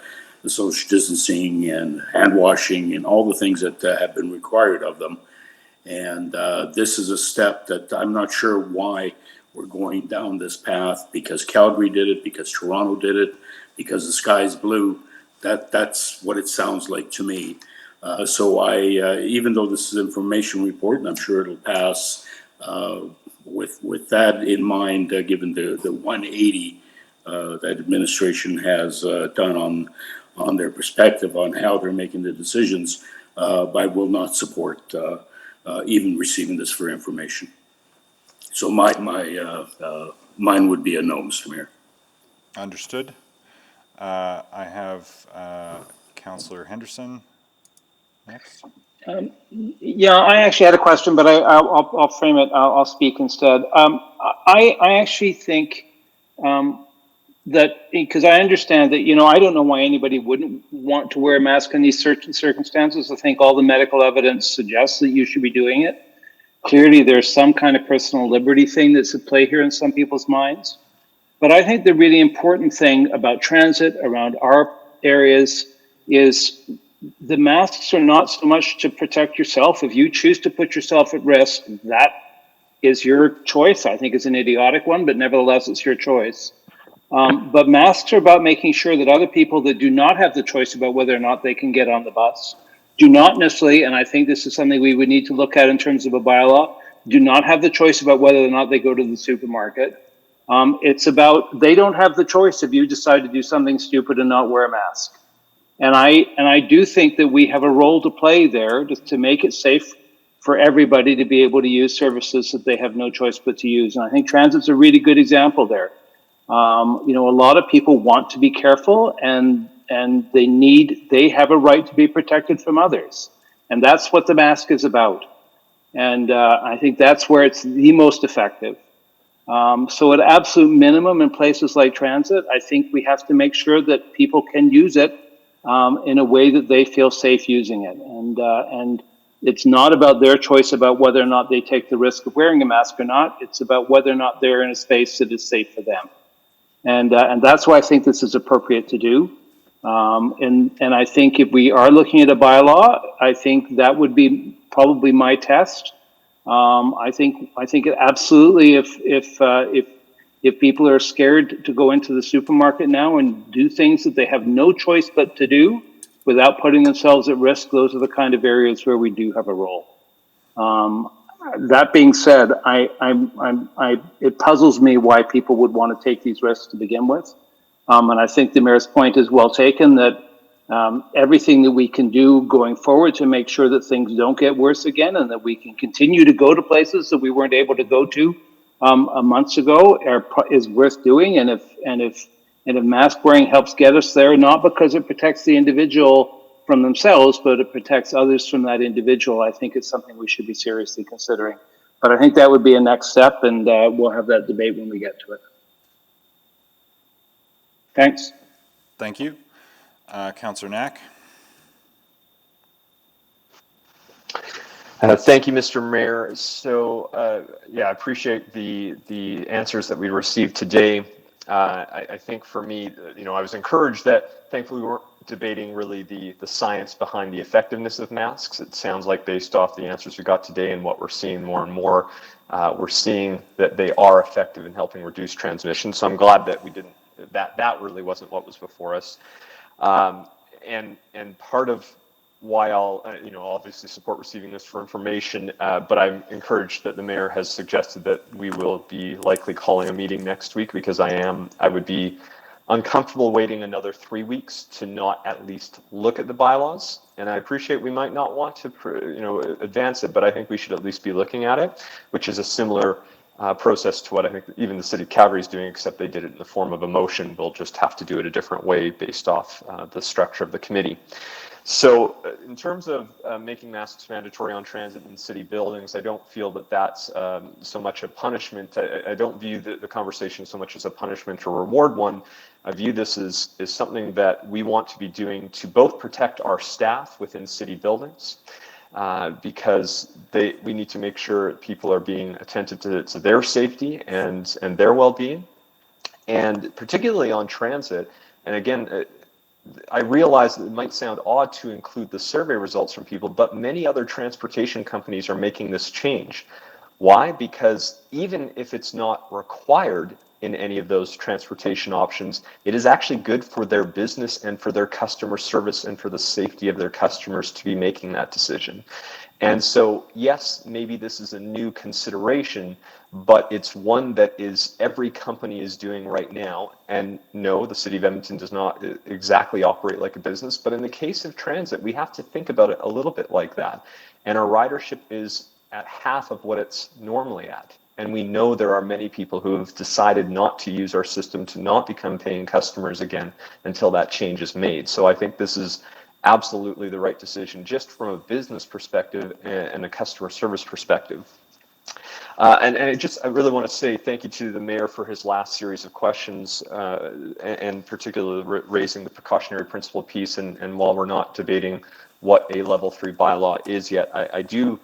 social distancing and hand washing and all the things that have been required of them. And this is a step that I'm not sure why we're going down this path, because Calgary did it, because Toronto did it, because the sky's blue. That's what it sounds like to me. So I, even though this is an information report, and I'm sure it'll pass, with that in mind, given the 180 that administration has done on their perspective on how they're making the decisions, I will not support even receiving this for information. So mine would be a no, Mr. Mayor. Understood. I have Councillor Henderson next. Yeah, I actually had a question, but I'll frame it. I'll speak instead. I actually think that, because I understand that, I don't know why anybody wouldn't want to wear a mask in these certain circumstances. I think all the medical evidence suggests that you should be doing it. Clearly, there's some kind of personal liberty thing that's at play here in some people's minds. But I think the really important thing about transit around our areas is the masks are not so much to protect yourself. If you choose to put yourself at risk, that is your choice. I think it's an idiotic one, but nevertheless, it's your choice. But masks are about making sure that other people that do not have the choice about whether or not they can get on the bus, do not necessarily, and I think this is something we would need to look at in terms of a bylaw, do not have the choice about whether or not they go to the supermarket. It's about, they don't have the choice if you decide to do something stupid and not wear a mask. And I do think that we have a role to play there to make it safe for everybody to be able to use services that they have no choice but to use. And I think transit's a really good example there. A lot of people want to be careful, and they have a right to be protected from others. And that's what the mask is about. And I think that's where it's the most effective. So at absolute minimum in places like transit, I think we have to make sure that people can use it in a way that they feel safe using it. And it's not about their choice about whether or not they take the risk of wearing a mask or not. It's about whether or not they're in a space that is safe for them. And that's why I think this is appropriate to do. And I think if we are looking at a bylaw, I think that would be probably my test. I think it absolutely, if people are scared to go into the supermarket now and do things that they have no choice but to do without putting themselves at risk, those are the kind of areas where we do have a role. That being said, it puzzles me why people would want to take these risks to begin with. And I think the mayor's point is well taken, that everything that we can do going forward to make sure that things don't get worse again, and that we can continue to go to places that we weren't able to go to months ago is worth doing. And if mask wearing helps get us there, not because it protects the individual from themselves, but it protects others from that individual, I think it's something we should be seriously considering. But I think that would be a next step, and we'll have that debate when we get to it. Thanks. Thank you. Councillor Knack. Thank you, Mr. Mayor. So, I appreciate the answers that we received today. I think for me, I was encouraged that thankfully we weren't debating really the science behind the effectiveness of masks. It sounds like based off the answers we got today and what we're seeing more and more, we're seeing that they are effective in helping reduce transmission. So I'm glad that we didn't, that really wasn't what was before us. And part of why I'll, obviously support receiving this for information, but I'm encouraged that the mayor has suggested that we will be likely calling a meeting next week, because I would be uncomfortable waiting another 3 weeks to not at least look at the bylaws. And I appreciate we might not want to, advance it, but I think we should at least be looking at it, which is a similar process to what I think even the city of Calgary is doing, except they did it in the form of a motion. We'll just have to do it a different way based off the structure of the committee. So in terms of making masks mandatory on transit in city buildings, I don't feel that that's so much a punishment. I don't view the conversation so much as a punishment or reward one. I view this as something that we want to be doing to both protect our staff within city buildings, because we need to make sure people are being attentive to their safety and their well-being, and particularly on transit. And again, I realize that it might sound odd to include the survey results from people, but many other transportation companies are making this change. Why? Because even if it's not required in any of those transportation options, it is actually good for their business and for their customer service and for the safety of their customers to be making that decision. And so, yes, maybe this is a new consideration, but it's one that every company is doing right now. And no, the city of Edmonton does not exactly operate like a business, but in the case of transit, we have to think about it a little bit like that. And our ridership is at half of what it's normally at. And we know there are many people who have decided not to use our system, to not become paying customers again until that change is made. So I think this is absolutely the right decision, just from a business perspective and a customer service perspective. And I really want to say thank you to the mayor for his last series of questions, and particularly raising the precautionary principle piece. And while we're not debating what a level 3 bylaw is yet, I do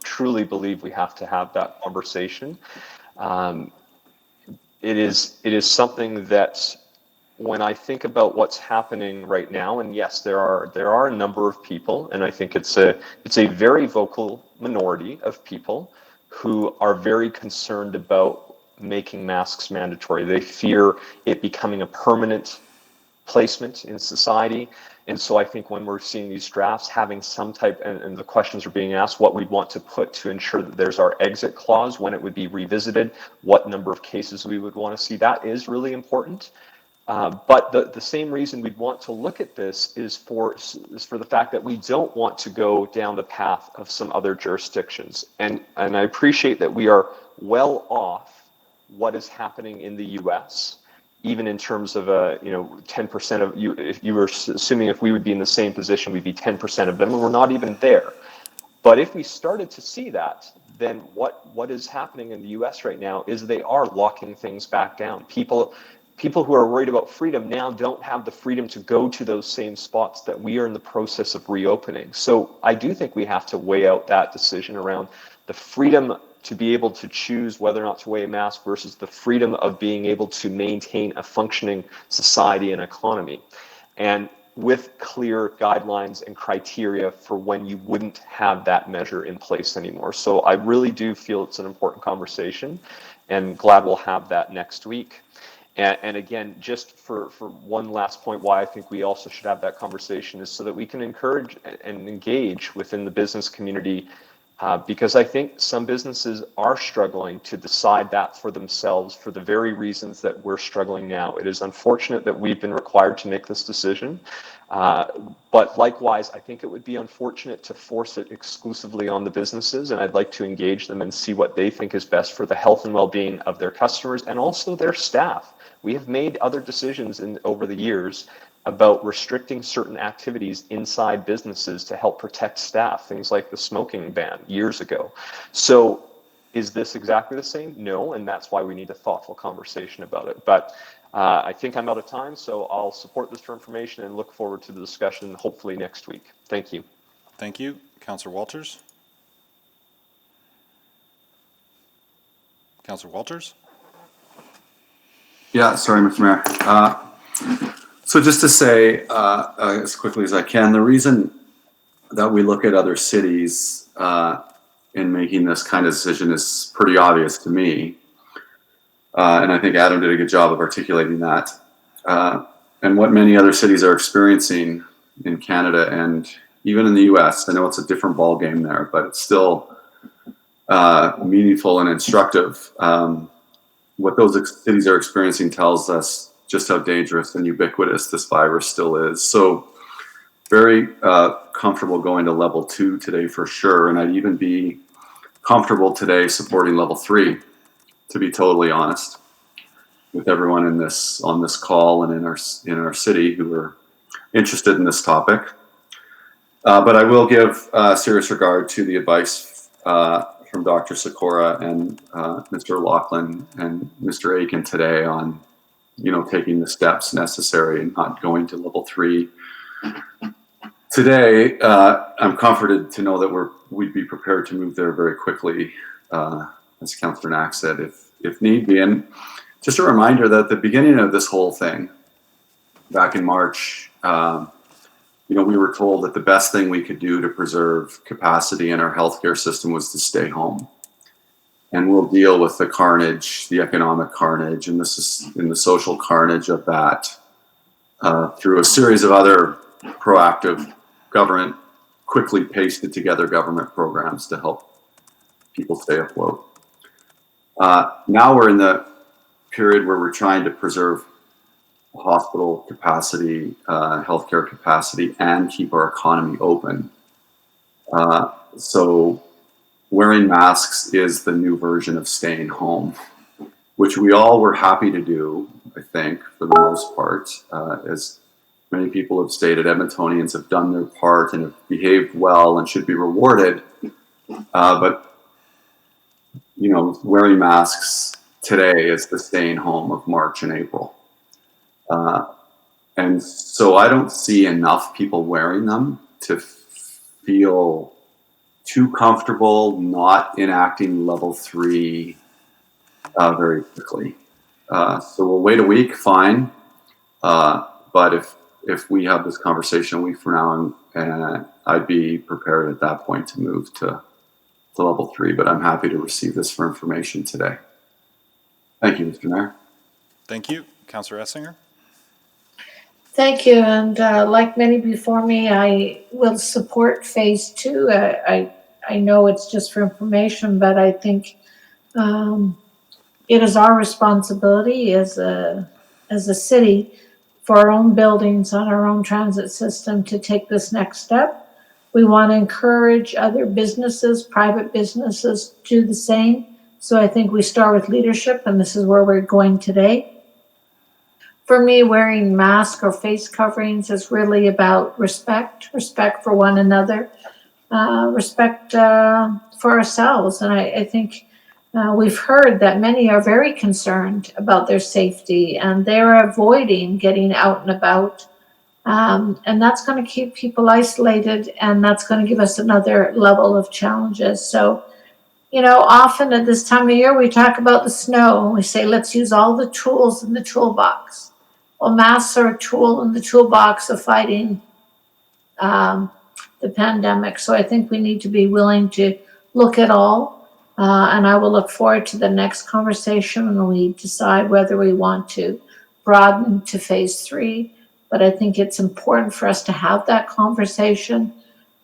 truly believe we have to have that conversation. It is something that, when I think about what's happening right now, and yes, there are a number of people, and I think it's a very vocal minority of people who are very concerned about making masks mandatory. They fear it becoming a permanent placement in society. And so I think when we're seeing these drafts, having some type, and the questions are being asked, what we'd want to put to ensure that there's our exit clause, when it would be revisited, what number of cases we would want to see, that is really important. But the same reason we'd want to look at this is for the fact that we don't want to go down the path of some other jurisdictions. And I appreciate that we are well off what is happening in the US, even in terms of 10% of you. If you were assuming if we would be in the same position, we'd be 10% of them, and we're not even there. But if we started to see that, then what is happening in the US right now is they are locking things back down. People who are worried about freedom now don't have the freedom to go to those same spots that we are in the process of reopening. So I do think we have to weigh out that decision around the freedom to be able to choose whether or not to wear a mask versus the freedom of being able to maintain a functioning society and economy, and with clear guidelines and criteria for when you wouldn't have that measure in place anymore. So I really do feel it's an important conversation, and glad we'll have that next week. And again, just for one last point, why I think we also should have that conversation is so that we can encourage and engage within the business community, because I think some businesses are struggling to decide that for themselves for the very reasons that we're struggling now. It is unfortunate that we've been required to make this decision, but likewise, I think it would be unfortunate to force it exclusively on the businesses, and I'd like to engage them and see what they think is best for the health and well-being of their customers and also their staff. We have made other decisions over the years about restricting certain activities inside businesses to help protect staff, things like the smoking ban years ago. So is this exactly the same? No, and that's why we need a thoughtful conversation about it. But I think I'm out of time, so I'll support this for information and look forward to the discussion hopefully next week. Thank you. Thank you. Councillor Walters? Councillor Walters? Yeah, sorry, Mr. Mayor. So just to say as quickly as I can, the reason that we look at other cities in making this kind of decision is pretty obvious to me. And I think Adam did a good job of articulating that. And what many other cities are experiencing in Canada and even in the US, I know it's a different ballgame there, but it's still meaningful and instructive. What those cities are experiencing tells us just how dangerous and ubiquitous this virus still is. So very comfortable going to level 2 today for sure. And I'd even be comfortable today supporting level 3, to be totally honest, with everyone in this on this call and in our city who are interested in this topic. But I will give serious regard to the advice from Dr. Sikora and Mr. Laughlin and Mr. Aiken today on, taking the steps necessary and not going to level 3. Today, I'm comforted to know that we'd be prepared to move there very quickly, as Councillor Knack said, if need be. And just a reminder that at the beginning of this whole thing, back in March, we were told that the best thing we could do to preserve capacity in our healthcare system was to stay home. And we'll deal with the carnage, the economic carnage, and the social carnage of that through a series of other proactive government, quickly pasted together government programs to help people stay afloat. Now we're in the period where we're trying to preserve hospital capacity, healthcare capacity, and keep our economy open. So wearing masks is the new version of staying home, which we all were happy to do, I think, for the most part. As many people have stated, Edmontonians have done their part and have behaved well and should be rewarded. But, wearing masks today is the staying home of March and April. And so I don't see enough people wearing them to feel too comfortable not enacting level 3 very quickly. So we'll wait a week, fine. But if we have this conversation a week from now, I'd be prepared at that point to move to level 3, but I'm happy to receive this for information today. Thank you, Mr. Mayor. Thank you. Councillor Essinger? Thank you. And like many before me, I will support phase 2. I know it's just for information, but I think it is our responsibility as a city for our own buildings on our own transit system to take this next step. We want to encourage other businesses, private businesses, to do the same. So I think we start with leadership, and this is where we're going today. For me, wearing masks or face coverings is really about respect for one another, respect for ourselves. And I think we've heard that many are very concerned about their safety and they're avoiding getting out and about. And that's going to keep people isolated, and that's going to give us another level of challenges. So, often at this time of year, we talk about the snow and we say, let's use all the tools in the toolbox. Well, masks are a tool in the toolbox of fighting the pandemic. So I think we need to be willing to look at all. And I will look forward to the next conversation when we decide whether we want to broaden to phase 3. But I think it's important for us to have that conversation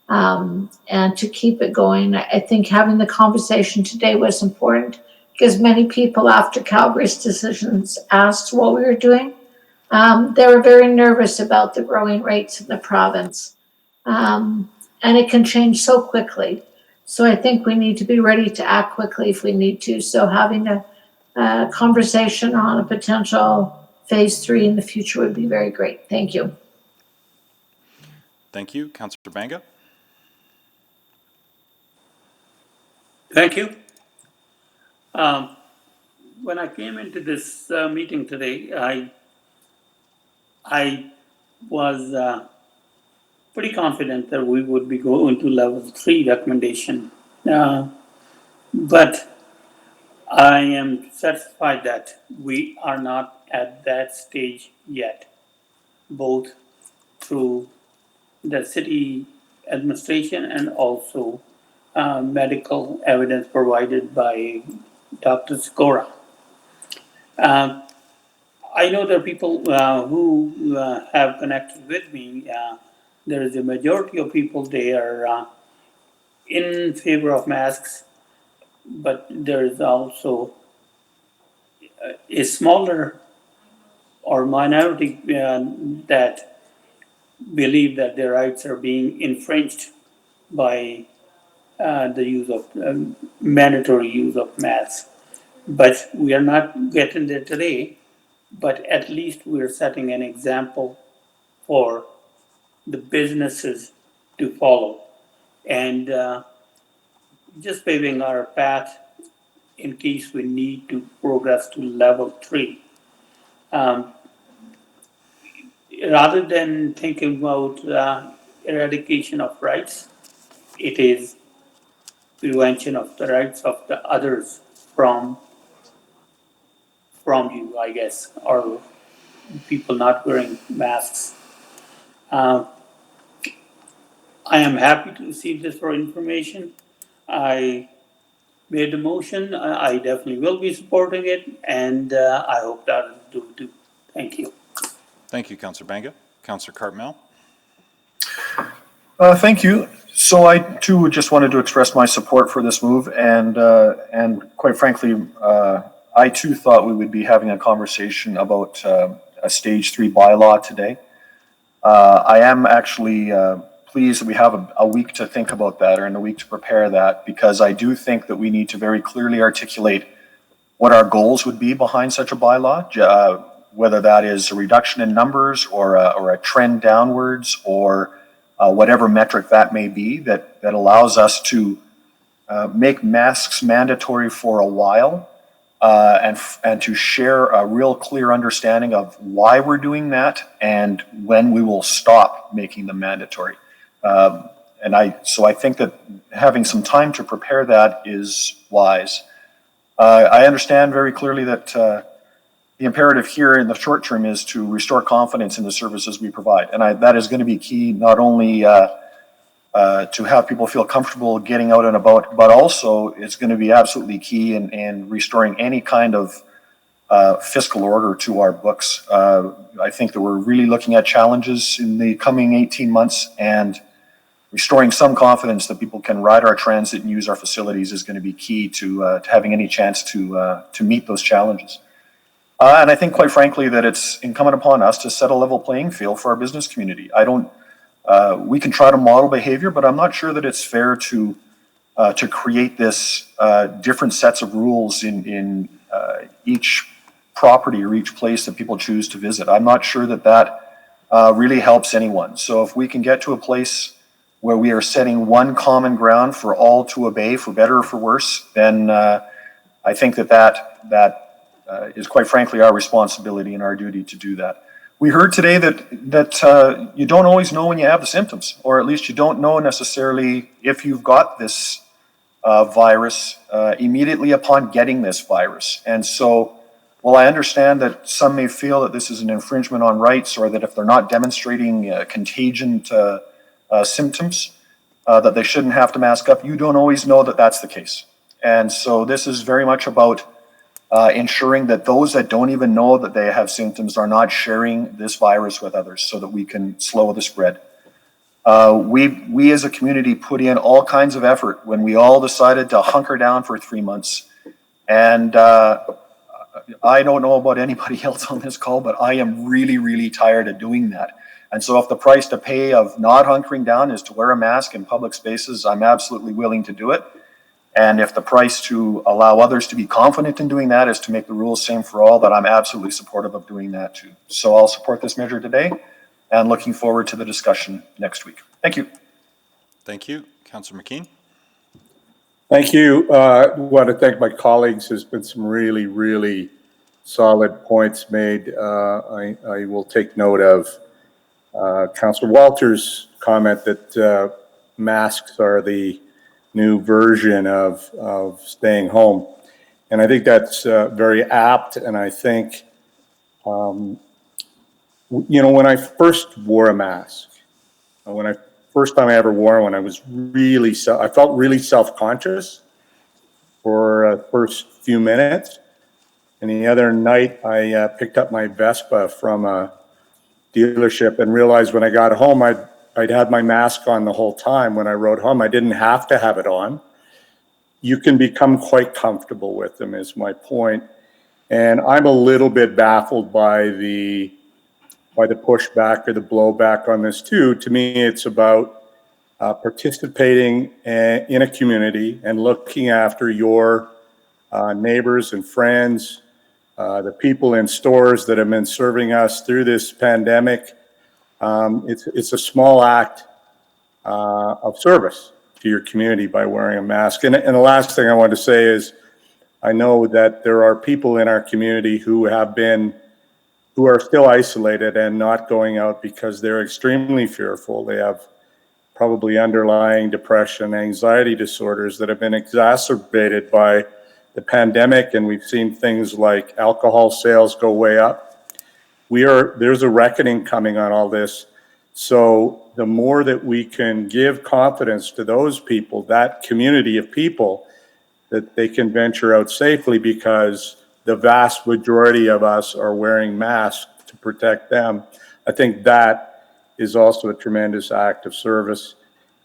and to keep it going. I think having the conversation today was important because many people after Calgary's decisions asked what we were doing. They were very nervous about the growing rates in the province. And it can change so quickly. So I think we need to be ready to act quickly if we need to. So having a conversation on a potential phase 3 in the future would be very great. Thank you. Thank you. Councillor Banga? Thank you. When I came into this meeting today, I was pretty confident that we would be going to level 3 recommendation. But I am satisfied that we are not at that stage yet, both through the city administration and also medical evidence provided by Dr. Skora. I know there are people who have connected with me. There is a majority of people, they are in favor of masks, but there is also a smaller or minority that believe that their rights are being infringed by the use of mandatory use of masks. But we are not getting there today, but at least we're setting an example for the businesses to follow and just paving our path in case we need to progress to level 3. Rather than thinking about eradication of rights, it is prevention of the rights of the others from you, I guess, or people not wearing masks. I am happy to receive this for information. I made the motion. I definitely will be supporting it, and I hope that others do too. Thank you. Thank you, Councillor Banga. Councillor Cartmel. Thank you. So I too just wanted to express my support for this move, and quite frankly, I too thought we would be having a conversation about a stage 3 bylaw today. I am actually pleased that we have a week to think about that, or in a week to prepare that, because I do think that we need to very clearly articulate what our goals would be behind such a bylaw, whether that is a reduction in numbers or a trend downwards, or whatever metric that may be that allows us to make masks mandatory for a while, and to share a real clear understanding of why we're doing that and when we will stop making them mandatory. So I think that having some time to prepare that is wise. I understand very clearly that the imperative here in the short term is to restore confidence in the services we provide. And that is going to be key, not only to have people feel comfortable getting out and about, but also it's going to be absolutely key in restoring any kind of fiscal order to our books. I think that we're really looking at challenges in the coming 18 months, and restoring some confidence that people can ride our transit and use our facilities is going to be key to having any chance to meet those challenges. And I think, quite frankly, that it's incumbent upon us to set a level playing field for our business community. We can try to model behavior, but I'm not sure that it's fair to create this different sets of rules in each property or each place that people choose to visit. I'm not sure that really helps anyone. So if we can get to a place where we are setting one common ground for all to obey, for better or for worse, then I think that is, quite frankly, our responsibility and our duty to do that. We heard today that you don't always know when you have the symptoms, or at least you don't know necessarily if you've got this virus immediately upon getting this virus. And so, while I understand that some may feel that this is an infringement on rights, or that if they're not demonstrating contagion symptoms, that they shouldn't have to mask up, you don't always know that that's the case. And so this is very much about ensuring that those that don't even know that they have symptoms are not sharing this virus with others, so that we can slow the spread. We as a community put in all kinds of effort when we all decided to hunker down for 3 months. And I don't know about anybody else on this call, but I am really, really tired of doing that. And so if the price to pay of not hunkering down is to wear a mask in public spaces, I'm absolutely willing to do it. And if the price to allow others to be confident in doing that is to make the rules same for all, then I'm absolutely supportive of doing that too. So I'll support this measure today, and looking forward to the discussion next week. Thank you. Thank you. Councillor McKean. Thank you. I want to thank my colleagues. There's been some really, really solid points made. I will take note of Councillor Walters' comment that masks are the new version of staying home. And I think that's very apt. And I think, when I first wore a mask, first time I ever wore one, I was I felt really self-conscious for the first few minutes. And the other night, I picked up my Vespa from a dealership and realized when I got home, I'd had my mask on the whole time. When I rode home, I didn't have to have it on. You can become quite comfortable with them, is my point. And I'm a little bit baffled by the pushback or the blowback on this too. To me, it's about participating in a community and looking after your neighbors and friends, the people in stores that have been serving us through this pandemic. It's a small act of service to your community by wearing a mask. And the last thing I want to say is, I know that there are people in our community who are still isolated and not going out because they're extremely fearful. They have probably underlying depression, anxiety disorders that have been exacerbated by the pandemic, and we've seen things like alcohol sales go way up. There's a reckoning coming on all this. So the more that we can give confidence to those people, that community of people, that they can venture out safely, because the vast majority of us are wearing masks to protect them. I think that is also a tremendous act of service.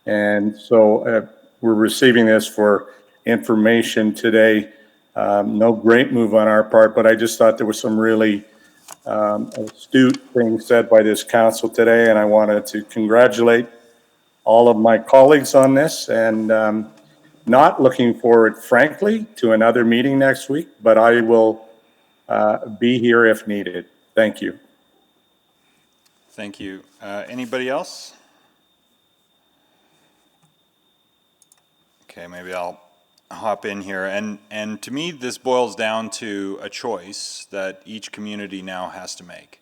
And so we're receiving this for information today. No great move on our part, but I just thought there was some really astute things said by this council today, and I wanted to congratulate all of my colleagues on this, and not looking forward, frankly, to another meeting next week, but I will be here if needed. Thank you. Thank you. Anybody else? Okay, maybe I'll hop in here. And to me, this boils down to a choice that each community now has to make,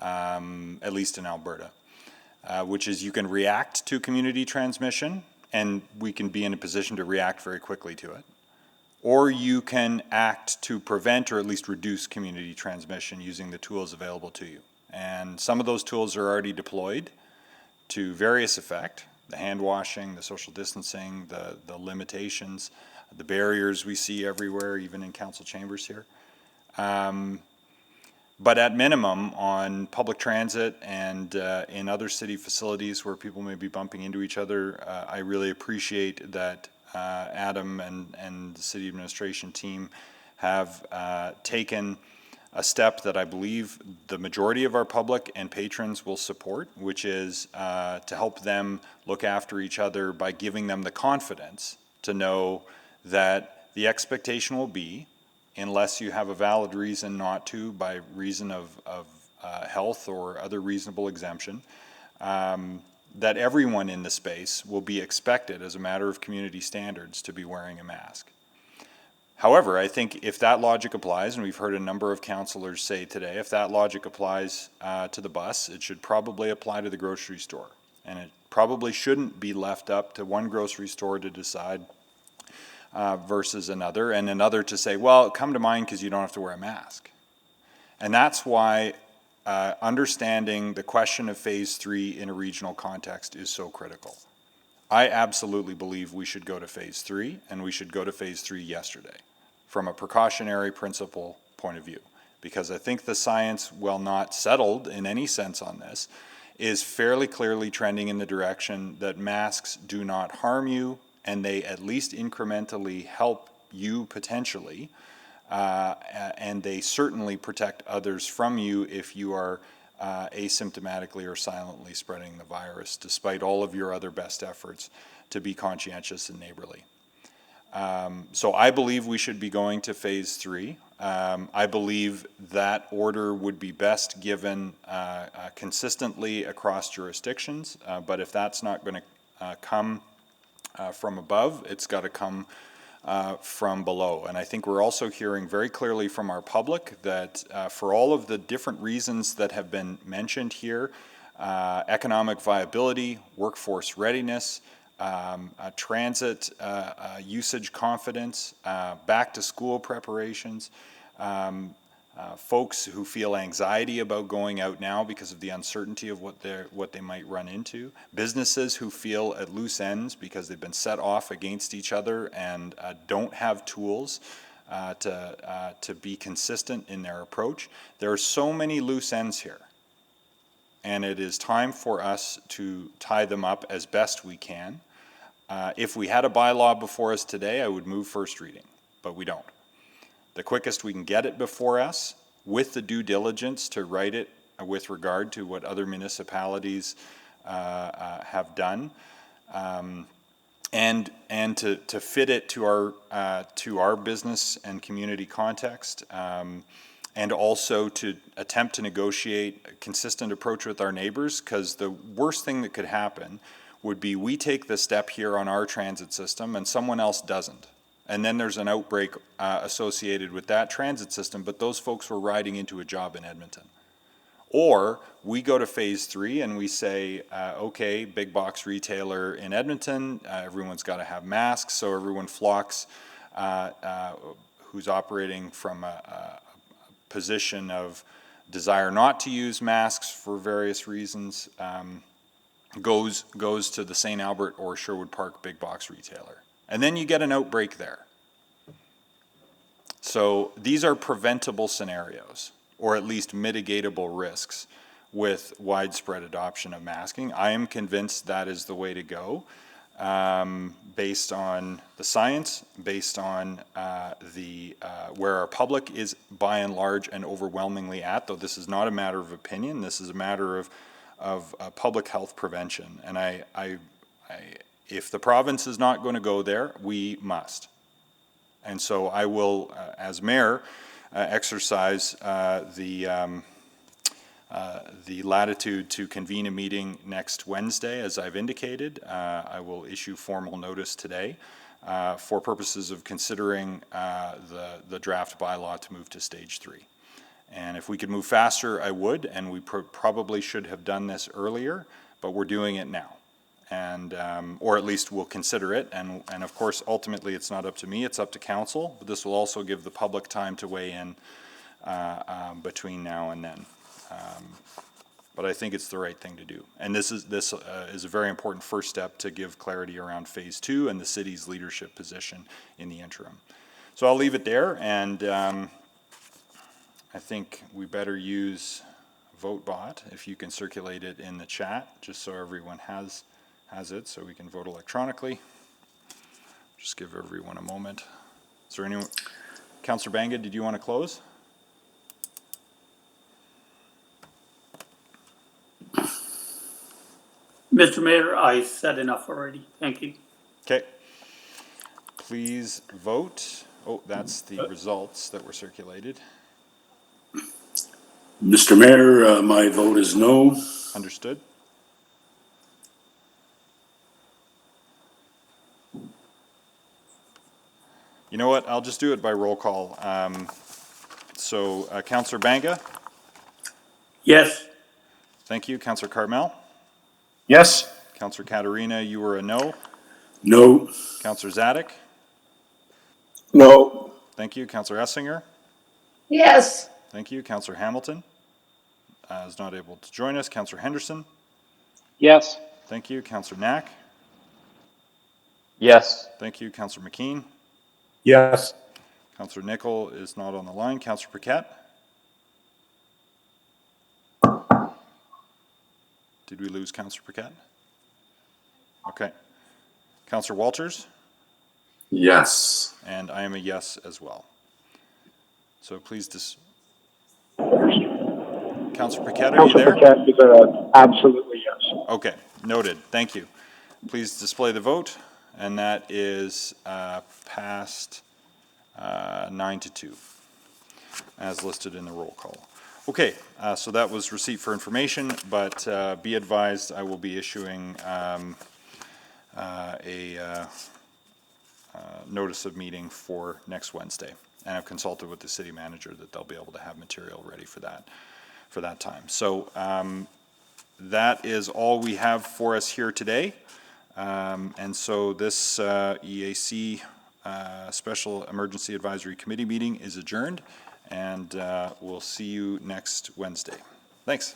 at least in Alberta, which is you can react to community transmission, and we can be in a position to react very quickly to it. Or you can act to prevent or at least reduce community transmission using the tools available to you. And some of those tools are already deployed to various effect: the hand washing, the social distancing, the limitations, the barriers we see everywhere, even in council chambers here. But at minimum, on public transit and in other city facilities where people may be bumping into each other, I really appreciate that Adam and the city administration team have taken a step that I believe the majority of our public and patrons will support, which is to help them look after each other by giving them the confidence to know that the expectation will be, unless you have a valid reason not to, by reason of health or other reasonable exemption, that everyone in the space will be expected, as a matter of community standards, to be wearing a mask. However, I think if that logic applies, and we've heard a number of councillors say today, if that logic applies to the bus, it should probably apply to the grocery store. And it probably shouldn't be left up to one grocery store to decide versus another, and another to say, well, come to mine because you don't have to wear a mask. And that's why understanding the question of phase 3 in a regional context is so critical. I absolutely believe we should go to phase 3, and we should go to phase 3 yesterday, from a precautionary principle point of view, because I think the science, while not settled in any sense on this, is fairly clearly trending in the direction that masks do not harm you, and they at least incrementally help you potentially, and they certainly protect others from you if you are asymptomatically or silently spreading the virus, despite all of your other best efforts to be conscientious and neighborly. So I believe we should be going to phase 3. I believe that order would be best given consistently across jurisdictions, but if that's not going to come from above, it's got to come from below. And I think we're also hearing very clearly from our public that for all of the different reasons that have been mentioned here, economic viability, workforce readiness, transit usage confidence, back to school preparations, folks who feel anxiety about going out now because of the uncertainty of what they might run into, businesses who feel at loose ends because they've been set off against each other and don't have tools to be consistent in their approach. There are so many loose ends here, and it is time for us to tie them up as best we can. If we had a bylaw before us today, I would move first reading, but we don't. The quickest we can get it before us, with the due diligence to write it with regard to what other municipalities have done, and to fit it to our business and community context, and also to attempt to negotiate a consistent approach with our neighbors, because the worst thing that could happen would be we take the step here on our transit system and someone else doesn't. And then there's an outbreak associated with that transit system, but those folks were riding into a job in Edmonton. Or we go to phase 3 and we say, okay, big box retailer in Edmonton, everyone's got to have masks, so everyone flocks who's operating from a position of desire not to use masks for various reasons, goes to the St. Albert or Sherwood Park big box retailer. And then you get an outbreak there. So these are preventable scenarios, or at least mitigatable risks with widespread adoption of masking. I am convinced that is the way to go, based on the science, based on where our public is by and large and overwhelmingly at, though this is not a matter of opinion, this is a matter of public health prevention. And if the province is not going to go there, we must. And so I will, as mayor, exercise the latitude to convene a meeting next Wednesday, as I've indicated. I will issue formal notice today for purposes of considering the draft bylaw to move to stage 3. And if we could move faster, I would, and we probably should have done this earlier, but we're doing it now. And or at least we'll consider it, and of course ultimately it's not up to me, it's up to council, but this will also give the public time to weigh in between now and then. But I think it's the right thing to do, and this is a very important first step to give clarity around phase 2 and the city's leadership position in the interim. So I'll leave it there, and I think we better use VoteBot, if you can circulate it in the chat, just so everyone has it, so we can vote electronically. Just give everyone a moment. Is there anyone? Councillor Banga, did you want to close? Mr. Mayor, I said enough already. Thank you. Okay. Please vote. Oh, that's the results that were circulated. Mr. Mayor, my vote is no. Understood. You know what? I'll just do it by roll call. Councillor Banga? Yes. Thank you. Councillor Carmel? Yes. Councillor Katarina, you were a no. No. Councillor Zadek? No. Thank you. Councillor Essinger? Yes. Thank you. Councillor Hamilton is not able to join us. Councillor Henderson? Yes. Thank you. Councillor Knack? Yes. Thank you. Councillor McKean? Yes. Councillor Nicol is not on the line. Councillor Paquette? Did we lose Councillor Paquette? Okay. Councillor Walters? Yes. And I am a yes as well. So please Councillor Paquette, are you there? Councillor Paquette is absolutely yes. Okay, noted. Thank you. Please display the vote, and that is passed 9-2, as listed in the roll call. Okay, so that was receipt for information, but be advised I will be issuing a notice of meeting for next Wednesday, and I've consulted with the city manager that they'll be able to have material ready for that time. So that is all we have for us here today. And so this EAC Special Emergency Advisory Committee meeting is adjourned, and we'll see you next Wednesday. Thanks.